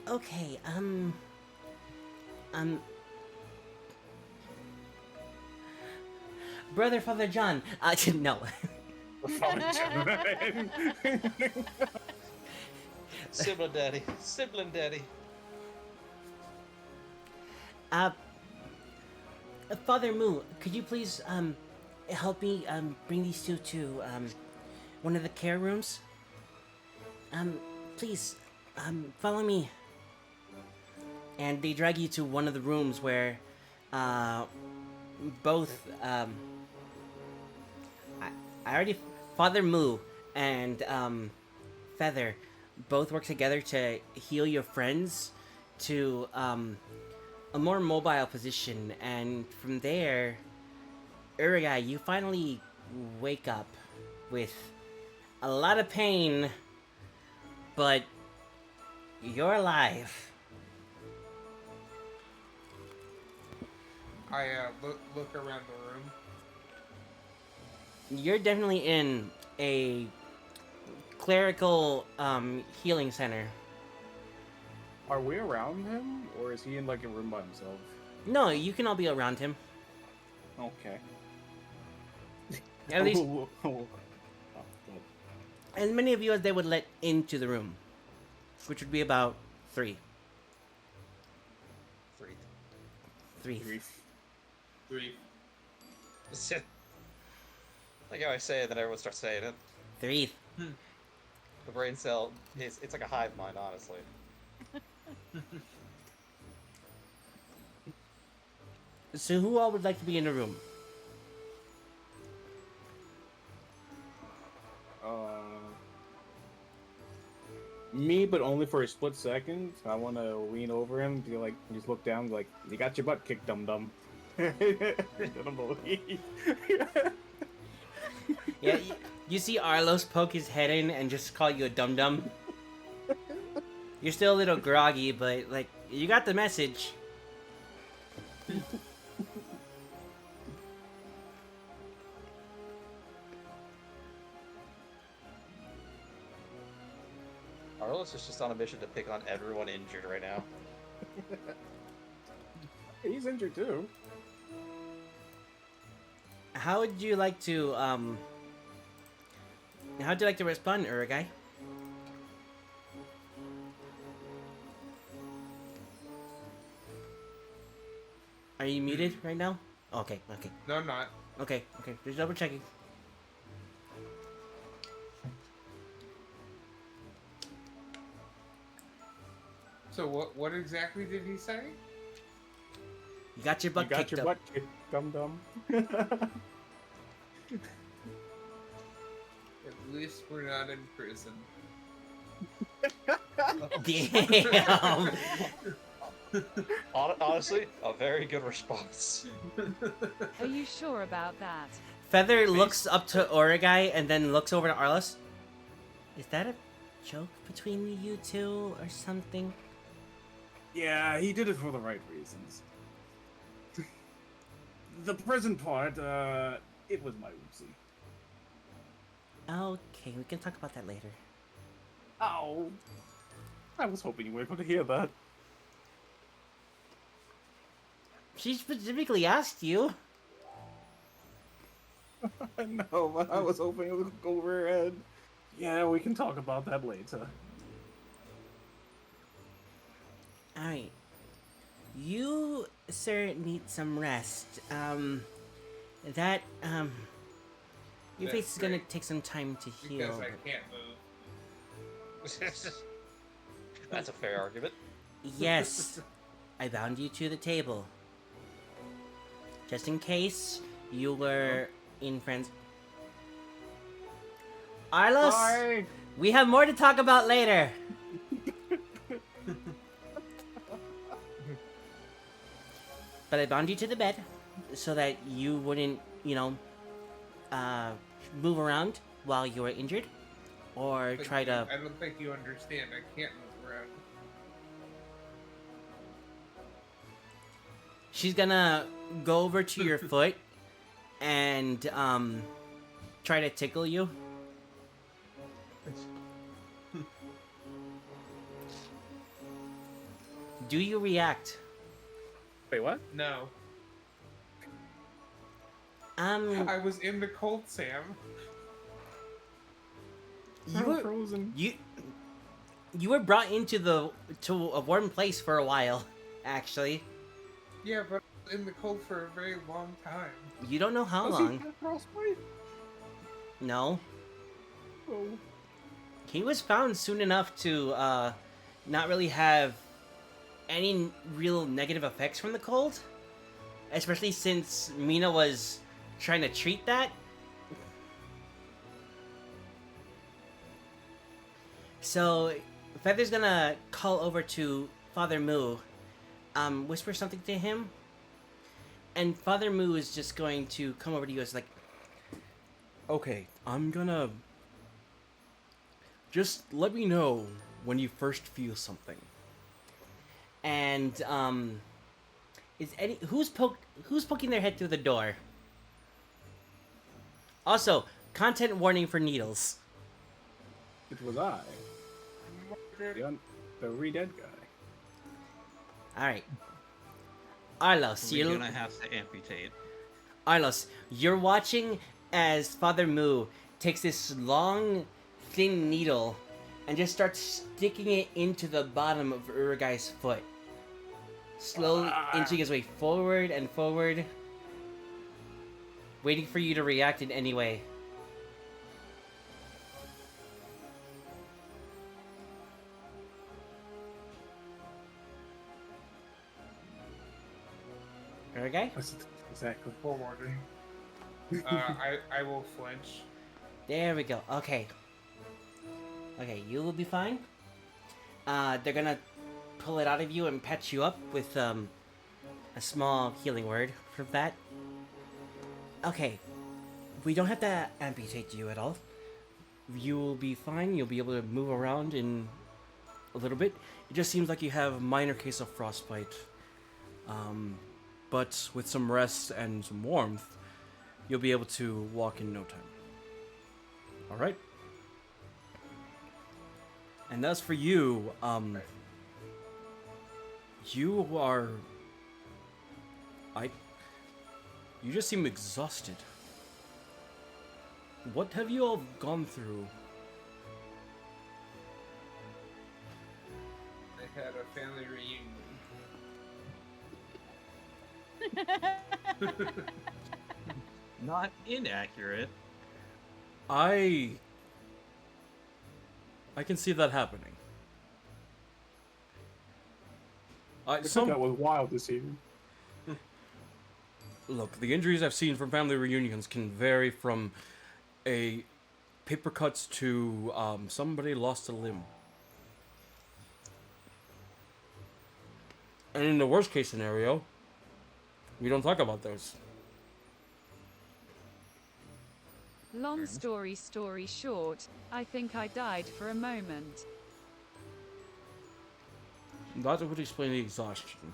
okay, Brother Father John, no. Sibling daddy. Sibling daddy. Father Moo, could you please, help me, bring these 2 to, one of the care rooms? Please, follow me. And they drag you to one of the rooms where, both, Father Moo and, Feather both work together to heal your friends to, a more mobile position, and from there, Uriah, you finally wake up with a lot of pain, but you're alive. I look around the room. You're definitely in a clerical healing center. Are we around him, or is he in like a room by himself? No, you can all be around him. Okay. At least, Good. as many of you as they would let into the room, which would be about 3. 3. 3. Like how I say it, then everyone starts saying it. 3. The brain cell is it's like a hive mind, honestly. So who all would like to be in the room? Me, but only for a split second. I want to lean over him, be like, just look down, like, you got your butt kicked, dum dum. Don't believe. Yeah, you see Arlos poke his head in and just call you a dum dum. You're still a little groggy, but like you got the message. Arlos is just on a mission to pick on everyone injured right now. He's injured too. How would you like to respond, Urugai? Are you muted right now? Okay. No, I'm not. Okay. Just double checking. So what exactly did he say? You got your butt You got kicked your up. butt kicked, dum dum. At least we're not in prison. Damn. Honestly, a very good response. Are you sure about that? Feather looks up to Urugai and then looks over to Arlos. Is that a joke between you two or something? Yeah, he did it for the right reasons. The prison part, it was my oopsie. Okay, we can talk about that later. Ow! I was hoping you were going to hear that. She specifically asked you. I know, but I was hoping it would go over her head. Yeah, we can talk about that later. Alright. You, sir, need some rest. Your That's face is gonna great. take some time to heal. Because I can't move. That's a fair argument. Yes, I bound you to the table. Just in case you were in friends. Arlos, Bye! we have more to talk about later. But I bound you to the bed so that you wouldn't, move around while you were injured, or But try to. I don't think you understand. I can't move around. She's gonna go over to your foot and try to tickle you. Do you react? Wait, what? No. I I was in the cold, Sam. you I'm were frozen. you were brought to a warm place for a while, actually. Yeah, but I was in the cold for a very long time. You don't know how Was long. he frostbite? No, Oh. he was found soon enough to not really have any real negative effects from the cold, especially since Mina was trying to treat that. So Feather's gonna call over to Father Moo, whisper something to him, and Father Moo is just going to come over to you as like, okay, I'm gonna just let me know when you first feel something. And who's poking their head through the door? Also, content warning for needles. It was I. The re-dead guy. Alright. Arlos, We're gonna have to amputate. Arlos, you're watching as Father Moo takes this long, thin needle and just starts sticking it into the bottom of Urugai's foot. Slowly inching his way forward and forward, waiting for you to react in any way. Okay? Exactly. Poor Mordred. I will flinch. There we go. Okay. Okay, you will be fine. They're gonna pull it out of you and patch you up with a small healing word for that. Okay. We don't have to amputate you at all. You will be fine. You'll be able to move around in a little bit. It just seems like you have a minor case of frostbite. But with some rest and some warmth, you'll be able to walk in no time. Alright? And as for you, you are... You just seem exhausted. What have you all gone through? I had a family reunion. Not inaccurate. I can see that happening. That was wild this evening. Look, the injuries I've seen from family reunions can vary from a paper cuts to somebody lost a limb. And in the worst case scenario, we don't talk about those. Long story short, I think I died for a moment. That would explain the exhaustion.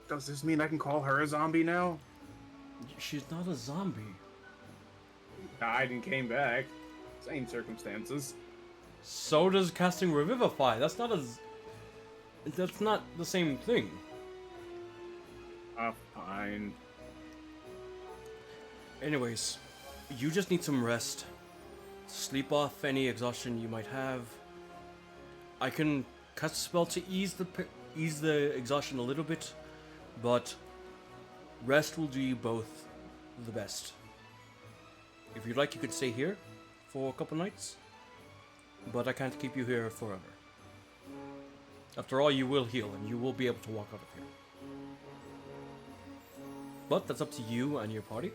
Does this mean I can call her a zombie now? She's not a zombie. Died and came back. Same circumstances. So does casting Revivify. That's not the same thing. Fine. Anyways, you just need some rest. Sleep off any exhaustion you might have. I can cast a spell to ease the exhaustion a little bit, but rest will do you both the best. If you'd like, you could stay here for a couple nights, but I can't keep you here forever. After all, you will heal, and you will be able to walk out of here. But that's up to you and your party.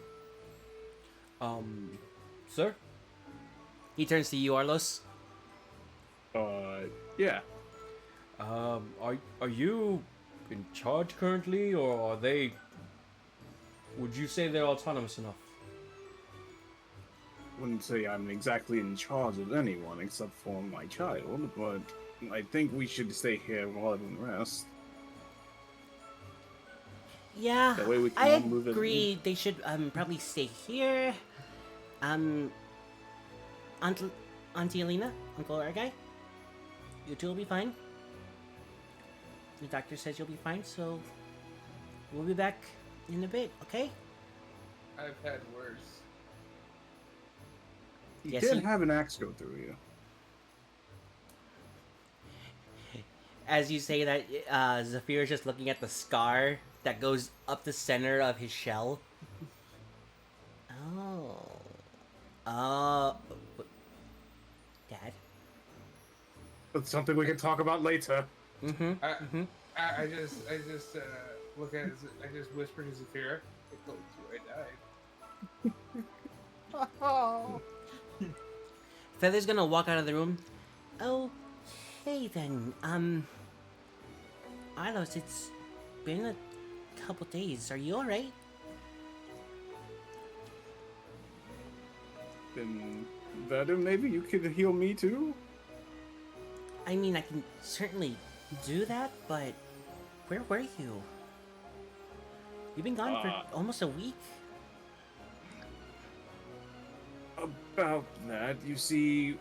Sir? He turns to you, Arlos. Yeah. Are you in charge currently, or are they... Would you say they're autonomous enough? Wouldn't say I'm exactly in charge of anyone except for my child, but I think we should stay here while everyone rests. Yeah, That way we can I all move it. agree. They should probably stay here. Auntie Alina, Uncle Argai, you two will be fine. The doctor says you'll be fine, so we'll be back in a bit, okay? I've had worse. You Yes, did he- have an axe go through you. As you say that, Zafir is just looking at the scar that goes up the center of his shell. Oh. Dad? That's something we can talk about later. Mm-hmm. I just look at it. I just whisper to Zafira, "I told you I died." Feather's gonna walk out of the room. Okay then, Arlos, it's been a couple days. Are you alright? Then better, maybe you could heal me too? I mean, I can certainly do that, but where were you? You've been gone for almost a week. About that, you see,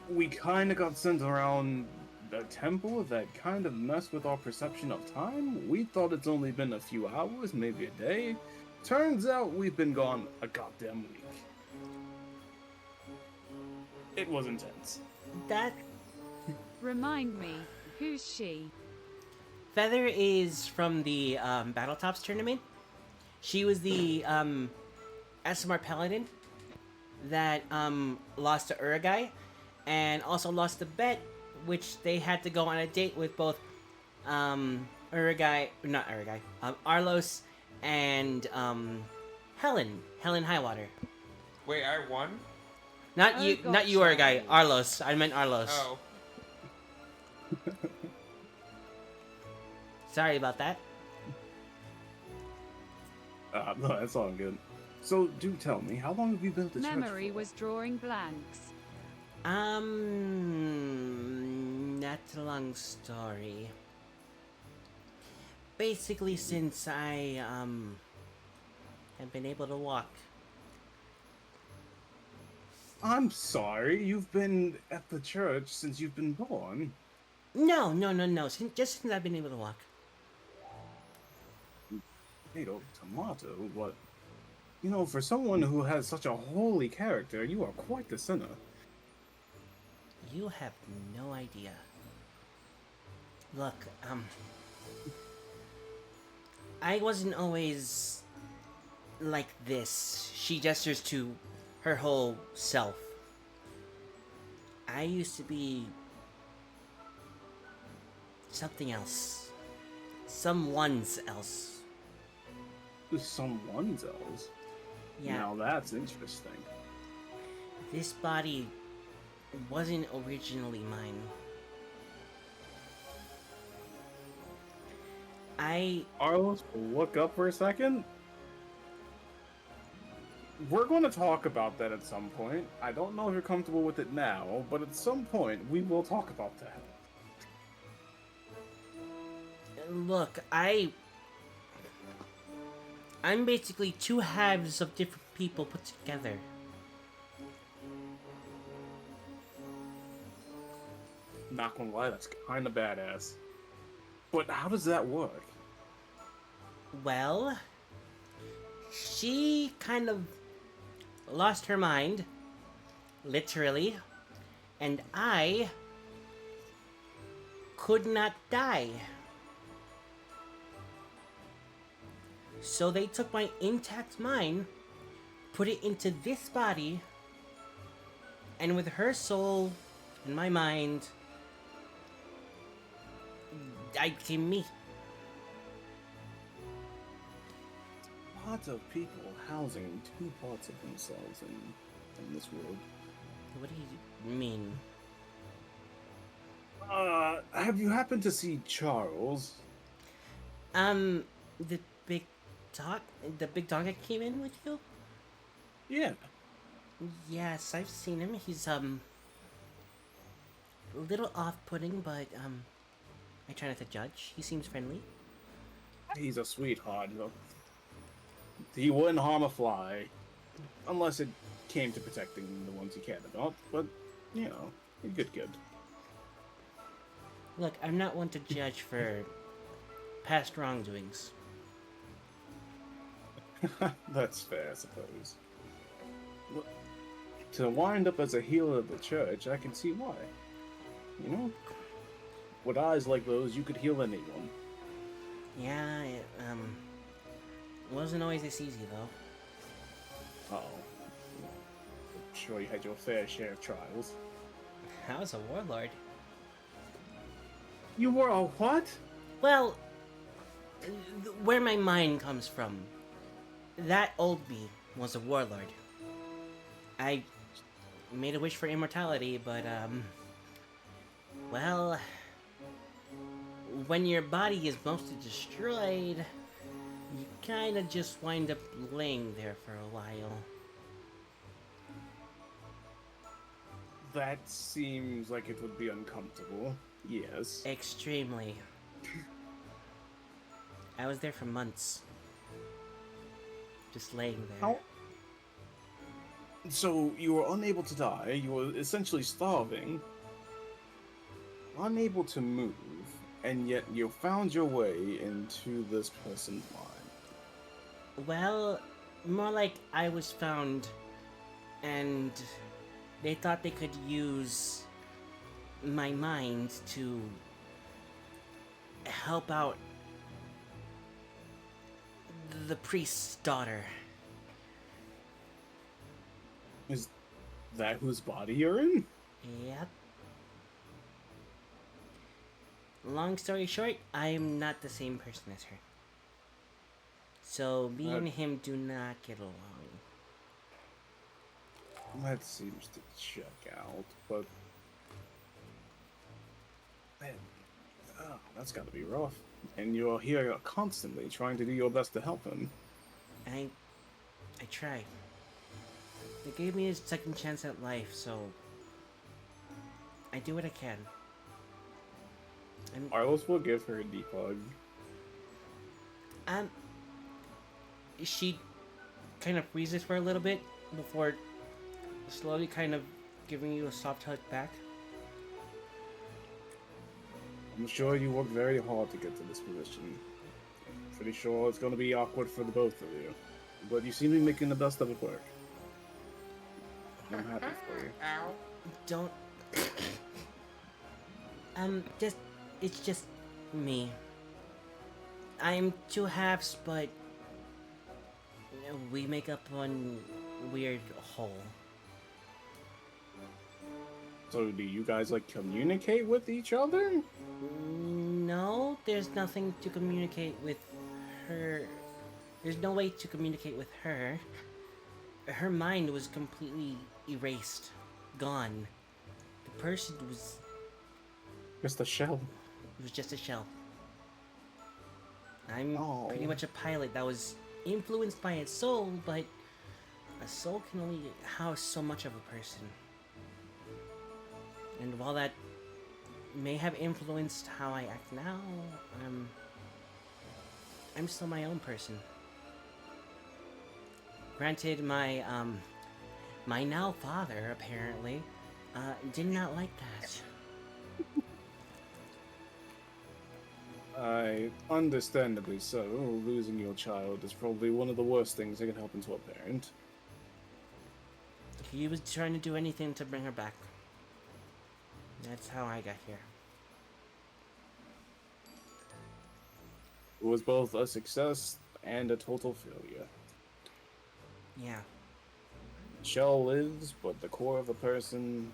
we kind of got sent around a temple that kind of messed with our perception of time. We thought it's only been a few hours, maybe a day. Turns out we've been gone a goddamn week. It was intense. That Remind me, who's she? Feather is from the Battletops tournament. She was the SMR Paladin that lost to Urgai, and also lost the bet, which they had to go on a date with both Arlos, and Helen Highwater. Wait, I won? Not Oh, you, not you, gotcha. Urgai. Arlos. I meant Arlos. Oh. Sorry about that. No, that's all good. So, do tell me, how long have you been at the church Memory for? was drawing blanks. That's a long story. Basically, since I, have been able to walk. I'm sorry, you've been at the church since you've been born. No. Just since I've been able to walk. Tomato, tomato, what? You know, for someone who has such a holy character, you are quite the sinner. You have no idea. Look, I wasn't always like this. She gestures to her whole self. I used to be something else. Someone's else. Someone's else? Yeah, Now that's interesting. this body wasn't originally mine. Arlos, look up for a second. We're going to talk about that at some point. I don't know if you're comfortable with it now, but at some point we will talk about that. Look, I'm basically two halves of different people put together. Not gonna lie, that's kind of badass. But how does that work? Well, she kind of lost her mind, literally, and I could not die. So they took my intact mind, put it into this body, and with her soul and my mind, I became me. Lots of people housing two parts of themselves in this world. What do you mean? Have you happened to see Charles? The big dog, that came in with you? Yeah. Yes, I've seen him. He's, a little off-putting, but, I try not to judge. He seems friendly. He's a sweetheart, though. He wouldn't harm a fly, unless it came to protecting the ones he cared about, but, you know, he's good. Look, I'm not one to judge for past wrongdoings. That's fair, I suppose. Well, to wind up as a healer of the church, I can see why. You know? With eyes like those, you could heal anyone. Yeah, it, wasn't always this easy, though. Uh-oh. I'm sure you had your fair share of trials. I was a warlord. You were a what? Well, where my mind comes from, that old me was a warlord. I made a wish for immortality, but, well, when your body is mostly destroyed, you kinda just wind up laying there for a while. That seems like it would be uncomfortable. Yes. Extremely. I was there for months. Just laying there. How? So you were unable to die, you were essentially starving, unable to move, and yet you found your way into this person's mind. Well, more like I was found, and they thought they could use my mind to help out the priest's daughter. Is that whose body you're in? Yep. Long story short, I'm not the same person as her. So me and him do not get along. That seems to check out, but man, that's gotta be rough. And you're here constantly trying to do your best to help him. I try. They gave me a second chance at life, so I do what I can. Arlos will give her a deep hug. She kind of freezes for a little bit before slowly kind of giving you a soft hug back. I'm sure you worked very hard to get to this position. Pretty sure it's going to be awkward for the both of you. But you seem to be making the best of it work. I'm happy for you. Ow. Don't... It's just me. I'm two halves, but we make up one weird whole. So do you guys, like, communicate with each other? No, there's nothing to communicate with her. There's no way to communicate with her. Her mind was completely erased. Gone. The person was... Just a shell. It was just a shell. I'm Oh. pretty much a pilot that was influenced by its soul, but a soul can only house so much of a person. And while that may have influenced how I act now, I'm still my own person. Granted, my now father, apparently, did not like that. Understandably so. Losing your child is probably one of the worst things that can happen to a parent. He was trying to do anything to bring her back. That's how I got here. It was both a success and a total failure. Yeah. Shell lives, but the core of a person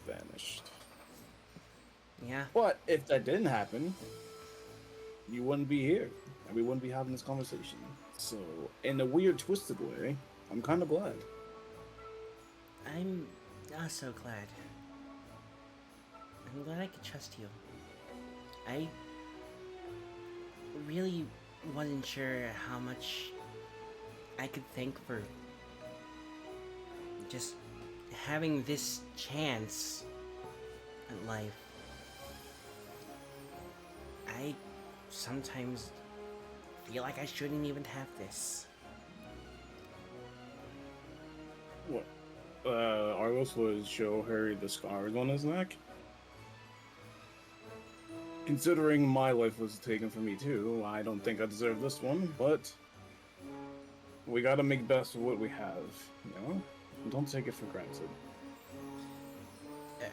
vanished. Yeah. But if that didn't happen, you wouldn't be here, and we wouldn't be having this conversation. So, in a weird, twisted way, I'm kind of glad. I'm also glad. I'm glad I could trust you. I really wasn't sure how much I could thank for just having this chance at life. I sometimes feel like I shouldn't even have this. What? Argos would show her the scars on his neck. Considering my life was taken from me too, I don't think I deserve this one, but we gotta make best of what we have, you know? Don't take it for granted.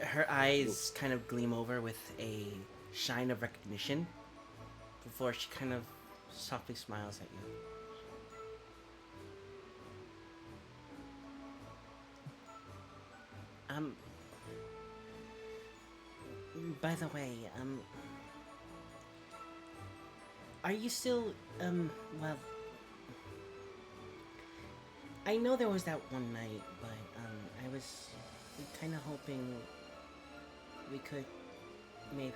Her eyes kind of gleam over with a shine of recognition before she kind of softly smiles at you. By the way, are you still, well, I know there was that one night, but, I was kind of hoping we could maybe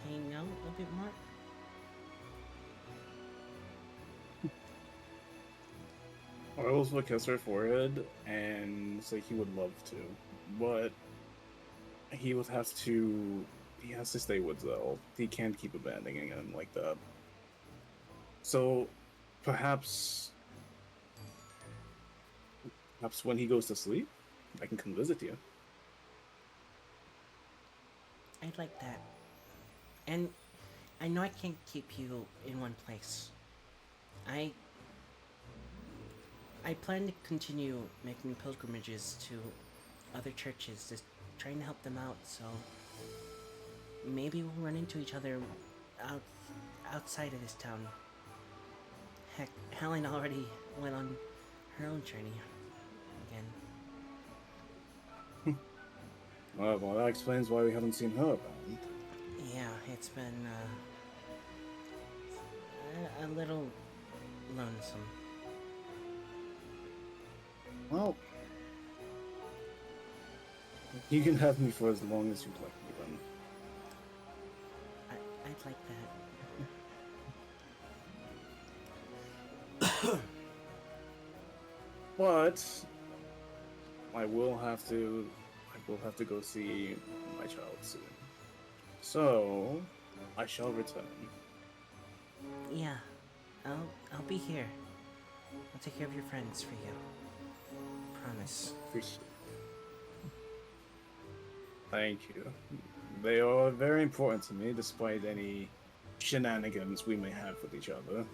hang out a bit more? Argos would kiss her forehead and say he would love to, but he has to stay with Zell. He can't keep abandoning him like that. So perhaps when he goes to sleep, I can come visit you. I'd like that. And I know I can't keep you in one place. I plan to continue making pilgrimages to other churches, just trying to help them out, so maybe we'll run into each other outside of this town. Heck, Helen already went on her own journey again. Well, that explains why we haven't seen her around. Yeah, it's been a little lonesome. Well, you can have me for as long as you'd like me then. I'd like that. But I will have to go see my child soon. So I shall return. Yeah, I'll be here. I'll take care of your friends for you. Promise. Appreciate it. Thank you. They are very important to me, despite any shenanigans we may have with each other.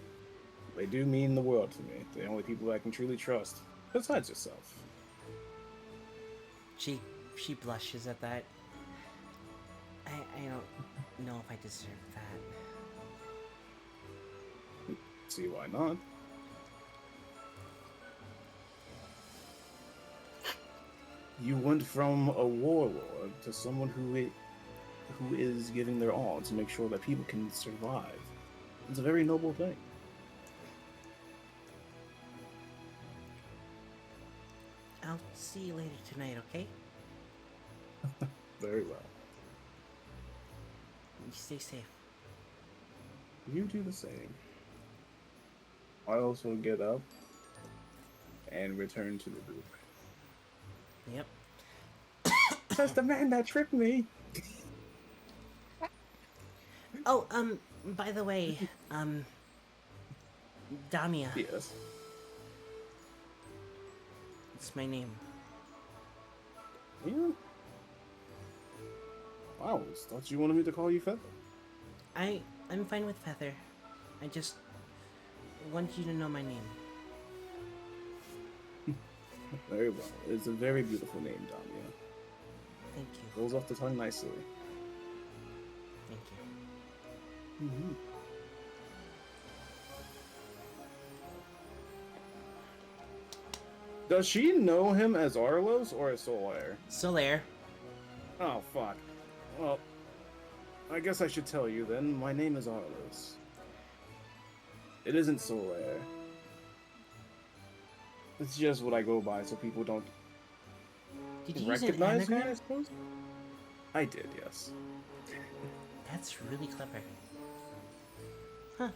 They do mean the world to me. They're the only people I can truly trust, besides yourself. She blushes at that. I don't know if I deserve that. See why not? You went from a warlord to someone who is giving their all to make sure that people can survive. It's a very noble thing. I'll see you later tonight, okay? Very well. You stay safe. You do the same. I also get up and return to the group. Yep. That's the man that tricked me. Oh, by the way, Damia. Yes. It's my name. Yeah. Wow, I thought you wanted me to call you Feather. I'm fine with Feather. I just want you to know my name. Very well. It's a very beautiful name, Damia. Thank you. Rolls off the tongue nicely. Thank you. Mm-hmm. Does she know him as Arlos or as Solaire? Solaire. Oh, fuck. Well, I guess I should tell you then. My name is Arlos. It isn't Solaire. It's just what I go by so people don't Did you use an recognize me, I anagram? suppose? I did, yes. That's really clever. Huh.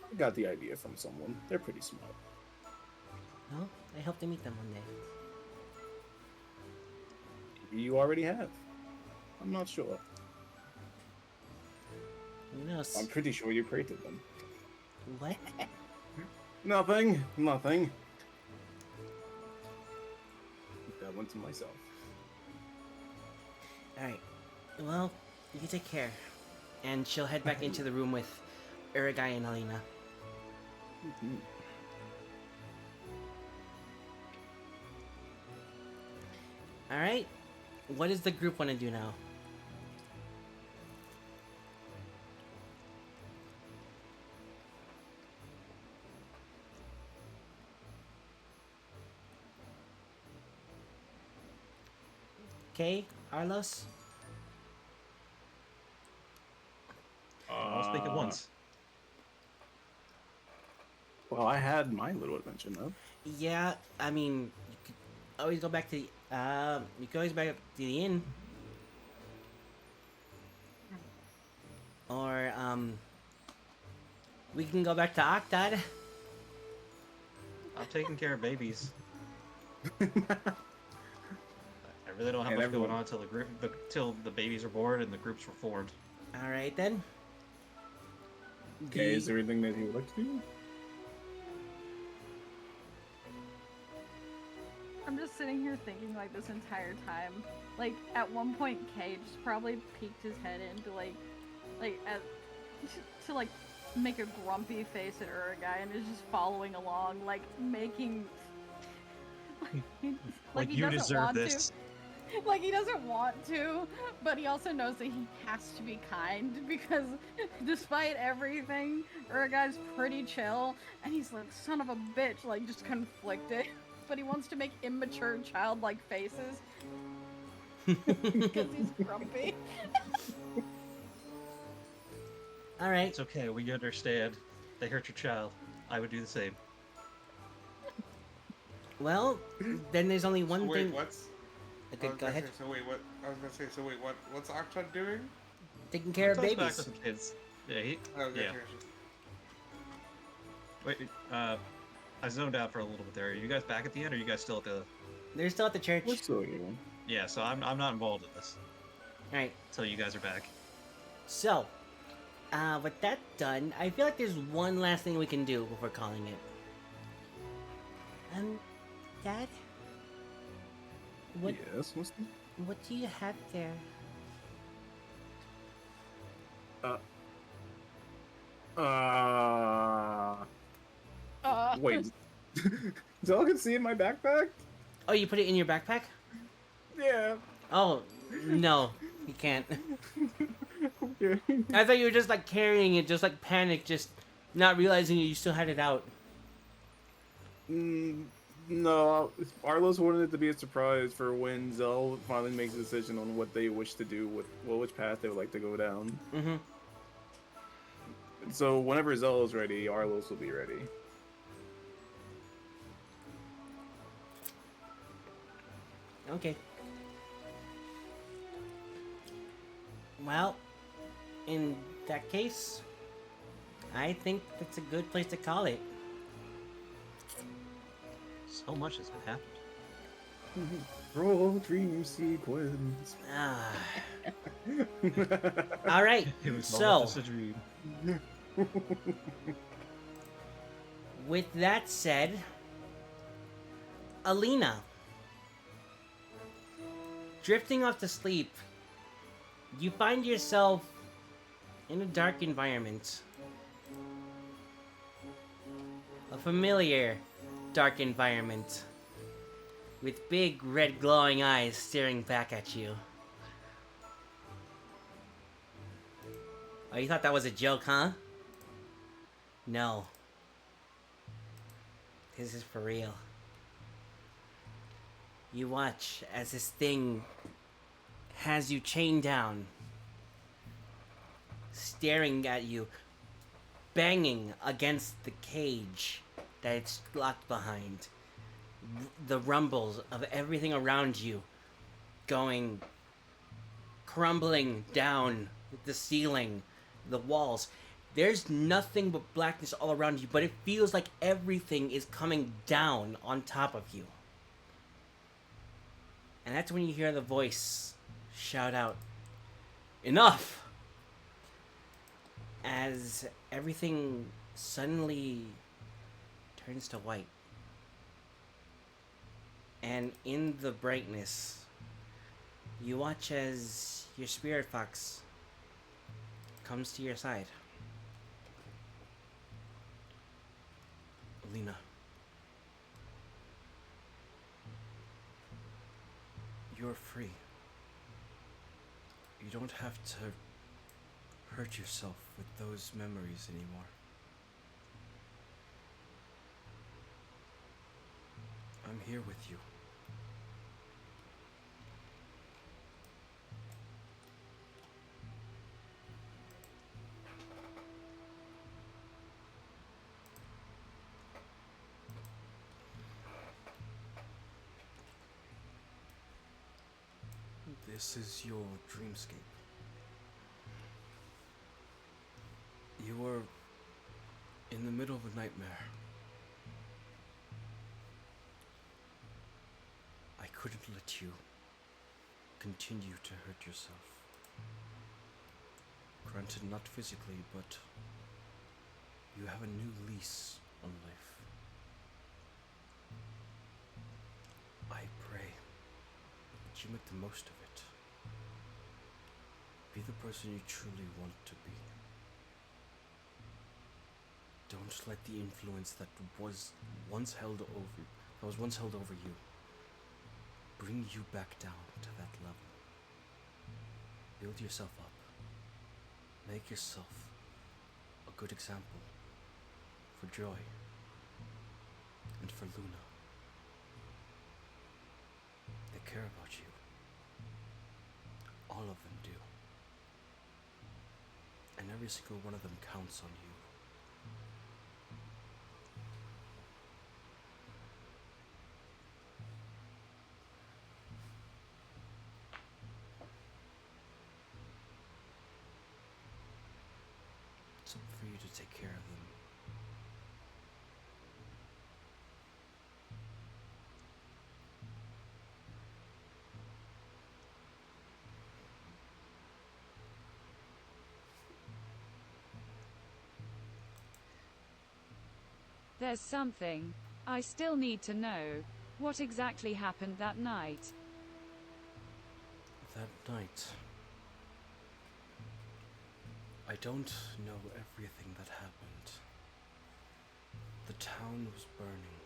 I got the idea from someone. They're pretty smart. Well, I hope to meet them one day. Maybe you already have. I'm not sure. Who knows? I'm pretty sure you created them. What? Nothing. Nothing. That went to myself. Alright. Well, you take care. And she'll head back into the room with Uragai and Alina. Mm-hmm. Alright. What does the group want to do now? Okay, Arlos? I'll speak at once. Well, I had my little adventure, no? Yeah, I mean, you could always go back to the, you could always back up to the inn. Or, we can go back to Octad. I'm taking care of babies. I really don't have And much everyone- going on till the babies are born and the groups were formed. Alright then. Okay, is there anything that you would like to do? I'm just sitting here thinking like this entire time. Like at one point, Cage probably peeked his head into to like make a grumpy face at Uragai and is just following along, like making. Like he you doesn't deserve want this. to. Like he doesn't want to, but he also knows that he has to be kind because despite everything, Uragai's pretty chill and he's like, son of a bitch, like just conflicted. But he wants to make immature childlike faces. Because he's grumpy. All right. It's okay. We understand. They hurt your child. I would do the same. Well, then there's only one wait, thing. what's? Okay, go ahead. So wait, what? I was gonna say. So wait, what's Octod doing? Taking care of Let's back babies. with the kids. Yeah, Okay, yeah. Wait, I zoned out for a little bit there. Are you guys back at the end, or are you guys still at the? They're still at the church. We're still here. Yeah, so I'm not involved in this All right. until you guys are back. So, with that done, I feel like there's one last thing we can do before calling it. Dad? What Yes, what's the... what do you have there? Wait. Y'all can see in my backpack? Oh, you put it in your backpack? Yeah. Oh, no, you can't. Okay. I thought you were just like carrying it, just like panicked, just not realizing you still had it out. No, Arlos wanted it to be a surprise for when Zell finally makes a decision on what they wish to do with, well, which path they would like to go down. Mm-hmm. So whenever Zell is ready, Arlos will be ready. Okay. Well, in that case, I think that's a good place to call it. So much has happened. Roll dream sequence. Ah. All right. It was So, all just a dream. with that said, Alina, drifting off to sleep, you find yourself in a dark environment. A familiar dark environment with big red glowing eyes staring back at you. Oh, you thought that was a joke, huh? No. This is for real. You watch as this thing has you chained down, staring at you, banging against the cage that it's locked behind. The rumbles of everything around you going, crumbling down the ceiling, the walls. There's nothing but blackness all around you, but it feels like everything is coming down on top of you. And that's when you hear the voice shout out, "Enough!" As everything suddenly turns to white. And in the brightness, you watch as your spirit fox comes to your side. Alina. You're free. You don't have to hurt yourself with those memories anymore. I'm here with you. This is your dreamscape. You were in the middle of a nightmare. I couldn't let you continue to hurt yourself. Granted, not physically, but you have a new lease on life. I pray that you make the most of it. Be the person you truly want to be. Don't let the influence that was once held over you bring you back down to that level. Build yourself up. Make yourself a good example for Joy and for Luna. They care about you. All of them do. And every single one of them counts on you. It's up for you to take care of them. There's something I still need to know. What exactly happened that night? That night, I don't know everything that happened. The town was burning.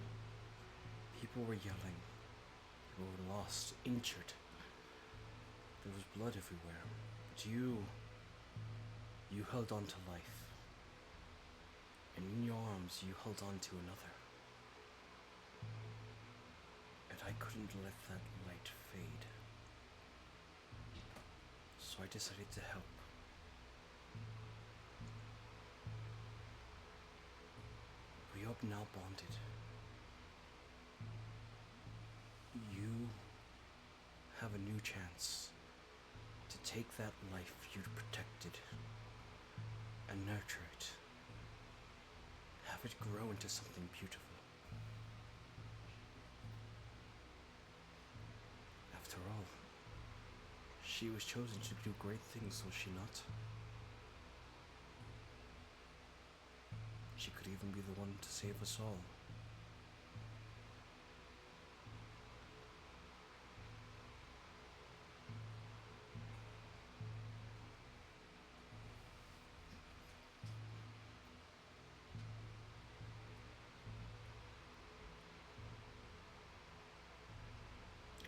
People were yelling. People were lost, injured. There was blood everywhere. But you held on to life. And in your arms, you held on to another. And I couldn't let that light fade. So I decided to help. We are now bonded. You have a new chance to take that life you protected and nurture it. Have it grow into something beautiful. After all, she was chosen to do great things, was she not? She could even be the one to save us all.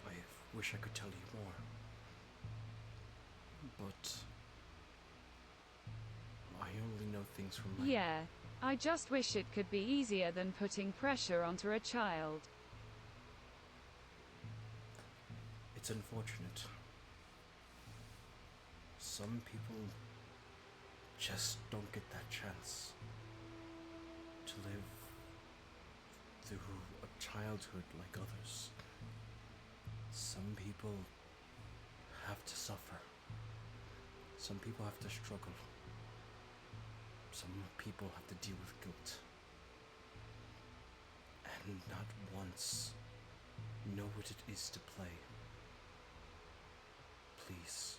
I wish I could tell you more, but I only know things from my... Yeah, I just wish it could be easier than putting pressure onto a child. It's unfortunate. Some people just don't get that chance to live through a childhood like others. Some people have to suffer. Some people have to struggle. Some people have to deal with guilt. And not once know what it is to play. Please,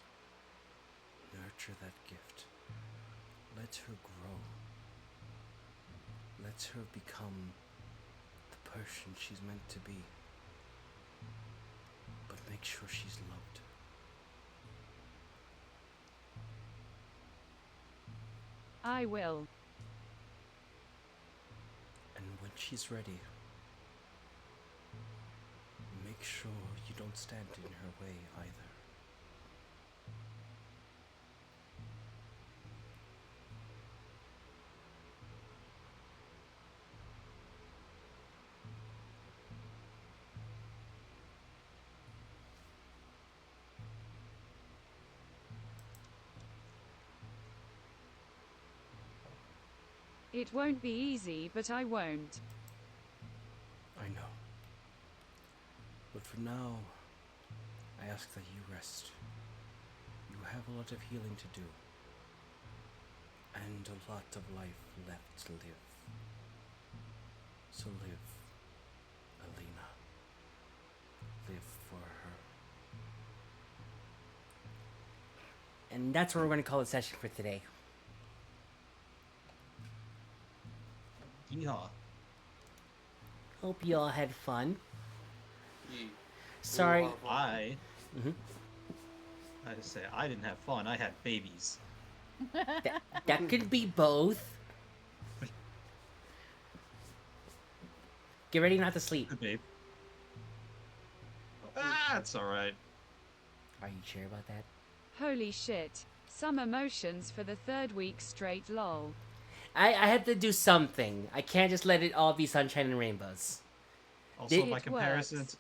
nurture that gift. Let her grow. Let her become the person she's meant to be. But make sure she's loved. I will. And when she's ready, make sure you don't stand in her way either. It won't be easy, but I won't. I know. But for now, I ask that you rest. You have a lot of healing to do. And a lot of life left to live. So live, Alina. Live for her. And that's where we're going to call the session for today. Yeehaw. Hope you all had fun. Yeah. Sorry. I Mhm. just say I didn't have fun. I had babies. That could be both. Get ready not to sleep. Good babe. That's all right. Are you sure about that? Holy shit. Some emotions for the third week straight, lol. I had to do something. I can't just let it all be sunshine and rainbows. Also, It my comparison, works.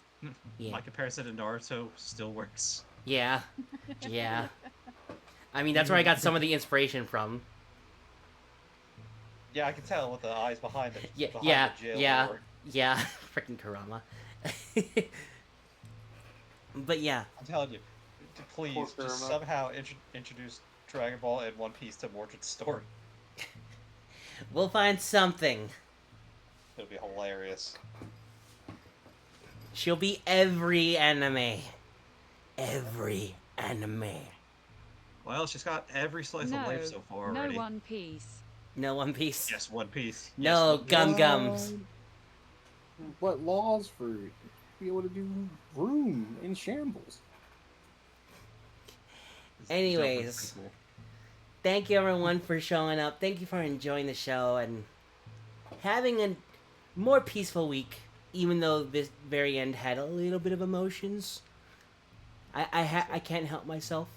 Yeah. my comparison to Naruto still works. Yeah. Yeah. I mean, that's where I got some of the inspiration from. Yeah, I can tell with the eyes behind the Yeah, behind yeah, the jail yeah, door. yeah. Freaking Kurama. But yeah, I'm telling you, please Poor just Kurama. somehow introduce Dragon Ball and One Piece to Mordred's story. we'll find something. It'll be hilarious. She'll be every anime. Every anime. Well, she's got every slice of life so far no already. One Piece. No One Piece. Yes, One Piece. Yes, No One Piece. Gum Gums. What laws for be able to do room in shambles? It's Anyways. pretty cool. Thank you everyone for showing up. Thank you for enjoying the show and having a more peaceful week, even though this very end had a little bit of emotions. I can't help myself.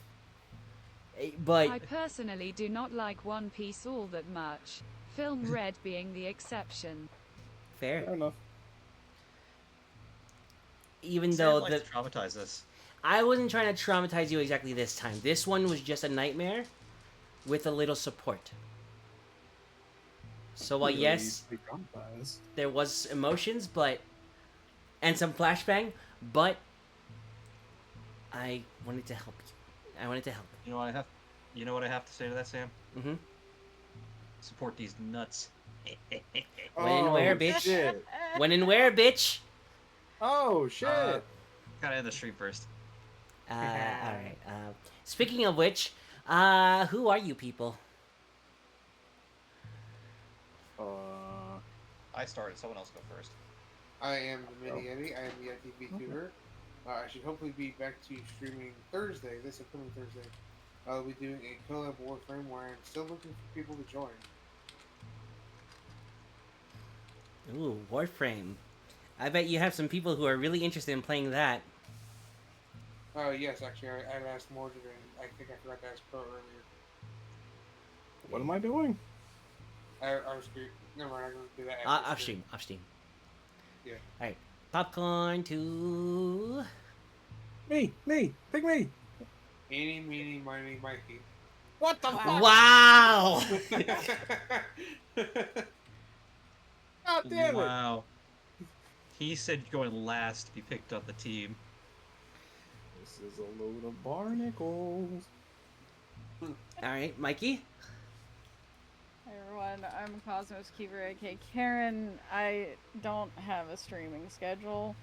But I personally do not like One Piece all that much. Film Red being the exception. Fair fair. enough. Even Sam though likes the to traumatize us. I wasn't trying to traumatize you exactly this time. This one was just a nightmare with a little support. So while Really yes, be traumatized. there was emotions, but and some flashbang, but I wanted to help you. I wanted to help. You know what I have? You know what I have to say to that, Sam? Mm-hmm. Support these nuts. When and where, bitch? Shit. When and where, bitch? Oh shit. Gotta end the stream first. All right. Speaking of which, who are you people? I started. Someone else go first. I am the Mini Yeti. I am the Yeti VTuber. I should hopefully be back to streaming Thursday, this upcoming Thursday. I'll be doing a collab Warframe where I'm still looking for people to join. Ooh, Warframe. I bet you have some people who are really interested in playing that. Yes, actually, I'd asked Mordred, and I think I forgot to ask Pro earlier. What am I doing? I was screwed. Never mind, I'm going to do that after Off stream. Yeah. All right. Popcorn to. Me, pick me. Eeny, meeny, miny, Mikey. What the fuck? Wow! God damn it. Wow. He said going last to be picked on the team. This is a load of barnacles. All right, Mikey. Hey everyone, I'm Cosmos Keeper, aka Karen. I don't have a streaming schedule,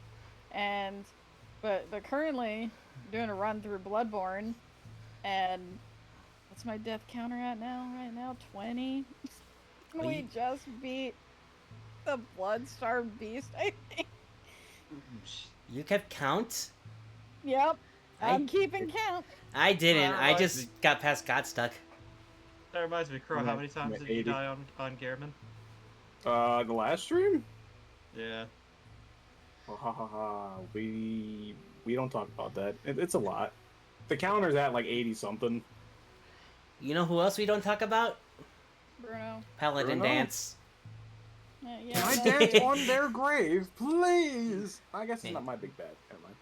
but currently doing a run through Bloodborne, and what's my death counter at now? Right now, 20. We just beat the Bloodstar Beast, I think. You kept count? Yep, I- I'm keeping count. I didn't. I Alright. just got past Godstuck. That reminds me, Crow, I'm how at- many I'm times at did you 80. die on Gehrman? The last stream? Yeah. Ha ha ha ha. We don't talk about that. It's a lot. The counter's at like 80 something. You know who else we don't talk about? Bruno. Paladin Bruno? Dance. Yeah, Can I that's dance it. on their grave, please? I guess it's Hey. not my big bad. Never mind.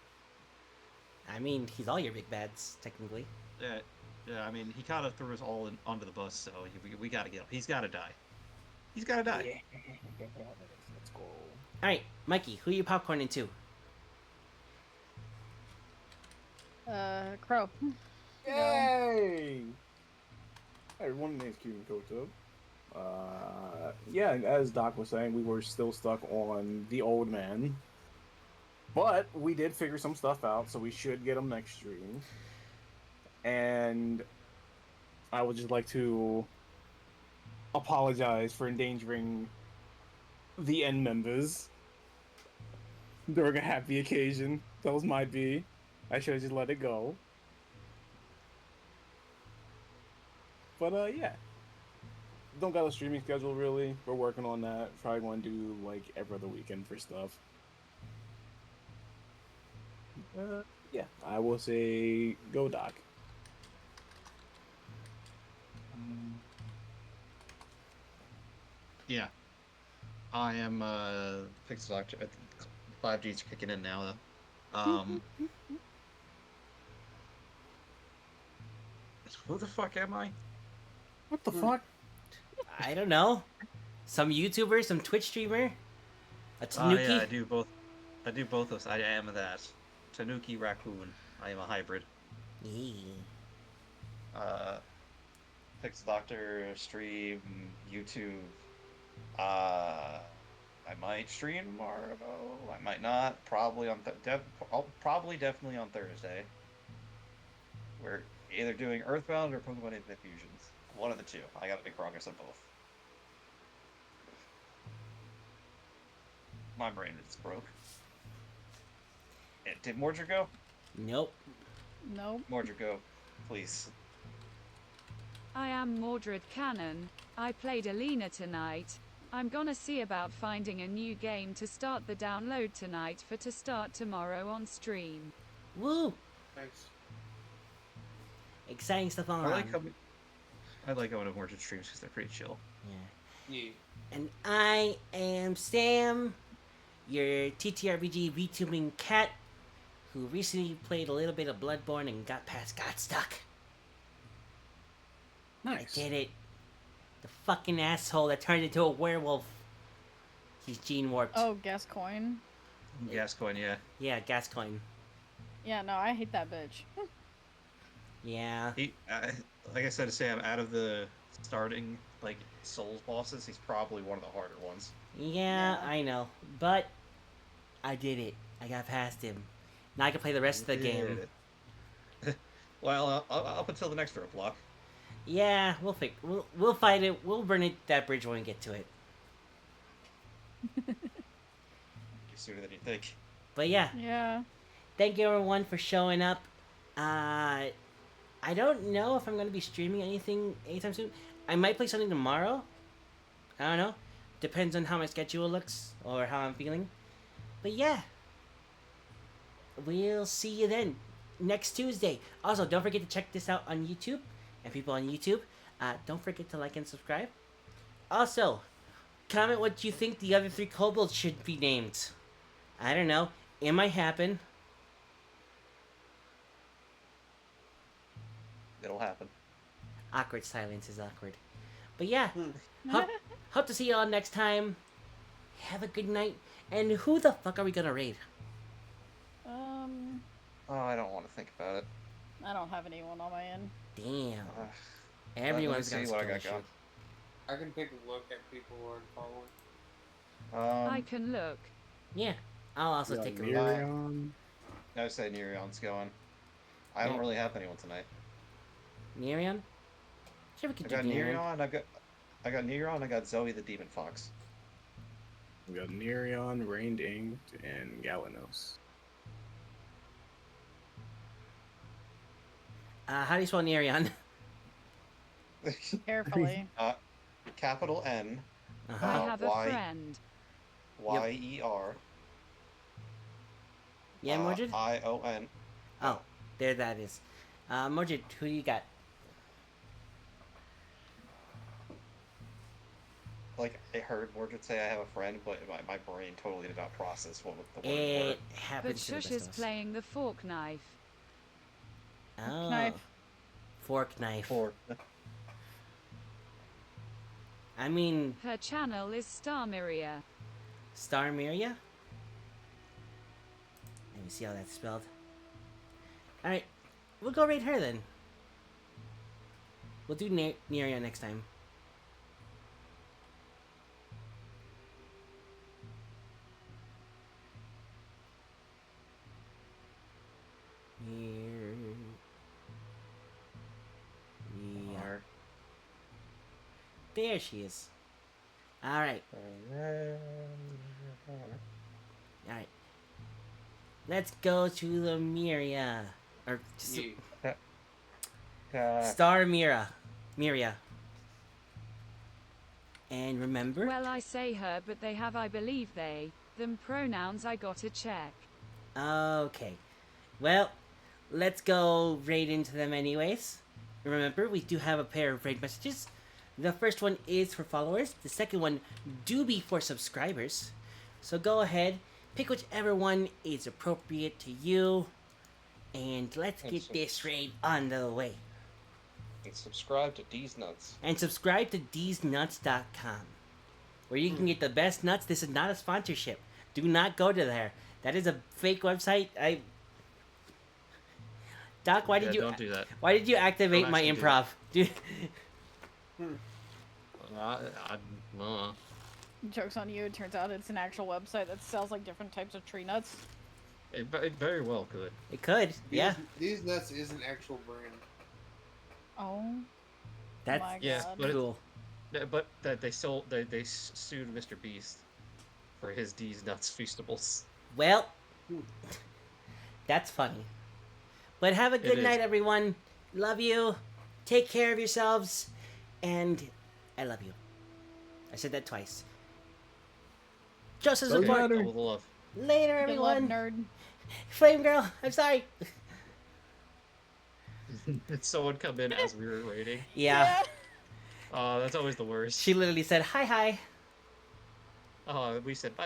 I mean, he's all your big bads, technically. Yeah. Yeah, I mean, he kind of threw us all onto the bus, so we gotta get him. He's gotta die. He's gotta die. Let's go. All right, Mikey, who you popcorning to? Crow. Yay! Hey, everyone, name's KiryuMakotoVT. Yeah, as Doc was saying, we were still stuck on the old man. But we did figure some stuff out, so we should get him next stream. And I would just like to apologize for endangering the end members during a happy occasion. That was my B. I should have just let it go. But yeah. Don't got a streaming schedule really. We're working on that. Probably going to do like every other weekend for stuff. Yeah, I will say go Doc. Yeah. I am, Fix the Doctor. 5G's kicking in now, though. Who the fuck am I? What the fuck? I don't know. Some YouTuber, some Twitch streamer, a Oh Tanuki. yeah, I do both. I do both those. I am that. Tanuki raccoon. I am a hybrid. Yeah. Fix the Doctor stream, YouTube. I might stream tomorrow. I might not. Probably on probably definitely on Thursday. We're either doing Earthbound or Pokemon Infinite Fusions. One of the two. I gotta make progress on both. My brain is broke. Did Mordred go? Nope. Nope. Mordred go, please. I am Mordred Cannon. I played Alina tonight. I'm gonna see about finding a new game to start the download tonight for to start tomorrow on stream. Woo! Nice. Exciting stuff on. I like going to Mordred streams because they're pretty chill. Yeah. Yeah. And I am Sam, your TTRPG VTubing cat, who recently played a little bit of Bloodborne and got stuck. Nice. I did it. The fucking asshole that turned into a werewolf. He's gene warped. Oh, Gascoigne. Gascoigne, yeah. Yeah, Gascoigne. Yeah, no, I hate that bitch. Yeah. He, like I said to Sam, out of the starting like Souls bosses, he's probably one of the harder ones. Yeah, Yeah. I know. But I did it. I got past him. Now I can play the rest of the game. Well, up until the next roadblock. Yeah, we'll fight it. We'll burn that bridge when we get to it. Sooner than you think. But yeah, Yeah. thank you everyone for showing up. I don't know if I'm gonna be streaming anything anytime soon. I might play something tomorrow. I don't know. Depends on how my schedule looks or how I'm feeling. But yeah, we'll see you then next Tuesday. Also, don't forget to check this out on YouTube. And people on YouTube, don't forget to like and subscribe. Also, comment what you think the other 3 kobolds should be named. I don't know. It might happen. It'll happen. Awkward silence is awkward. But yeah, hope to see y'all next time. Have a good night. And who the fuck are we gonna raid? Oh, I don't want to think about it. I don't have anyone on my end. Damn. Let Everyone's me gonna see what I spill got shit. going. I can take a look at people who are following. I can look. Yeah, I'll also Yeah, take a look. Miriam. I say Nereon's going. I don't Yeah. really have anyone tonight. Nerion? Sure, we could I do got Nerion. Nereon. I got Nereon. I got Zoe the Demon Fox. We got Nereon, Rained Inked, and Galanos. How do you spell Nerion? Carefully. Capital N Uh-huh. I have a Y- friend. Y-E-R. Yeah, Mordred? I-O-N. Oh, there that is. Mordred, who do you got? Like, I heard Mordred say I have a friend, but my brain totally did not process what the word It were. But happens to the Shush best is of us. playing the fork knife. Oh. Knife. Fork knife. For I mean, Her channel is Starmiria. Star Miria? Let me see how that's spelled. Alright, we'll go raid her then. We'll do Nerion next time. Yeah. There she is. Alright. Alright. Let's go to the Miria. Or just Yeah. Star Miria. And remember? Well, I say her, but they have, I believe they, them pronouns I gotta check. Okay. Well, let's go raid into them anyways. Remember, we do have a pair of raid messages. The first one is for followers. The second one do be for subscribers. So go ahead, pick whichever one is appropriate to you. And let's get this raid on the way. And subscribe to D's Nuts. And subscribe to DsNuts.com, where you can get the best nuts. This is not a sponsorship. Do not go to there. That is a fake website. Doc, why did you? Don't do that. Why did you activate Don't my actually do improv? Dude, Joke's on you. It turns out it's an actual website that sells like different types of tree nuts. It very well could. it could. Yeah, These Nuts is an actual brand. Oh. that's my Yeah, God. but cool. But that they sued Mr. Beast for his D's Nuts Feastables. Well, that's funny. But have a good is. night, everyone. Love you. Take care of yourselves, and I love you. I said that twice. Just as Doesn't important. matter. Double the love. Later, Good love, everyone. nerd. Flame girl, I'm sorry. Did someone come in as we were waiting? Yeah, Oh, that's always the worst. she literally said hi. Oh, we said bye.